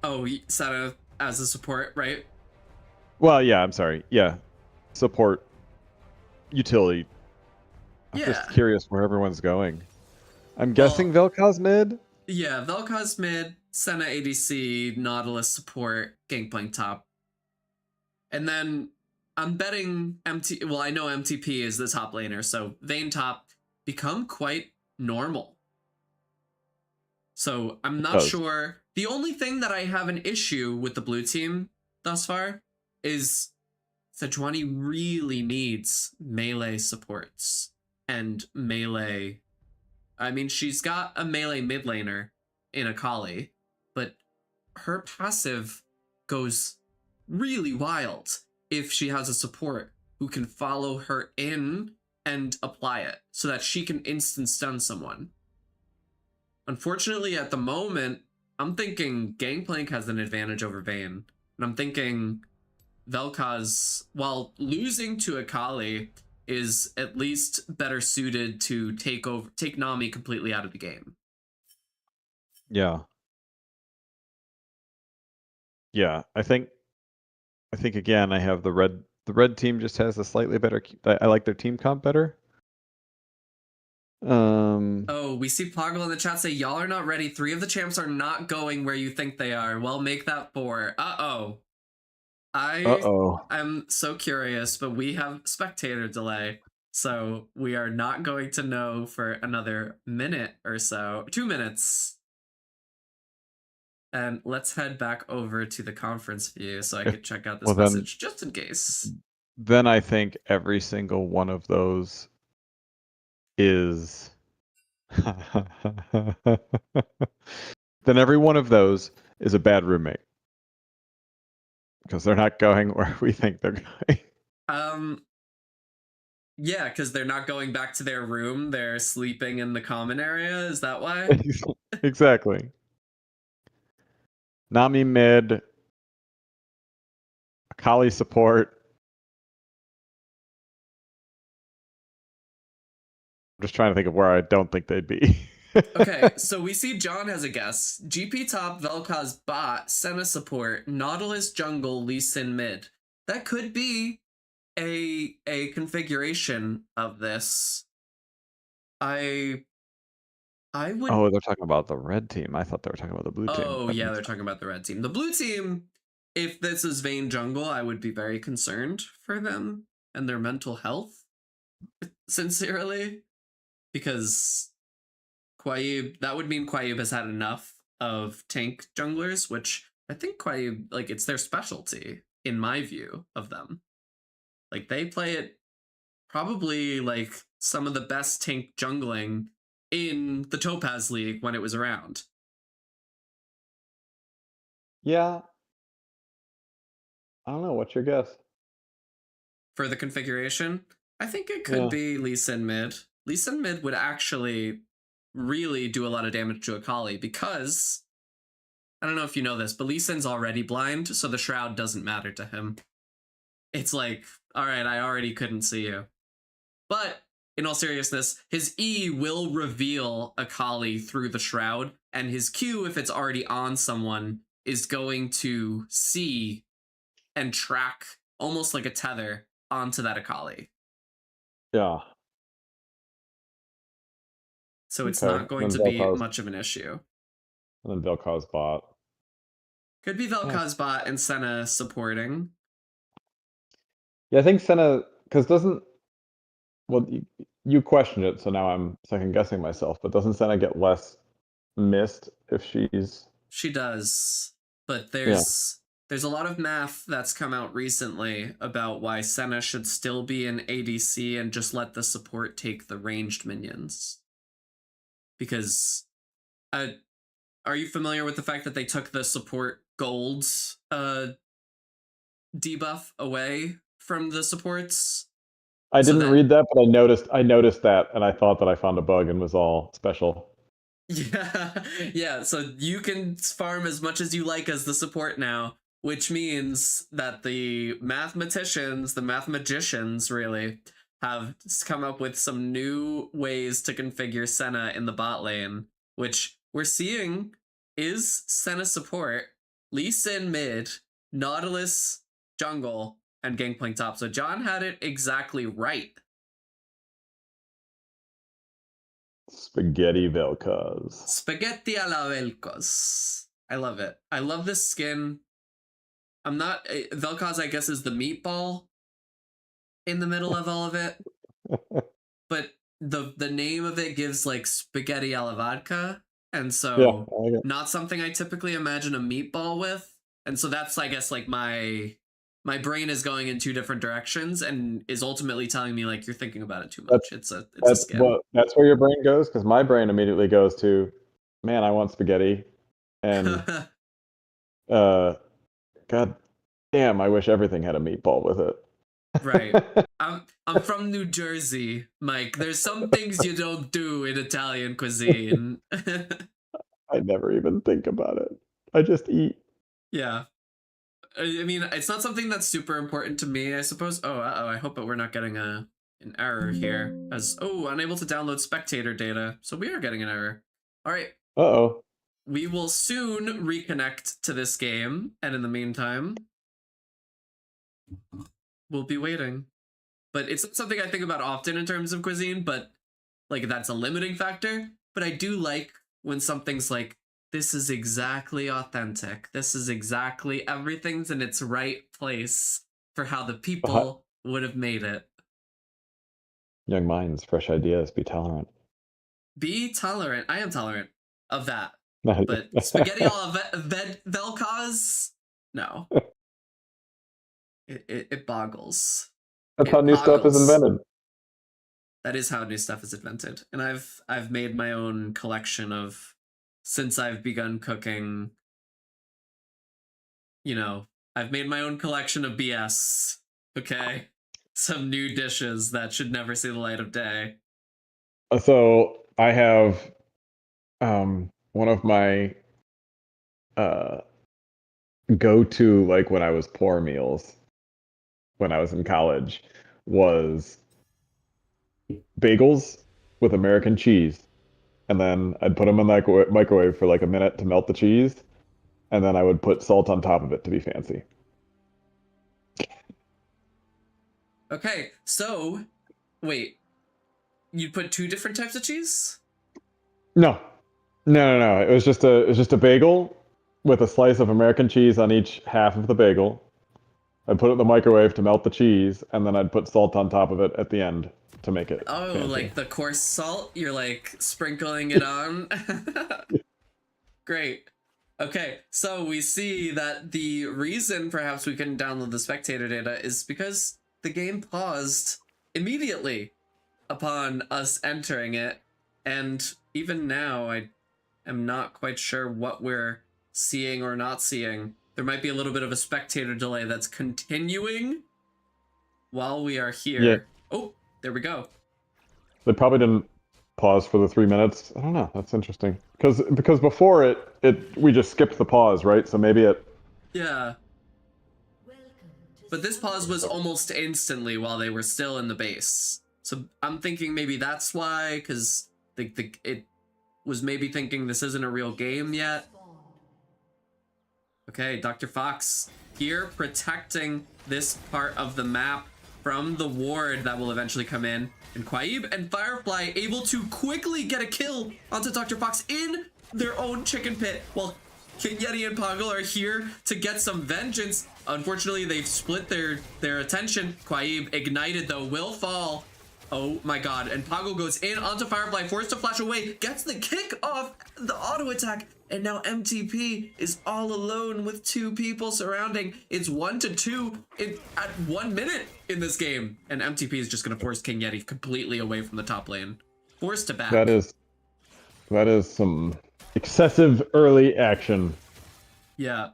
Oh, Senna as a support, right? Well, yeah, I'm sorry. Yeah. Support. Utility. I'm just curious where everyone's going. I'm guessing Vel'Koz mid? Yeah, Vel'Koz mid, Senna ADC, Nautilus support, Gangplank top. And then I'm betting I know MTP is the top laner, so Vayne top become quite normal. So I'm not sure. The only thing that I have an issue with the blue team thus far is Sejuani really needs melee supports and melee. I mean, she's got a melee mid laner in Akali, but her passive goes really wild if she has a support who can follow her in and apply it so that she can instant stun someone. Unfortunately, at the moment, I'm thinking Gangplank has an advantage over Vayne. And I'm thinking Vel'Koz, while losing to Akali, is at least better suited to take Nami completely out of the game. Yeah. Yeah, I think again I have the red team just has a slightly better. I like their team comp better. Oh, we see Poggle in the chat say, y'all are not ready. 3 of the champs are not going where you think they are. Well, make that 4. Uh-oh. I'm so curious, but we have spectator delay. So we are not going to know for another minute or so. 2 minutes. And let's head back over to the conference view so I could check out this message just in case. then I think every single one of those is then every one of those is a bad roommate because they're not going where we think they're going. Yeah, because they're not going back to their room. They're sleeping in the common area. Is that why? Exactly. Nami mid, Akali support. I'm just trying to think of where I don't think they'd be. Okay, so we see John has a guess. GP top, Vel'Koz bot, Senna support, Nautilus jungle, Lee Sin mid. That could be a configuration of this. I would. Oh, they're talking about the red team. I thought they were talking about the blue team. Oh yeah, they're talking about the red team. The blue team. If this is Vayne jungle, I would be very concerned for them and their mental health. Sincerely, because Quaib, that would mean Quaib has had enough of tank junglers, which I think Quaib, like, it's their specialty, in my view of them. Like, they play it probably like some of the best tank jungling in the Topaz League when it was around. Yeah. I don't know. What's your guess? For the configuration, I think it could be Lee Sin mid. Lee Sin mid would actually really do a lot of damage to Akali because, I don't know if you know this, but Lee Sin's already blind, so the shroud doesn't matter to him. It's like, all right, I already couldn't see you. But in all seriousness, his E will reveal Akali through the shroud, and his Q, if it's already on someone, is going to see and track almost like a tether onto that Akali. Yeah. So it's Okay, not going then to be Vel'Koz. much of an issue. And then Vel'Koz bot. Could be Vel'Koz bot and Senna supporting. Yeah, I think Senna, because well, you questioned it, so now I'm second guessing myself, but doesn't Senna get less missed if she's. She does, but there's a lot of math that's come out recently about why Senna should still be an ADC and just let the support take the ranged minions. Because, are you familiar with the fact that they took the support gold debuff away from the supports? I didn't read that, but I noticed that, and I thought that I found a bug and was all special. Yeah, so you can farm as much as you like as the support now, which means that the mathematicians really, have come up with some new ways to configure Senna in the bot lane, which we're seeing is Senna support, Lee Sin mid, Nautilus jungle, and Gangplank top. So John had it exactly right. Spaghetti Vel'Koz. Spaghetti alla Vel'Koz. I love it. I love this skin. I'm not... Vel'Koz, I guess, is the meatball in the middle of all of it. But the name of it gives, like, spaghetti alla vodka. And so, not something I typically imagine a meatball with. And so that's, I guess, like, my brain is going in two different directions and is ultimately telling me, like, you're thinking about it too much. It's a skin. That's where your brain goes, because my brain immediately goes to, man, I want spaghetti, and God damn, I wish everything had a meatball with it. Right. I'm from New Jersey, Mike. There's some things you don't do in Italian cuisine. I never even think about it. I just eat. Yeah. I mean, it's not something that's super important to me, I suppose. Oh, I hope that we're not getting an error here. As unable to download spectator data. So we are getting an error. All right. Uh-oh. We will soon reconnect to this game, and in the meantime, we'll be waiting. But it's not something I think about often in terms of cuisine, but like that's a limiting factor. But I do like when something's like, this is exactly authentic. This is exactly, everything's in its right place for how the people would have made it. Young minds, fresh ideas, be tolerant. Be tolerant. I am tolerant of that. But spaghetti a la Vel'Koz? No. It boggles. That's it how new stuff is toggles. invented. That is how new stuff is invented. And I've made my own collection of, since I've begun cooking, you know, I've made my own collection of BS. Okay? Some new dishes that should never see the light of day. So I have one of my go-to, like when I was poor meals when I was in college, was bagels with American cheese. And then I'd put them in the microwave for like a minute to melt the cheese. And then I would put salt on top of it to be fancy. Okay, so wait, you put two different types of cheese? No, no. It was just a bagel with a slice of American cheese on each half of the bagel. I'd put it in the microwave to melt the cheese, and then I'd put salt on top of it at the end to make it Oh, fancy. like the coarse salt? You're like sprinkling it on? Great. Okay, so we see that the reason perhaps we couldn't download the spectator data is because the game paused immediately upon us entering it, and even now I am not quite sure what we're seeing or not seeing. There might be a little bit of a spectator delay that's continuing while we are here. Yeah. Oh, there we go. They probably didn't pause for the 3 minutes. I don't know. That's interesting. Because before it we just skipped the pause, right? So maybe it. Yeah. But this pause was almost instantly while they were still in the base. So I'm thinking maybe that's why, because it was maybe thinking this isn't a real game yet. Okay, Dr. Fox here protecting this part of the map from the ward that will eventually come in. And Quaib and Firefly able to quickly get a kill onto Dr. Fox in their own chicken pit, while King Yeti and Poggle are here to get some vengeance. Unfortunately, they've split their attention. Quaib ignited though, will fall. Oh my god, and Poggle goes in onto Firefly, forced to flash away, gets the kick off the auto attack, and now MTP is all alone with two people surrounding. It's 1-2 at 1 minute in this game, and MTP is just gonna force King Yeti completely away from the top lane. Forced to back. That is some excessive early action. Yeah.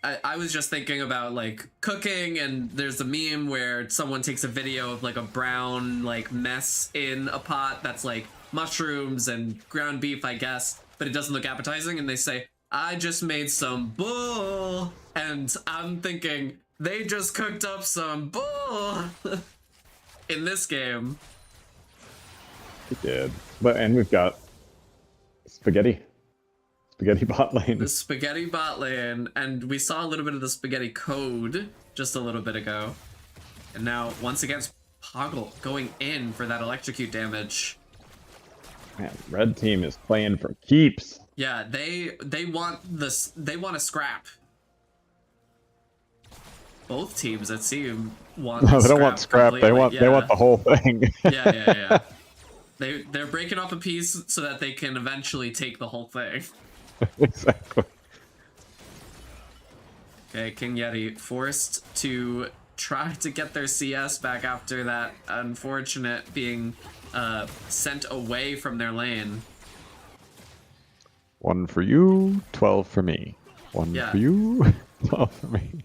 I was just thinking about like cooking, and there's a meme where someone takes a video of like a brown like mess in a pot that's like mushrooms and ground beef, I guess, but it doesn't look appetizing, and they say, I just made some bull, and I'm thinking they just cooked up some bull in this game. It did. And we've got spaghetti bot lane. The spaghetti bot lane, and we saw a little bit of the spaghetti code just a little bit ago. And now, once again, Poggle going in for that electrocute damage. Man, red team is playing for keeps. Yeah, they want this. They want to scrap. Both teams, it seems, want. No, they don't want scrap. They want the whole thing. Yeah. They're breaking off a piece so that they can eventually take the whole thing. Exactly. Okay, King Yeti forced to try to get their CS back after that unfortunate being sent away from their lane. 1 for you, 12 for me. 1 Yeah. for you, 12 for me.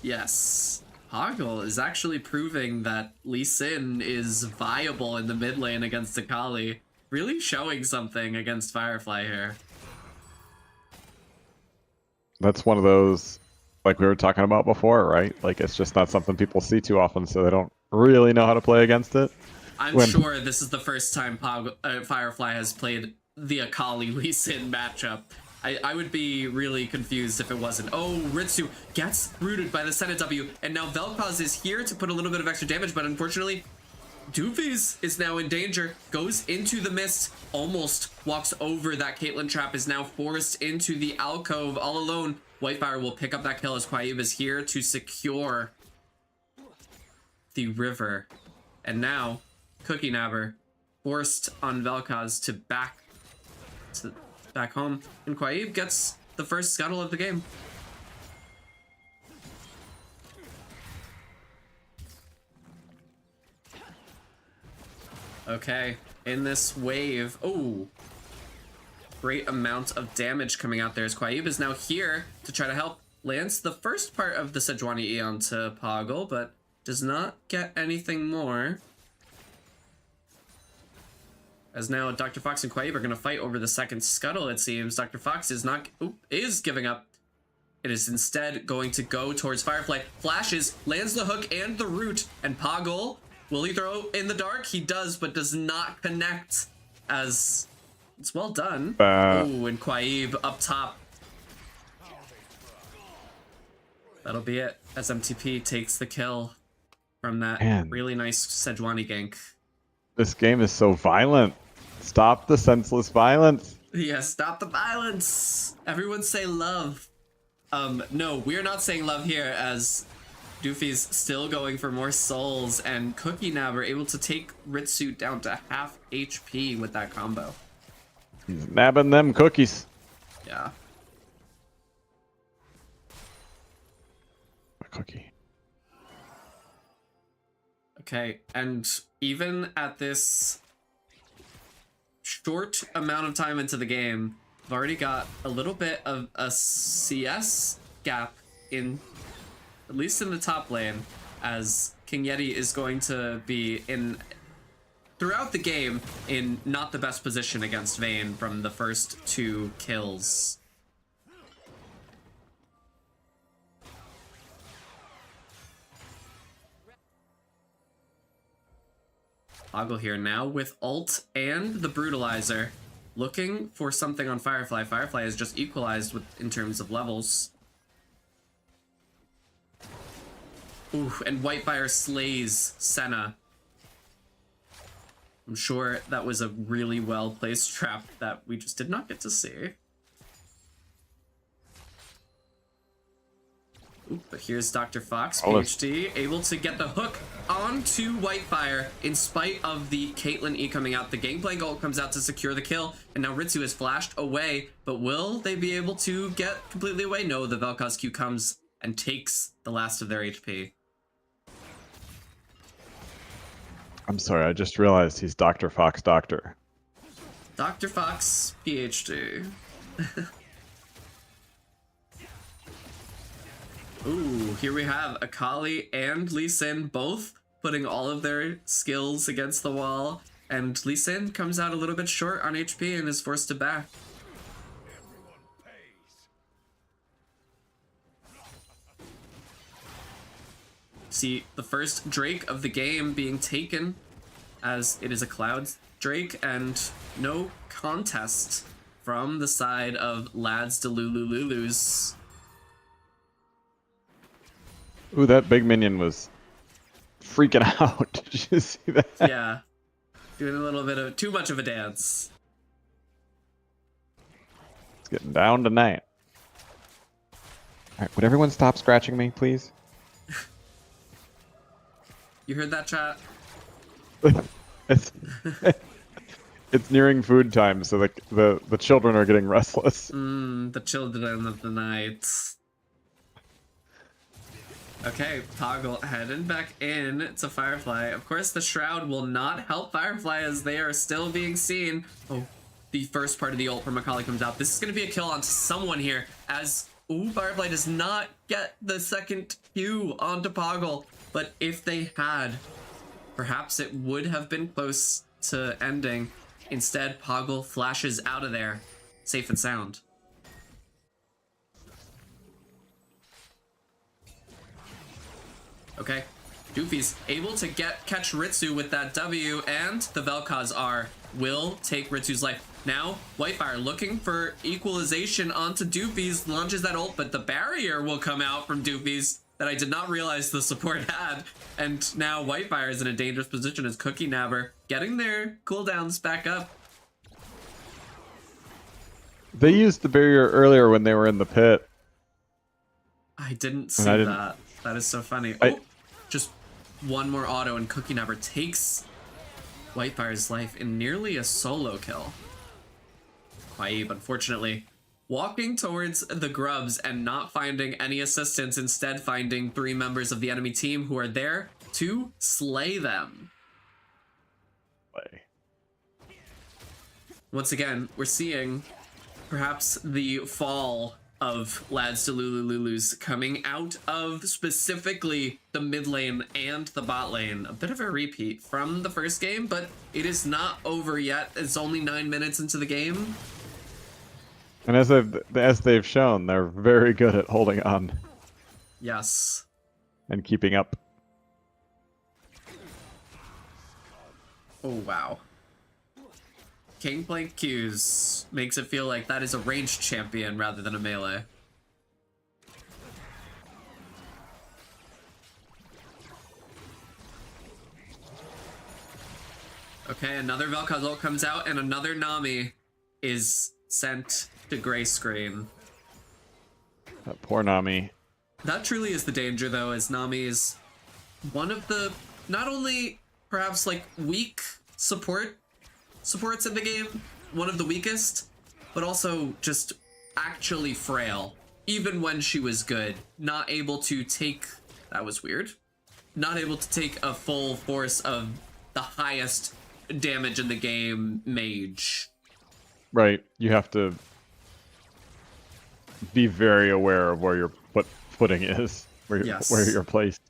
Yes. Hoggle is actually proving that Lee Sin is viable in the mid lane against Akali. Really showing something against Firefly here. That's one of those, like we were talking about before, right? Like it's just not something people see too often, so they don't really know how to play against it. I'm sure this is the first time Firefly has played the Akali Lee Sin matchup. I would be really confused if it wasn't. Oh, Ritsu gets rooted by the Senate W, and now Vel'Koz is here to put a little bit of extra damage, but unfortunately, Doofus is now in danger, goes into the mist, almost walks over that Caitlyn trap, is now forced into the alcove all alone. Whitefire will pick up that kill as Quaib is here to secure the river. And now, Cookie Nabber forced on Vel'Koz to back home, and Quaib gets the first scuttle of the game. Okay, in this wave. Oh, great amount of damage coming out there as Quaib is now here to try to help. Lands the first part of the Sejuani Eon to Poggle, but does not get anything more. As now Dr. Fox and Quaib are going to fight over the second scuttle, it seems. Dr. Fox is not... is giving up. It is instead going to go towards Firefly. Flashes, lands the hook and the root. And Poggle, will he throw in the dark? He does, but does not connect, as it's well done. Oh, and Quaib up top. That'll be it, as MTP takes the kill from that really nice Sejuani gank. This game is so violent. Stop the senseless violence. Yeah, stop the violence. Everyone say love. No, we're not saying love here, as Doofy's still going for more souls, and Cookie Nab are able to take Ritsu down to half HP with that combo. He's nabbing them cookies. Yeah. A cookie. Okay, and even at this short amount of time into the game, I've already got a little bit of a CS gap in, at least in the top lane, as King Yeti is going to be in, throughout the game, in not the best position against Vayne from the first 2 kills. Poggle here now with ult and the brutalizer, looking for something on Firefly. Firefly is just equalized with in terms of levels. Ooh, and Whitefire slays Senna. I'm sure that was a really well placed trap that we just did not get to see. Ooh, but here's Dr. Fox, PhD, able to get the hook onto Whitefire in spite of the Caitlyn E coming out. The Gangplank ult comes out to secure the kill, and now Ritsu is flashed away, but will they be able to get completely away? No, the Vel'Koz Q comes and takes the last of their HP. I'm sorry, I just realized he's Dr. Fox Doctor. Dr. Fox, PhD. Ooh, here we have Akali and Lee Sin both putting all of their skills against the wall, and Lee Sin comes out a little bit short on HP and is forced to back. See the first Drake of the game being taken, as it is a Cloud Drake, and no contest from the side of Lads Delulululus. Ooh, that big minion was freaking out. Did you see that? Yeah. Doing a little bit of too much of a dance. It's getting down tonight. Alright, would everyone stop scratching me, please? You heard that, chat? it's, it's nearing food time, so the children are getting restless. The children of the night. Okay, Poggle heading back in to Firefly. Of course, the Shroud will not help Firefly as they are still being seen. Oh, the first part of the ult from Akali comes out. This is going to be a kill onto someone here, as Firefly does not get the second Q onto Poggle. But if they had, perhaps it would have been close to ending. Instead, Poggle flashes out of there, safe and sound. Okay, Doofy's able to catch Ritsu with that W, and the Vel'Koz R will take Ritsu's life. Now, Whitefire looking for equalization onto Doofy's, launches that ult, but the barrier will come out from Doofy's that I did not realize the support had. And now Whitefire is in a dangerous position as Cookie Nabber getting their cooldowns back up. They used the barrier earlier when they were in the pit. I didn't see that. That is so funny. Oh, just one more auto and Cookie Nabber takes Whitefire's life in nearly a solo kill. Quaib, unfortunately, walking towards the grubs and not finding any assistance, instead finding 3 members of the enemy team who are there to slay them. Play. once again, we're seeing perhaps the fall of Lads Delulululus coming out of specifically the mid lane and the bot lane. A bit of a repeat from the first game, but it is not over yet. It's only 9 minutes into the game. And as they've shown, they're very good at holding on Yes. and keeping up. Oh, wow. King Blank Q's makes it feel like that is a ranged champion rather than a melee. Okay, another Vel'Koz ult comes out, and another Nami is sent to gray screen. That poor Nami. That truly is the danger, though, as Nami is one of the, not only perhaps like weak supports in the game, one of the weakest, but also just actually frail. Even when she was good, not able to take, that was weird, not able to take a full force of the highest damage in the game mage. Right. You have to be very aware of where your footing is, where you're placed.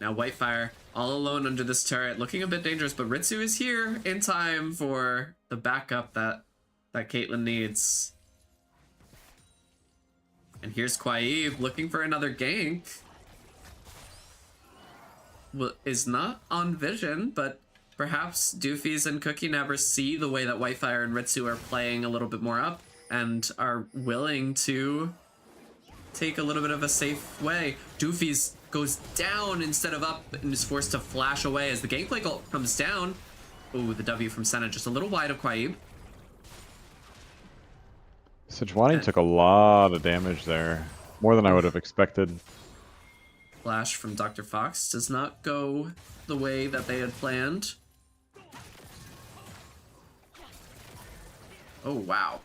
Now Whitefire all alone under this turret, looking a bit dangerous, but Ritsu is here in time for the backup that Caitlyn needs. And here's Quaib looking for another gank. Well, is not on vision, but perhaps Doofies and Cookie Nabber see the way that Whitefire and Ritsu are playing a little bit more up and are willing to take a little bit of a safe way. Doofies goes down instead of up and is forced to flash away as the Gangplank ult comes down. Ooh, the W from Senna just a little wide of Quaib. Sejuani took a lot of damage there. More than I would have expected. Flash from Dr. Fox does not go the way that they had planned. Oh, wow.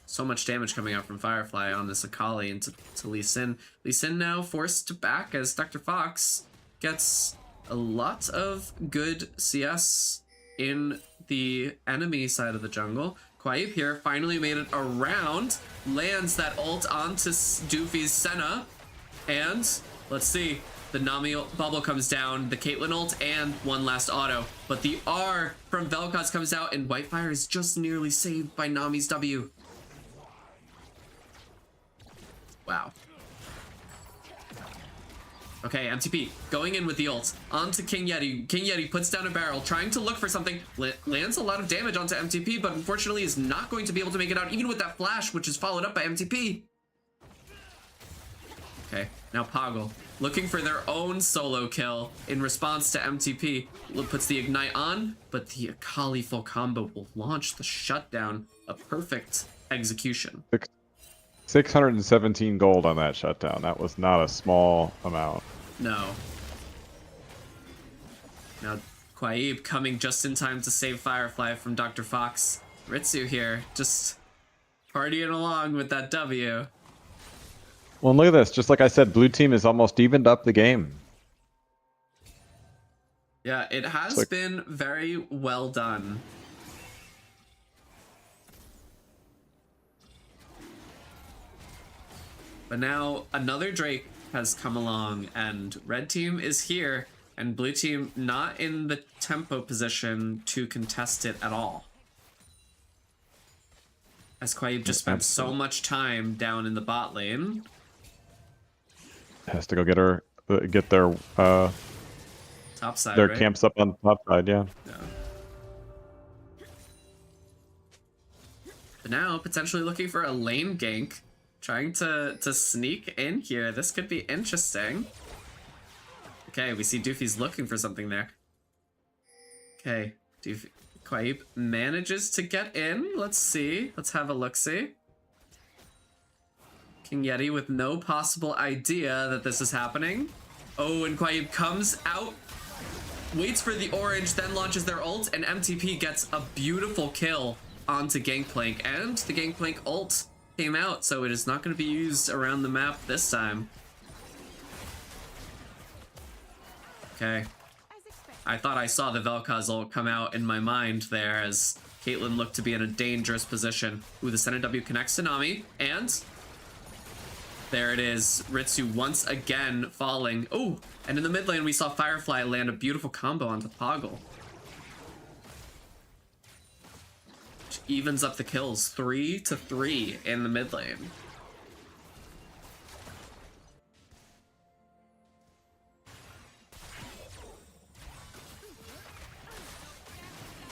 So much damage coming out from Firefly on this Akali into Lee Sin. Lee Sin now forced back as Dr. Fox gets a lot of good CS in the enemy side of the jungle. Quaib here finally made it around, lands that ult onto Doofy's Senna, and let's see, the Nami bubble comes down, the Caitlyn ult, and one last auto. But the R from Vel'Koz comes out, and Whitefire is just nearly saved by Nami's W. Wow. Okay, MTP going in with the ult onto King Yeti. King Yeti puts down a barrel, trying to look for something, lands a lot of damage onto MTP, but unfortunately is not going to be able to make it out, even with that flash, which is followed up by MTP. Okay, now Poggle looking for their own solo kill in response to MTP. Puts the Ignite on, but the Akali full combo will launch the shutdown. A perfect execution. 617 gold on that shutdown. That was not a small amount. No. Now, Quaib coming just in time to save Firefly from Dr. Fox. Ritsu here, just partying along with that W. Well, and look at this. Just like I said, blue team has almost evened up the game. Yeah, it has been very well done. But now another Drake has come along, and red team is here, and blue team not in the tempo position to contest it at all. As Quaib just spent so much time down in the bot lane. Has to go get their Top side, their right? camps up on the top side, yeah. But now potentially looking for a lane gank. Trying to sneak in here. This could be interesting. Okay, we see Doofy's looking for something there. Okay, Doofy. Quaib manages to get in. Let's see. Let's have a look-see. King Yeti with no possible idea that this is happening. Oh, and Quaib comes out, waits for the orange, then launches their ult, and MTP gets a beautiful kill onto Gangplank. And the Gangplank ult came out, so it is not going to be used around the map this time. Okay. I thought I saw the Vel'Koz ult come out in my mind there as Caitlyn looked to be in a dangerous position. Ooh, the Senna W connects to Nami, and there it is. Ritsu once again falling. Oh, and in the mid lane we saw Firefly land a beautiful combo onto Poggle. Which evens up the kills, 3-3 in the mid lane.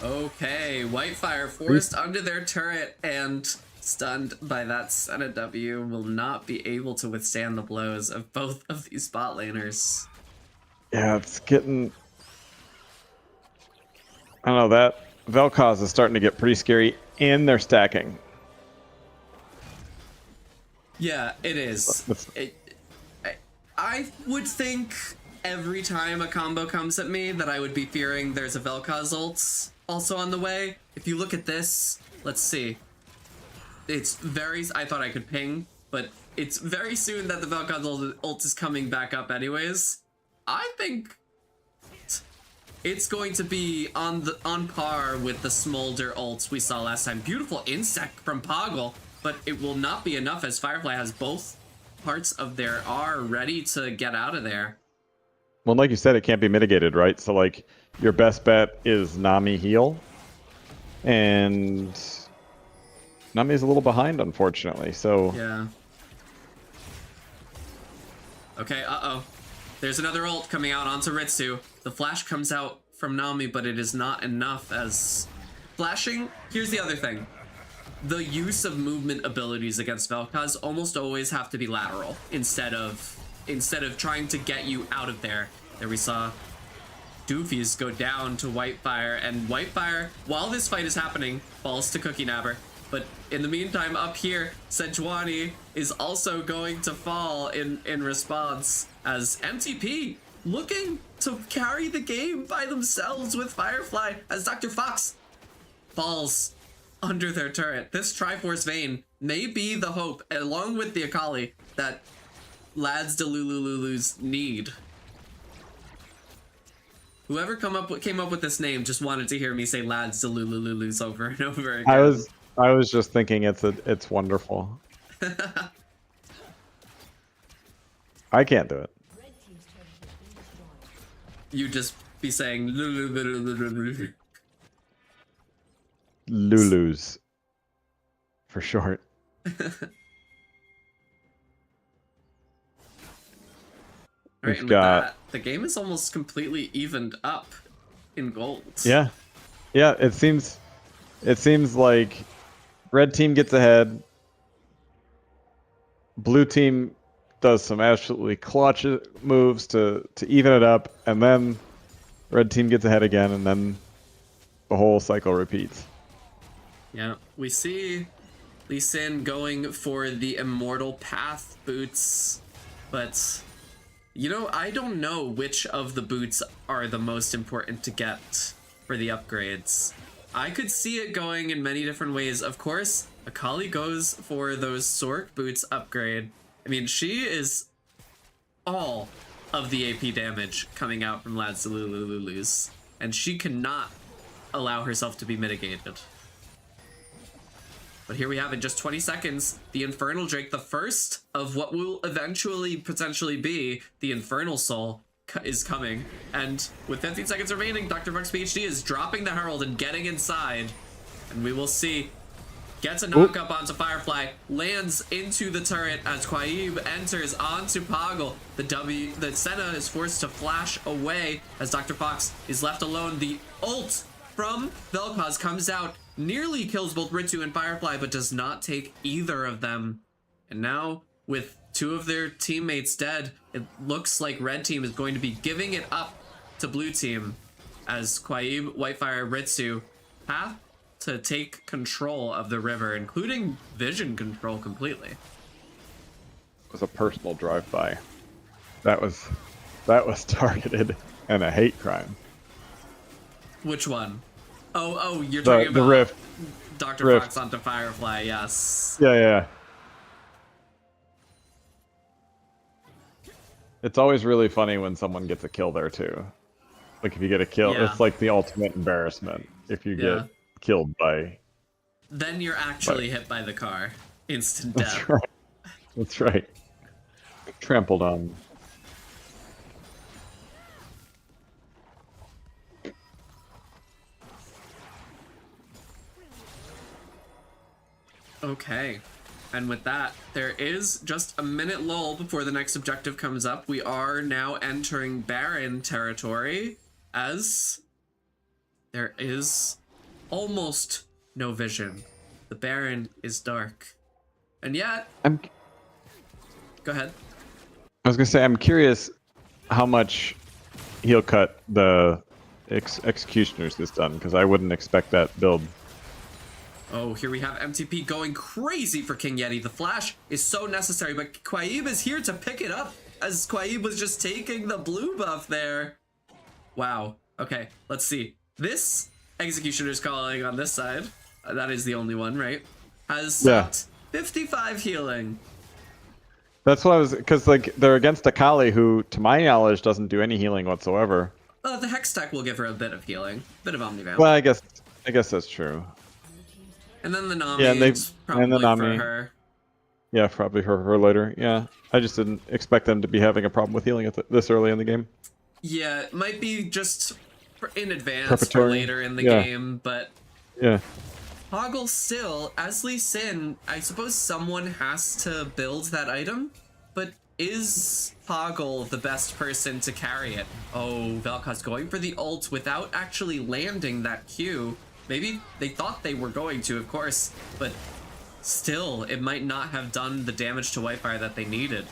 Okay, Whitefire forced under their turret and stunned by that Senna W will not be able to withstand the blows of both of these bot laners. Yeah, it's getting... I don't know, that Vel'Koz is starting to get pretty scary, and they're stacking. Yeah, it is. I would think every time a combo comes at me that I would be fearing there's a Vel'Koz ult also on the way. If you look at this, let's see. It's very... I thought I could ping, but it's very soon that the Vel'Koz ult is coming back up anyways. I think it's going to be on par with the Smolder ults we saw last time. Beautiful insect from Poggle, but it will not be enough as Firefly has both parts of their R ready to get out of there. Well, like you said, it can't be mitigated, right? So, like, your best bet is Nami heal. And Nami's a little behind, unfortunately, so... Yeah. Okay, uh-oh. There's another ult coming out onto Ritsu. The flash comes out from Nami, but it is not enough as... Flashing... Here's the other thing. The use of movement abilities against Vel'Koz almost always have to be lateral instead of trying to get you out of there. There we saw Doofies go down to Whitefire, and Whitefire, while this fight is happening, falls to Cookie Nabber. But in the meantime, up here, Sejuani is also going to fall in response as MTP looking to carry the game by themselves with Firefly as Dr. Fox falls under their turret. This Triforce Vayne may be the hope, along with the Akali, that Lads Delulululus need. Whoever came up with this name just wanted to hear me say Lads Delulululus over and over again. I was just thinking it's wonderful. I can't do it. You just be saying Lulululululu. Lulus. For short. Alright, and with that, the game is almost completely evened up in gold. Yeah. Yeah, it seems like red team gets ahead. Blue team does some absolutely clutch moves to even it up, and then red team gets ahead again, and then the whole cycle repeats. Yeah, we see Lee Sin going for the Immortal Path boots, but you know, I don't know which of the boots are the most important to get for the upgrades. I could see it going in many different ways. Of course, Akali goes for those Sork boots upgrade. I mean, she is all of the AP damage coming out from Lads Delulululus, and she cannot allow herself to be mitigated. But here we have in just 20 seconds, the Infernal Drake, the first of what will eventually potentially be the Infernal Soul, is coming. And with 15 seconds remaining, Dr. Fox PhD is dropping the Herald and getting inside. And we will see. Gets a knock up onto Firefly, lands into the turret as Quaib enters onto Poggle. The Senna is forced to flash away as Dr. Fox is left alone. The ult from Vel'Koz comes out, nearly kills both Ritsu and Firefly, but does not take either of them. And now, with two of their teammates dead, it looks like red team is going to be giving it up to blue team as Quaib, Whitefire, Ritsu have to take control of the river, including vision control completely. It was a personal drive-by. That was targeted and a hate crime. Which one? Oh, you're talking about the rift. Dr. Rift. Fox onto Firefly, yes. Yeah. It's always really funny when someone gets a kill there too. Like if you get a kill, Yeah. it's like the ultimate embarrassment if you Yeah. get killed by. Then you're actually hit by the car. Instant death. That's right. That's right. Trampled on. Okay. And with that, there is just a minute lull before the next objective comes up. We are now entering Baron territory, as there is almost no vision. The Baron is dark. And yet... Go ahead. I was gonna say, I'm curious how much he'll cut the executioners this done, because I wouldn't expect that build. Oh, here we have MTP going crazy for King Yeti. The flash is so necessary, but Quaib is here to pick it up, as Quaib was just taking the blue buff there. Wow. Okay, let's see. This Executioner's Calling on this side, that is the only one, right? Has sucked 55 healing. That's what I was, because like they're against Akali, who, to my knowledge, doesn't do any healing whatsoever. The Hex stack will give her a bit of healing, bit of Omnivamp. Well, I guess that's true. And then the Nami, Yeah, probably and the Nami. for her. Yeah, probably for her later. Yeah, I just didn't expect them to be having a problem with healing at this early in the game. Yeah, it might be just in advance for Preparatory. later in the game, but Yeah. Hoggle still, as Lee Sin, I suppose someone has to build that item, but is Hoggle the best person to carry it? Oh, Vel'Koz going for the ult without actually landing that Q. Maybe they thought they were going to, of course, but still, it might not have done the damage to Whitefire that they needed.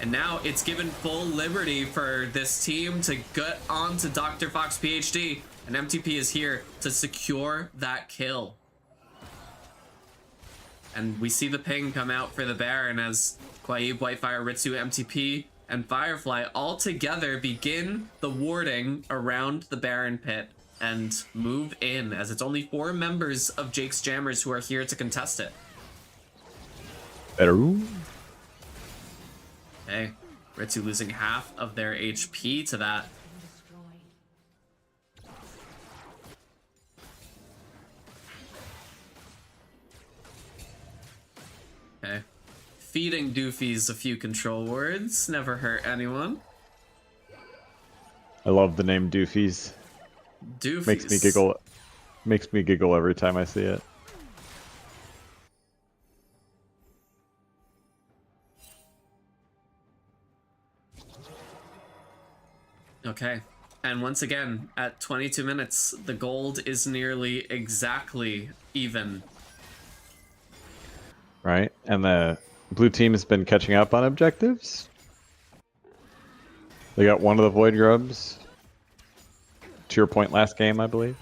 And now it's given full liberty for this team to get onto Dr. Fox PhD, and MTP is here to secure that kill. And we see the ping come out for the Baron as Quaib, Whitefire, Ritsu, MTP, and Firefly all together begin the warding around the Baron pit and move in, as it's only 4 members of Jake's Jammers who are here to contest it. Better. Hey, Ritsu losing half of their HP to that. Okay. Feeding Doofies a few control words, never hurt anyone. I love the name Doofies. Doofies. Makes me giggle. Makes me giggle every time I see it. Okay. And once again, at 22 minutes, the gold is nearly exactly even. Right, and the blue team has been catching up on objectives. They got one of the Void Grubs. To your point last game, I believe.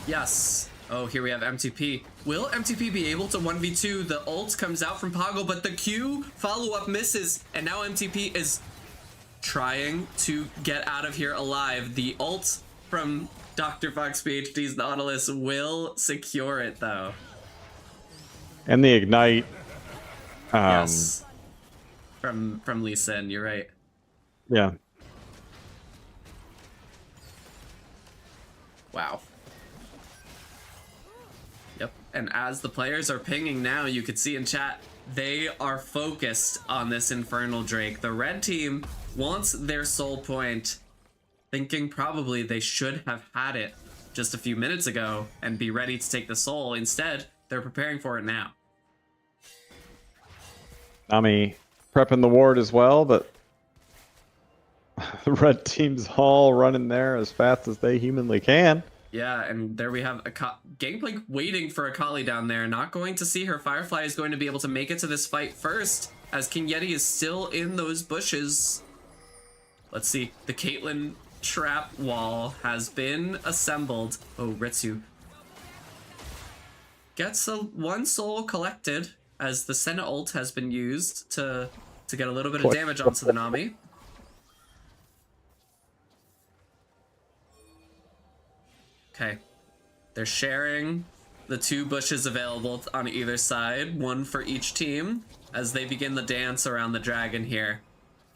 Yes. Oh, here we have MTP. Will MTP be able to 1v2? The ult comes out from Poggle, but the Q follow-up misses, and now MTP is trying to get out of here alive. The ult from Dr. Fox PhD's Nautilus will secure it, though. And the Ignite. Yes. From Lee Sin, you're right. Yeah. Wow. Yep. And as the players are pinging now, you could see in chat, they are focused on this Infernal Drake. The red team wants their soul point, thinking probably they should have had it just a few minutes ago and be ready to take the soul. Instead, they're preparing for it now. Nami prepping the ward as well, but the red team's all running there as fast as they humanly can. Yeah, and there we have Gangplank waiting for Akali down there, not going to see her. Firefly is going to be able to make it to this fight first, as King Yeti is still in those bushes. Let's see, the Caitlyn trap wall has been assembled. Oh, Ritsu gets one soul collected, as the Senna ult has been used to get a little bit of damage onto the Nami. Okay, they're sharing the 2 bushes available on either side, one for each team, as they begin the dance around the dragon here.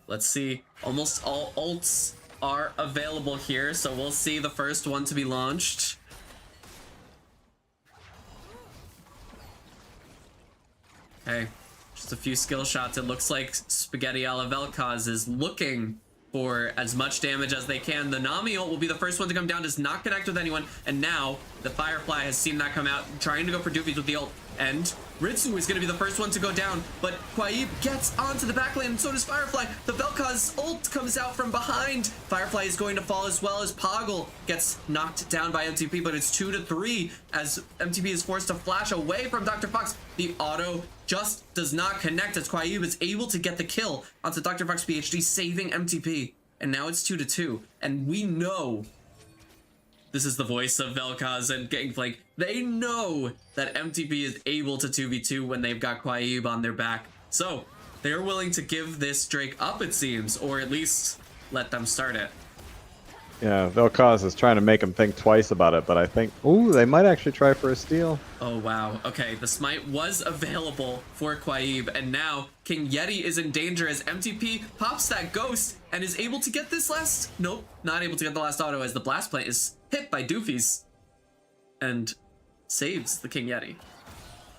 Let's see, almost all ults are available here, so we'll see the first one to be launched. Okay, just a few skill shots. It looks like Spaghetti a la Vel'Koz is looking for as much damage as they can. The Nami ult will be the first one to come down, does not connect with anyone, and now the Firefly has seen that come out, trying to go for doofies with the ult, and Ritsu is going to be the first one to go down, but Quaib gets onto the back lane, and so does Firefly. The Vel'Koz ult comes out from behind. Firefly is going to fall as well as Poggle gets knocked down by MTP, but it's 2-3 as MTP is forced to flash away from Dr. Fox. The auto just does not connect as Quaib is able to get the kill onto Dr. Fox PhD, saving MTP. And now it's 2-2, and we know this is the voice of Vel'Koz and Gangplank. They know that MTP is able to 2v2 when they've got Quaib on their back. So they're willing to give this Drake up, it seems, or at least let them start it. Yeah, Vel'Koz is trying to make him think twice about it, but I think, ooh, they might actually try for a steal. Oh, wow. Okay, the smite was available for Quaib, and now King Yeti is in danger as MTP pops that ghost and is able to get this last... Nope, not able to get the last auto as the blast plant is hit by doofies and saves the King Yeti.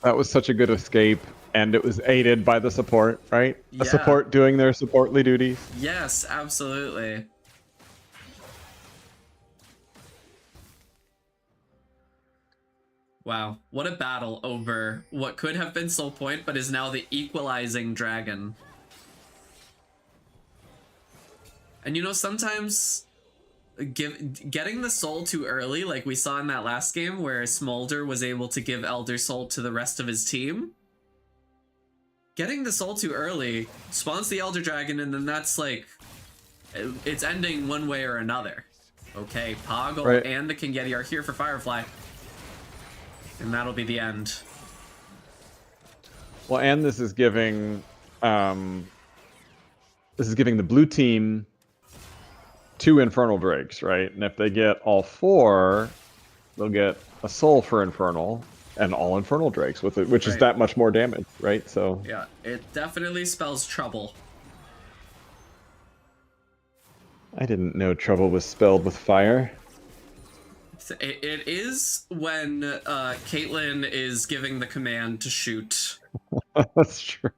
That was such a good escape, and it was aided by the support, right? Yeah. A support doing their supportly duties. Yes, absolutely. Wow, what a battle over what could have been Soul Point, but is now the equalizing dragon. And you know, sometimes getting the soul too early, like we saw in that last game where Smolder was able to give Elder Soul to the rest of his team, getting the soul too early spawns the Elder Dragon, and then that's like, it's ending one way or another. Okay, Poggle right. and the King Yeti are here for Firefly. And that'll be the end. Well, and this is giving the blue team 2 Infernal Drakes, right? And if they get all 4, they'll get a soul for Infernal and all Infernal Drakes with it, which is that much more damage, right? So yeah, it definitely spells trouble. I didn't know trouble was spelled with fire. It is when Caitlyn is giving the command to shoot. That's true.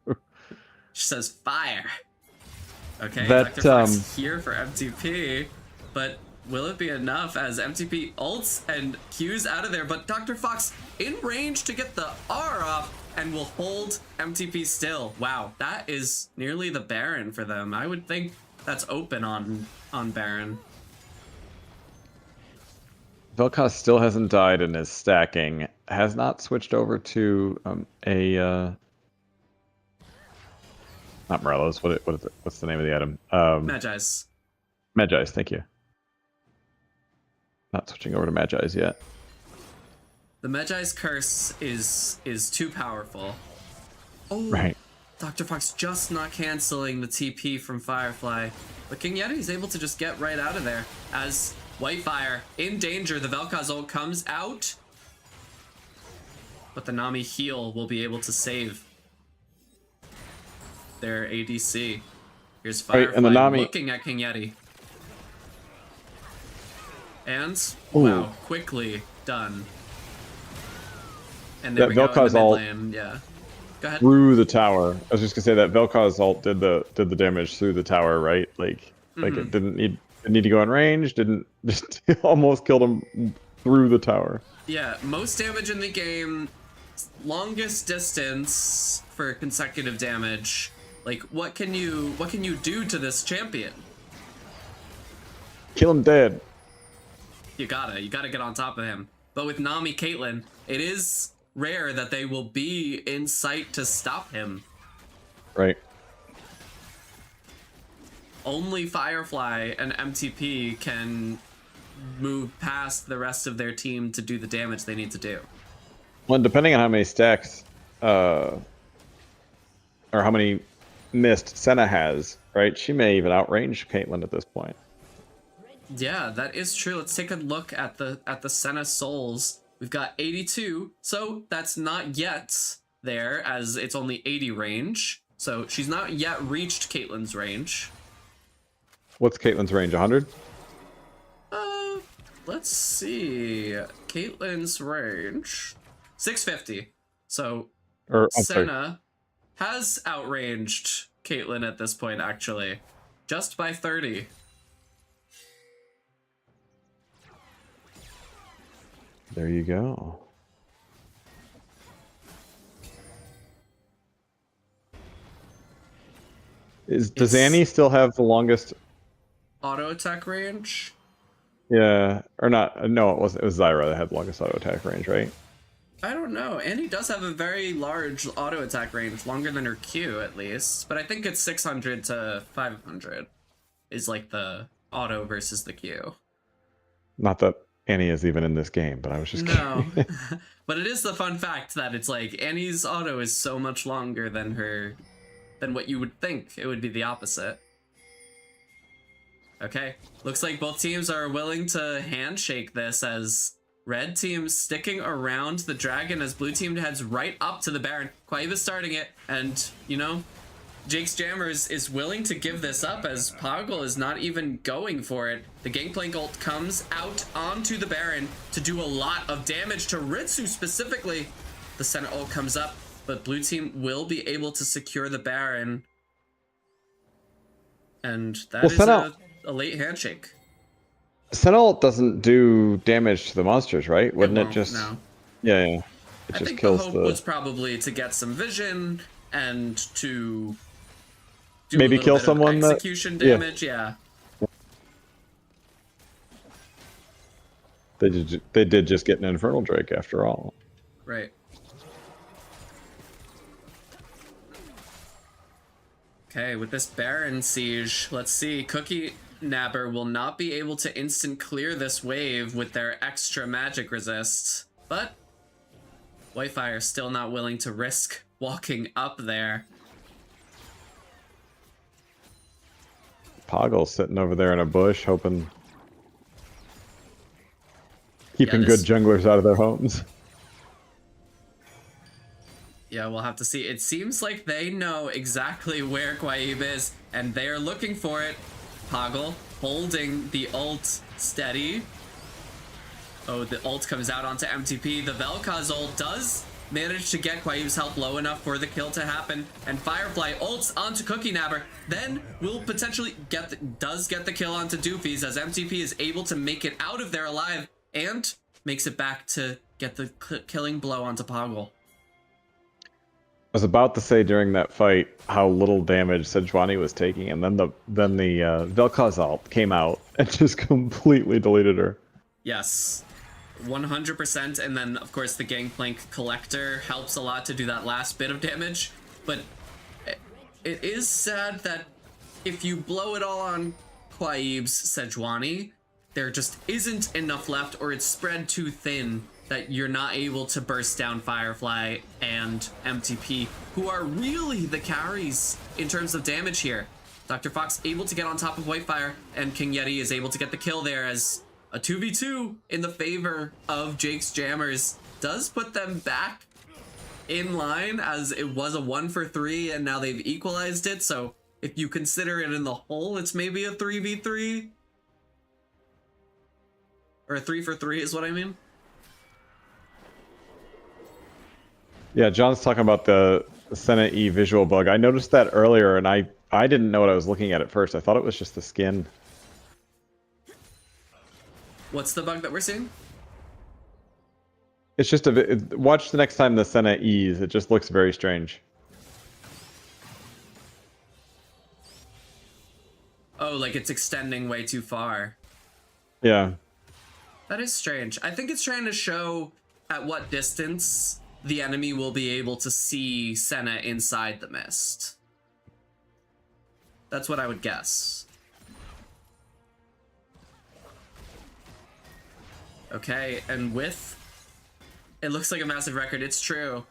She says fire. Okay, that, Dr. Fox here for MTP, but will it be enough as MTP ults and Q's out of there, but Dr. Fox in range to get the R off and will hold MTP still. Wow, that is nearly the Baron for them. I would think that's open on Baron. Vel'Koz still hasn't died and is stacking. Has not switched over to not Morello's. What is it? What's the name of the item? Magi's. Magi's. Thank you. Not switching over to Magi's yet. The Magi's curse is too powerful. Oh, right. Dr. Fox just not canceling the TP from Firefly, but King Yeti is able to just get right out of there as Whitefire in danger. The Vel'Koz ult comes out, but the Nami heal will be able to save their ADC. Here's Firefly and the Nami looking at King Yeti. And, ooh, wow, quickly done. And there that we go in Vel'Koz the ult mid lane, yeah. Go ahead. through the tower. I was just gonna say that Vel'Koz ult did the damage through the tower, right? Like it didn't need to go in range. Didn't just almost killed him through the tower. Yeah, most damage in the game, longest distance for consecutive damage. Like, what can you do to this champion? Kill him dead. You gotta get on top of him. But with Nami Caitlyn, it is rare that they will be in sight to stop him. Right. Only Firefly and MTP can move past the rest of their team to do the damage they need to do. Well, depending on how many stacks, or how many missed Senna has, right? She may even outrange Caitlyn at this point. Yeah, that is true. Let's take a look at the Senna souls. We've got 82, so that's not yet there, as it's only 80 range. So she's not yet reached Caitlyn's range. What's Caitlyn's range? 100? Let's see. Caitlyn's range 650. So Or I'm sorry. Senna has outranged Caitlyn at this point, actually, just by 30. There you go. Does Annie still have the longest Auto attack range? Yeah, or not? No, it was Zyra that had the longest auto attack range, right? I don't know. Annie does have a very large auto attack range, longer than her Q at least. But I think it's 600 to 500 is like the auto versus the Q. Not that Annie is even in this game, but I was just No. curious. But it is the fun fact that it's like Annie's auto is so much longer than what you would think. It would be the opposite. Okay, looks like both teams are willing to handshake this as red team sticking around the dragon as blue team heads right up to the Baron. Quaiva's starting it, and you know, Jake's Jammers is willing to give this up as Poggle is not even going for it. The Gangplank ult comes out onto the Baron to do a lot of damage to Ritsu specifically. The Senna ult comes up, but blue team will be able to secure the Baron. And that is a late handshake. Sentinel doesn't do damage to the monsters, right? Wouldn't it just? No. Yeah, yeah. It I just think kills the hope was probably to get some vision and to do maybe a little kill bit someone of execution damage. Yeah. They did just get an Infernal Drake after all. Right. Okay, with this Baron siege, let's see. Cookie Nabber will not be able to instant clear this wave with their extra magic resist, but Whitefire still not willing to risk walking up there. Poggle's sitting over there in a bush, hoping, keeping good junglers out of their homes. Yeah, we'll have to see. It seems like they know exactly where Quaib is, and they are looking for it. Poggle holding the ult steady. Oh, the ult comes out onto MTP. The Vel'Koz ult does manage to get Quaib's health low enough for the kill to happen, and Firefly ults onto Cookie Nabber, then will potentially get the kill onto Doofies as MTP is able to make it out of there alive and makes it back to get the killing blow onto Poggle. I was about to say during that fight how little damage Sejuani was taking, and then the Vel'Koz ult came out and just completely deleted her. Yes, 100%. And then of course the Gangplank Collector helps a lot to do that last bit of damage. But it is sad that if you blow it all on Quaib's Sejuani, there just isn't enough left, or it's spread too thin that you're not able to burst down Firefly and MTP, who are really the carries in terms of damage here. Dr. Fox able to get on top of Whitefire, and King Yeti is able to get the kill there as a 2v2 in the favor of Jake's Jammers does put them back in line, as it was a 1-for-3 and now they've equalized it. So if you consider it in the whole, it's maybe a 3v3 or a 3-for-3 is what I mean. Yeah, John's talking about the Senna E visual bug. I noticed that earlier, and I didn't know what I was looking at first. I thought it was just the skin. What's the bug that we're seeing? It's just watch the next time the Senna E's. It just looks very strange. Oh, like it's extending way too far. Yeah. That is strange. I think it's trying to show at what distance the enemy will be able to see Senna inside the mist. That's what I would guess. Okay, and with... It looks like a massive record, it's true.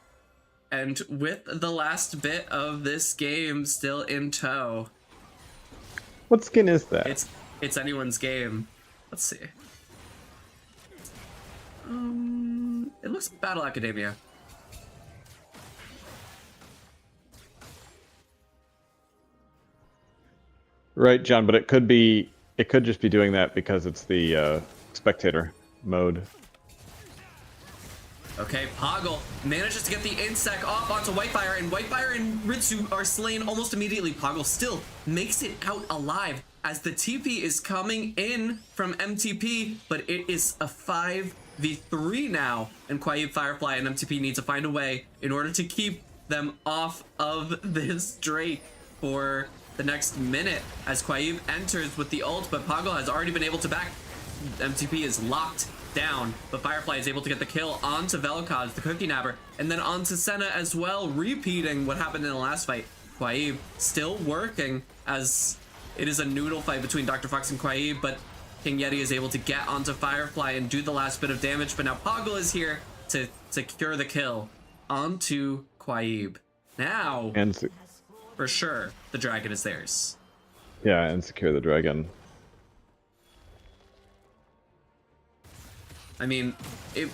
And with the last bit of this game still in tow. What skin is that? It's anyone's game. Let's see. It looks like Battle Academia. Right, John, but it could just be doing that because it's the spectator mode. Okay, Poggle manages to get the insect off onto Whitefire, and Whitefire and Ritsu are slain almost immediately. Poggle still makes it out alive as the TP is coming in from MTP, but it is a 5v3 now, and Quaib, Firefly, and MTP need to find a way in order to keep them off of this Drake for the next minute as Quaib enters with the ult, but Poggle has already been able to back. MTP is locked down, but Firefly is able to get the kill onto Vel'Koz, the Cookie Nabber, and then onto Senna as well, repeating what happened in the last fight. Quaib still working as it is a noodle fight between Dr. Fox and Quaib, but King Yeti is able to get onto Firefly and do the last bit of damage, but now Poggle is here to secure the kill onto Quaib. Now, And for sure, the dragon is theirs. yeah, and secure the dragon. I mean,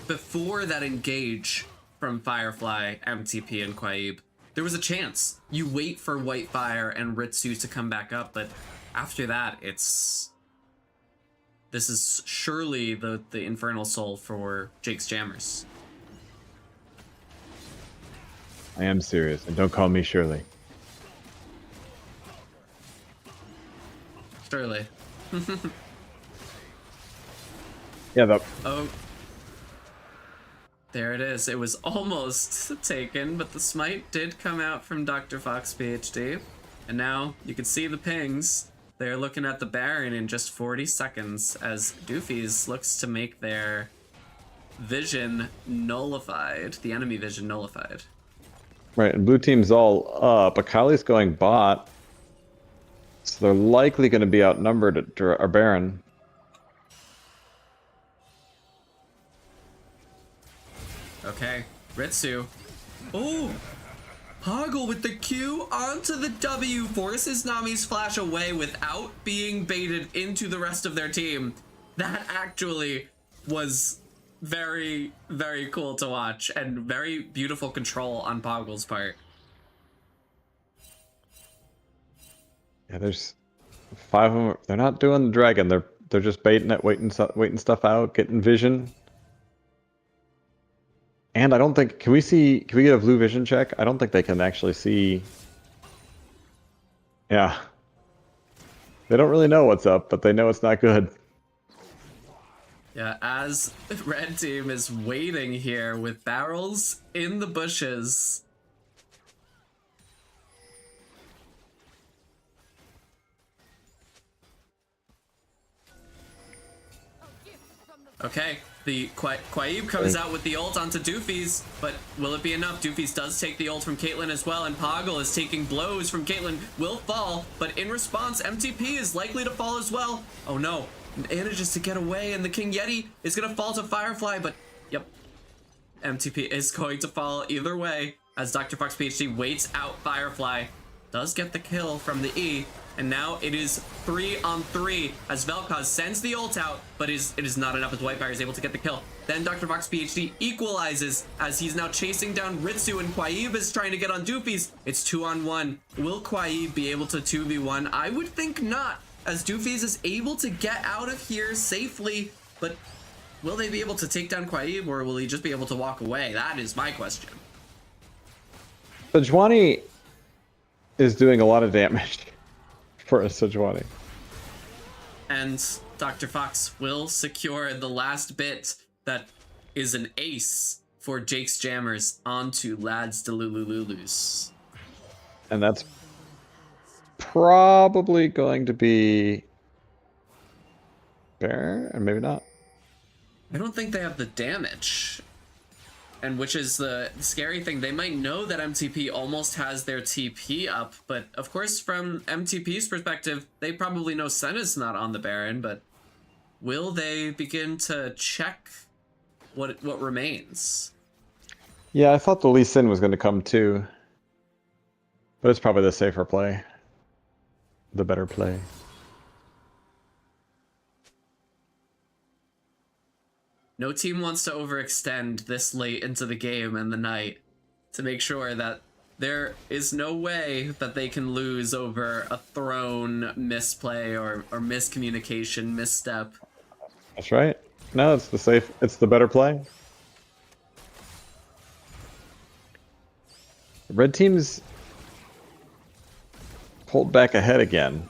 before that engage from Firefly, MTP, and Quaib, there was a chance. You wait for Whitefire and Ritsu to come back up, but after that, this is surely the Infernal Soul for Jake's Jammers. I am serious, and don't call me Shirley. Surely. Yeah, Oh. There it is. It was almost taken, but the smite did come out from Dr. Fox PhD. And now you can see the pings. They're looking at the Baron in just 40 seconds as Doofies looks to make their vision nullified, the enemy vision nullified. right, and blue team's all up. Akali's going bot, so they're likely going to be outnumbered at our Baron. Okay, Ritsu. Oh! Poggle with the Q onto the W forces Nami's flash away without being baited into the rest of their team. That actually was very, very cool to watch and very beautiful control on Poggle's part. Yeah, there's 5 of them. They're not doing the dragon. They're just baiting it, waiting stuff out, getting vision. And I don't think can we get a blue vision check? I don't think they can actually see. Yeah. They don't really know what's up, but they know it's not good. Yeah, as red team is waiting here with barrels in the bushes. Okay, the Quaib comes out with the ult onto Doofies, but will it be enough? Doofies does take the ult from Caitlyn as well, and Poggle is taking blows from Caitlyn, will fall, but in response, MTP is likely to fall as well. Oh no, manages to get away, and the King Yeti is gonna fall to Firefly, but yep, MTP is going to fall either way, as Dr. Fox PhD waits out Firefly, does get the kill from the E, and now it is 3-on-3 as Vel'Koz sends the ult out, but it is not enough as Whitefire is able to get the kill. Then Dr. Fox PhD equalizes as he's now chasing down Ritsu, and Quaib is trying to get on Doofies. It's 2-on-1. Will Quaib be able to 2v1? I would think not, as Doofies is able to get out of here safely, but will they be able to take down Quaib, or will he just be able to walk away? That is my question. Sejuani is doing a lot of damage for a Sejuani. And Dr. Fox will secure the last bit that is an ace for Jake's Jammers onto Lads Delulululus. And that's probably going to be Baron, or maybe not. I don't think they have the damage. And which is the scary thing. They might know that MTP almost has their TP up, but of course from MTP's perspective, they probably know Senna's not on the Baron, but will they begin to check what remains? Yeah, I thought the Lee Sin was going to come too. But it's probably the safer play. The better play. No team wants to overextend this late into the game and the night to make sure that There is no way that they can lose over a throne misplay or miscommunication, misstep. That's right. No, it's the better play. Red team's pulled back ahead again.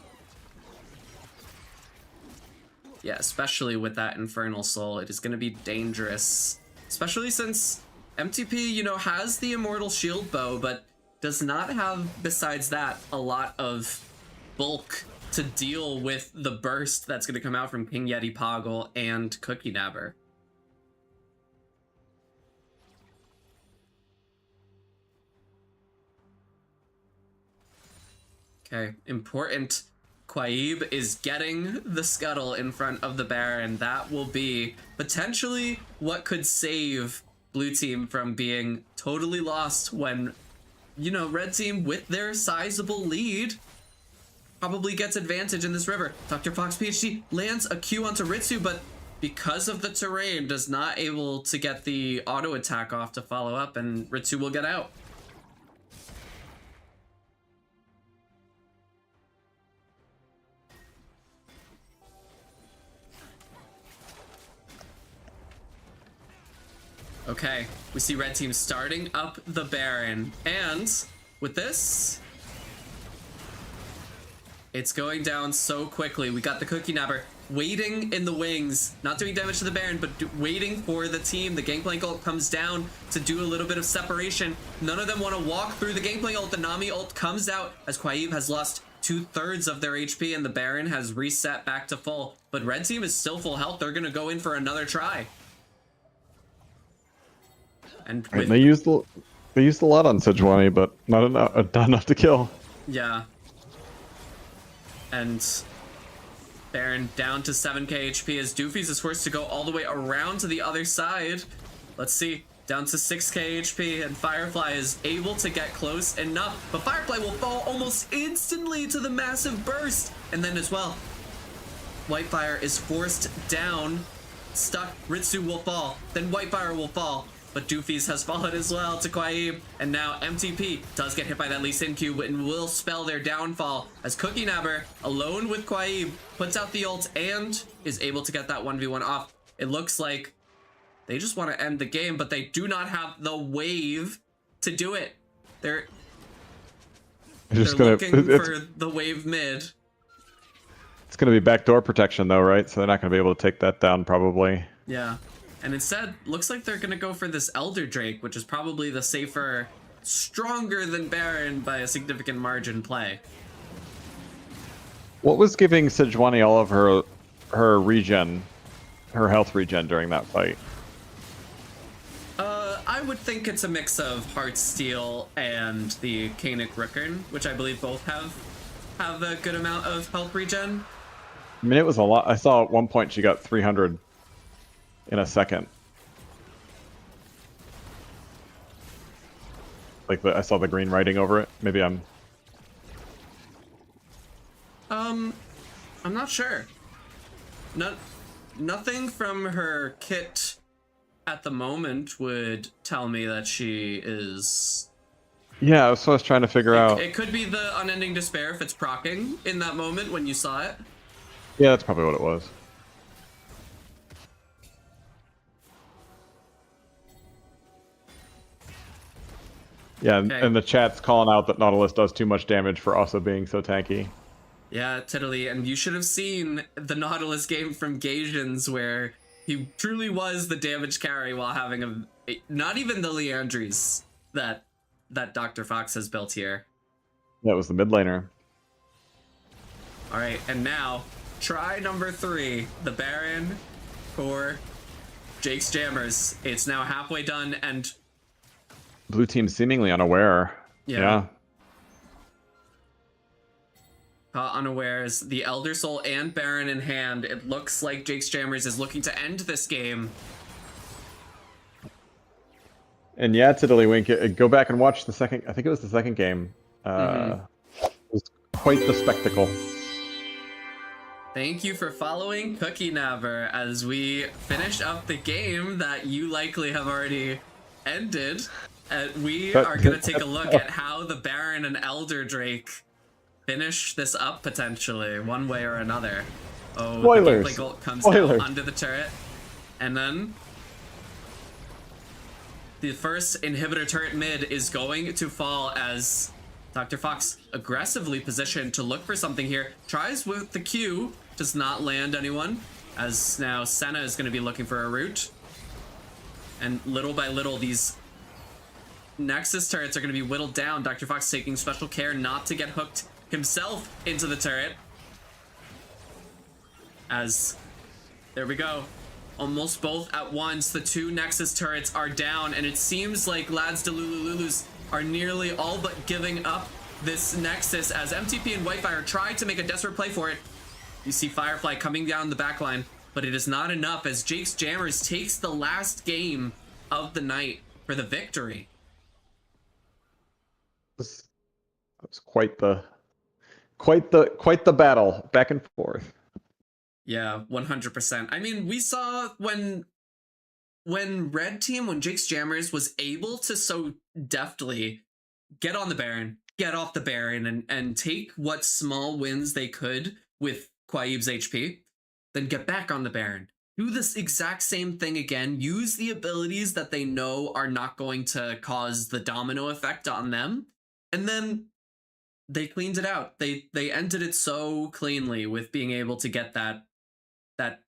Yeah, especially with that Infernal Soul, it is going to be dangerous. Especially since MTP, you know, has the Immortal Shield Bow, but does not have, besides that, a lot of bulk to deal with the burst that's going to come out from King Yeti Poggle and Cookie Nabber. Okay, important. Quaib is getting the scuttle in front of the Baron. That will be potentially what could save blue team from being totally lost when, you know, red team with their sizable lead probably gets advantage in this river. Dr. Fox PhD lands a Q onto Ritsu, but because of the terrain does not able to get the auto attack off to follow up, and Ritsu will get out. Okay, we see red team starting up the Baron, and with this, it's going down so quickly. We got the Cookie Nabber waiting in the wings, not doing damage to the Baron, but waiting for the team. The Gangplank ult comes down to do a little bit of separation. None of them want to walk through the Gangplank ult. The Nami ult comes out as Quaib has lost 2/3 of their HP, and the Baron has reset back to full. But red team is still full health. They're going to go in for another try. And They used a lot on Sejuani, but not enough to kill. Yeah. And Baron down to 7k HP as Doofies is forced to go all the way around to the other side. Let's see. Down to 6k HP, and Firefly is able to get close enough, but Firefly will fall almost instantly to the massive burst. And then as well, Whitefire is forced down, stuck. Ritsu will fall, then Whitefire will fall. But Doofies has fallen as well to Quaib, and now MTP does get hit by that Lee Sin Q and will spell their downfall as Cookie Nabber, alone with Quaib, puts out the ult and is able to get that 1v1 off. It looks like they just want to end the game, but they do not have the wave to do it. They're looking for the wave mid. It's going to be backdoor protection though, right? So they're not going to be able to take that down probably. Yeah. And instead, looks like they're going to go for this Elder Drake, which is probably the safer, stronger than Baron by a significant margin play. What was giving Sejuani all of her regen, her health regen during that fight? I would think it's a mix of Heartsteel and the Kainic Rickern, which I believe both have a good amount of health regen. I mean, it was a lot. I saw at one point she got 300 in a second. Like I saw the green writing over it. Maybe I'm not sure. Nothing from her kit at the moment would tell me that she is... Yeah, that's what I was trying to figure out. It could be the Unending Despair if it's proccing in that moment when you saw it. Yeah, that's probably what it was. Yeah, Okay. And the chat's calling out that Nautilus does too much damage for also being so tanky. Yeah, totally. And you should have seen the Nautilus game from Gasians where he truly was the damage carry while having not even the Leandries that Dr. Fox has built here. That was the mid laner. All right, and now try number 3, the Baron for Jake's Jammers. It's now halfway done, and Blue team seemingly unaware. Yeah. Caught unawares, the Elder Soul and Baron in hand. It looks like Jake's Jammers is looking to end this game. And yeah, Tiddlywink, go back and watch the second, I think it was the second game. It was quite the spectacle. Thank you for following Cookie Nabber as we finish up the game that you likely have already ended. We But- are going to take a look at how the Baron and Elder Drake finish this up potentially, one way or another. Oh, Spoilers. the gameplay goal comes Spoilers. down under the turret. And then the first inhibitor turret mid is going to fall as Dr. Fox aggressively positioned to look for something here. Tries with the Q, does not land anyone, as now Senna is going to be looking for a route. And little by little, these Nexus turrets are going to be whittled down. Dr. Fox taking special care not to get hooked himself into the turret. As, there we go. Almost both at once, the two Nexus turrets are down, and it seems like Lads Delulululus are nearly all but giving up this Nexus as MTP and Whitefire try to make a desperate play for it. You see Firefly coming down the backline, but it is not enough as Jake's Jammers takes the last game of the night for the victory. That was quite the battle back and forth. Yeah, 100%. I mean, we saw when Red Team, when Jake's Jammers was able to so deftly get on the Baron, get off the Baron, and take what small wins they could with Quaib's HP, then get back on the Baron. Do this exact same thing again, use the abilities that they know are not going to cause the domino effect on them, and then they cleaned it out. They ended it so cleanly with being able to get that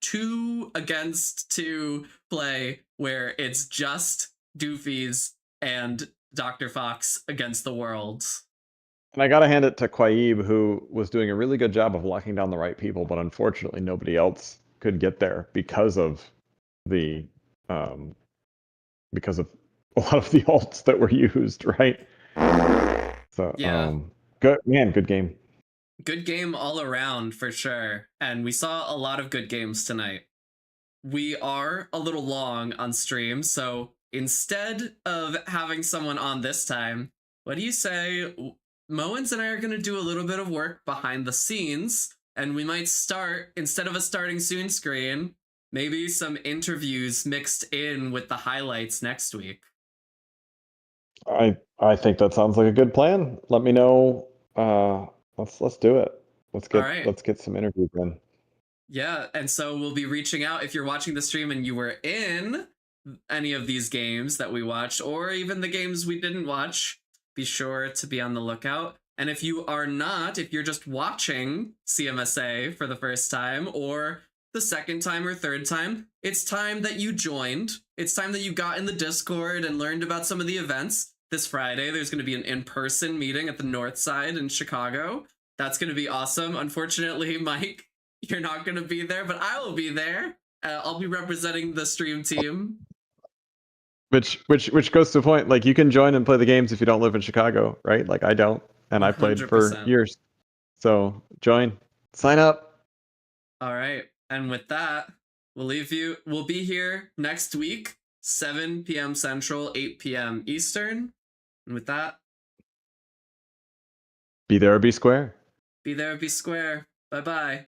2 against 2 play where it's just Doofies and Dr. Fox against the world. And I gotta hand it to Quaib, who was doing a really good job of locking down the right people, but unfortunately nobody else could get there because of the because of a lot of the ults that were used, right? So Yeah. good game. Good game all around for sure. And we saw a lot of good games tonight. We are a little long on stream, so instead of having someone on this time, what do you say Moens and I are going to do a little bit of work behind the scenes, and we might start, instead of a starting soon screen, maybe some interviews mixed in with the highlights next week. I think that sounds like a good plan. Let me know. Let's do it. Let's get some interviews in. Yeah, and so we'll be reaching out if you're watching the stream and you were in any of these games that we watched, or even the games we didn't watch, be sure to be on the lookout. And if you are not, if you're just watching CMSA for the first time, or the second time or third time, it's time that you joined. It's time that you got in the Discord and learned about some of the events. This Friday, there's going to be an in-person meeting at the North Side in Chicago. That's going to be awesome. Unfortunately, Mike, you're not going to be there, but I will be there. I'll be representing the stream team. Which goes to the point, like, you can join and play the games if you don't live in Chicago, right? Like, I don't, and I played for 100%. years. So join, sign up. All right. And with that, we'll leave you. We'll be here next week, 7 p.m. Central, 8 p.m. Eastern. And with that, Be there or be square. be there, be square. Bye-bye.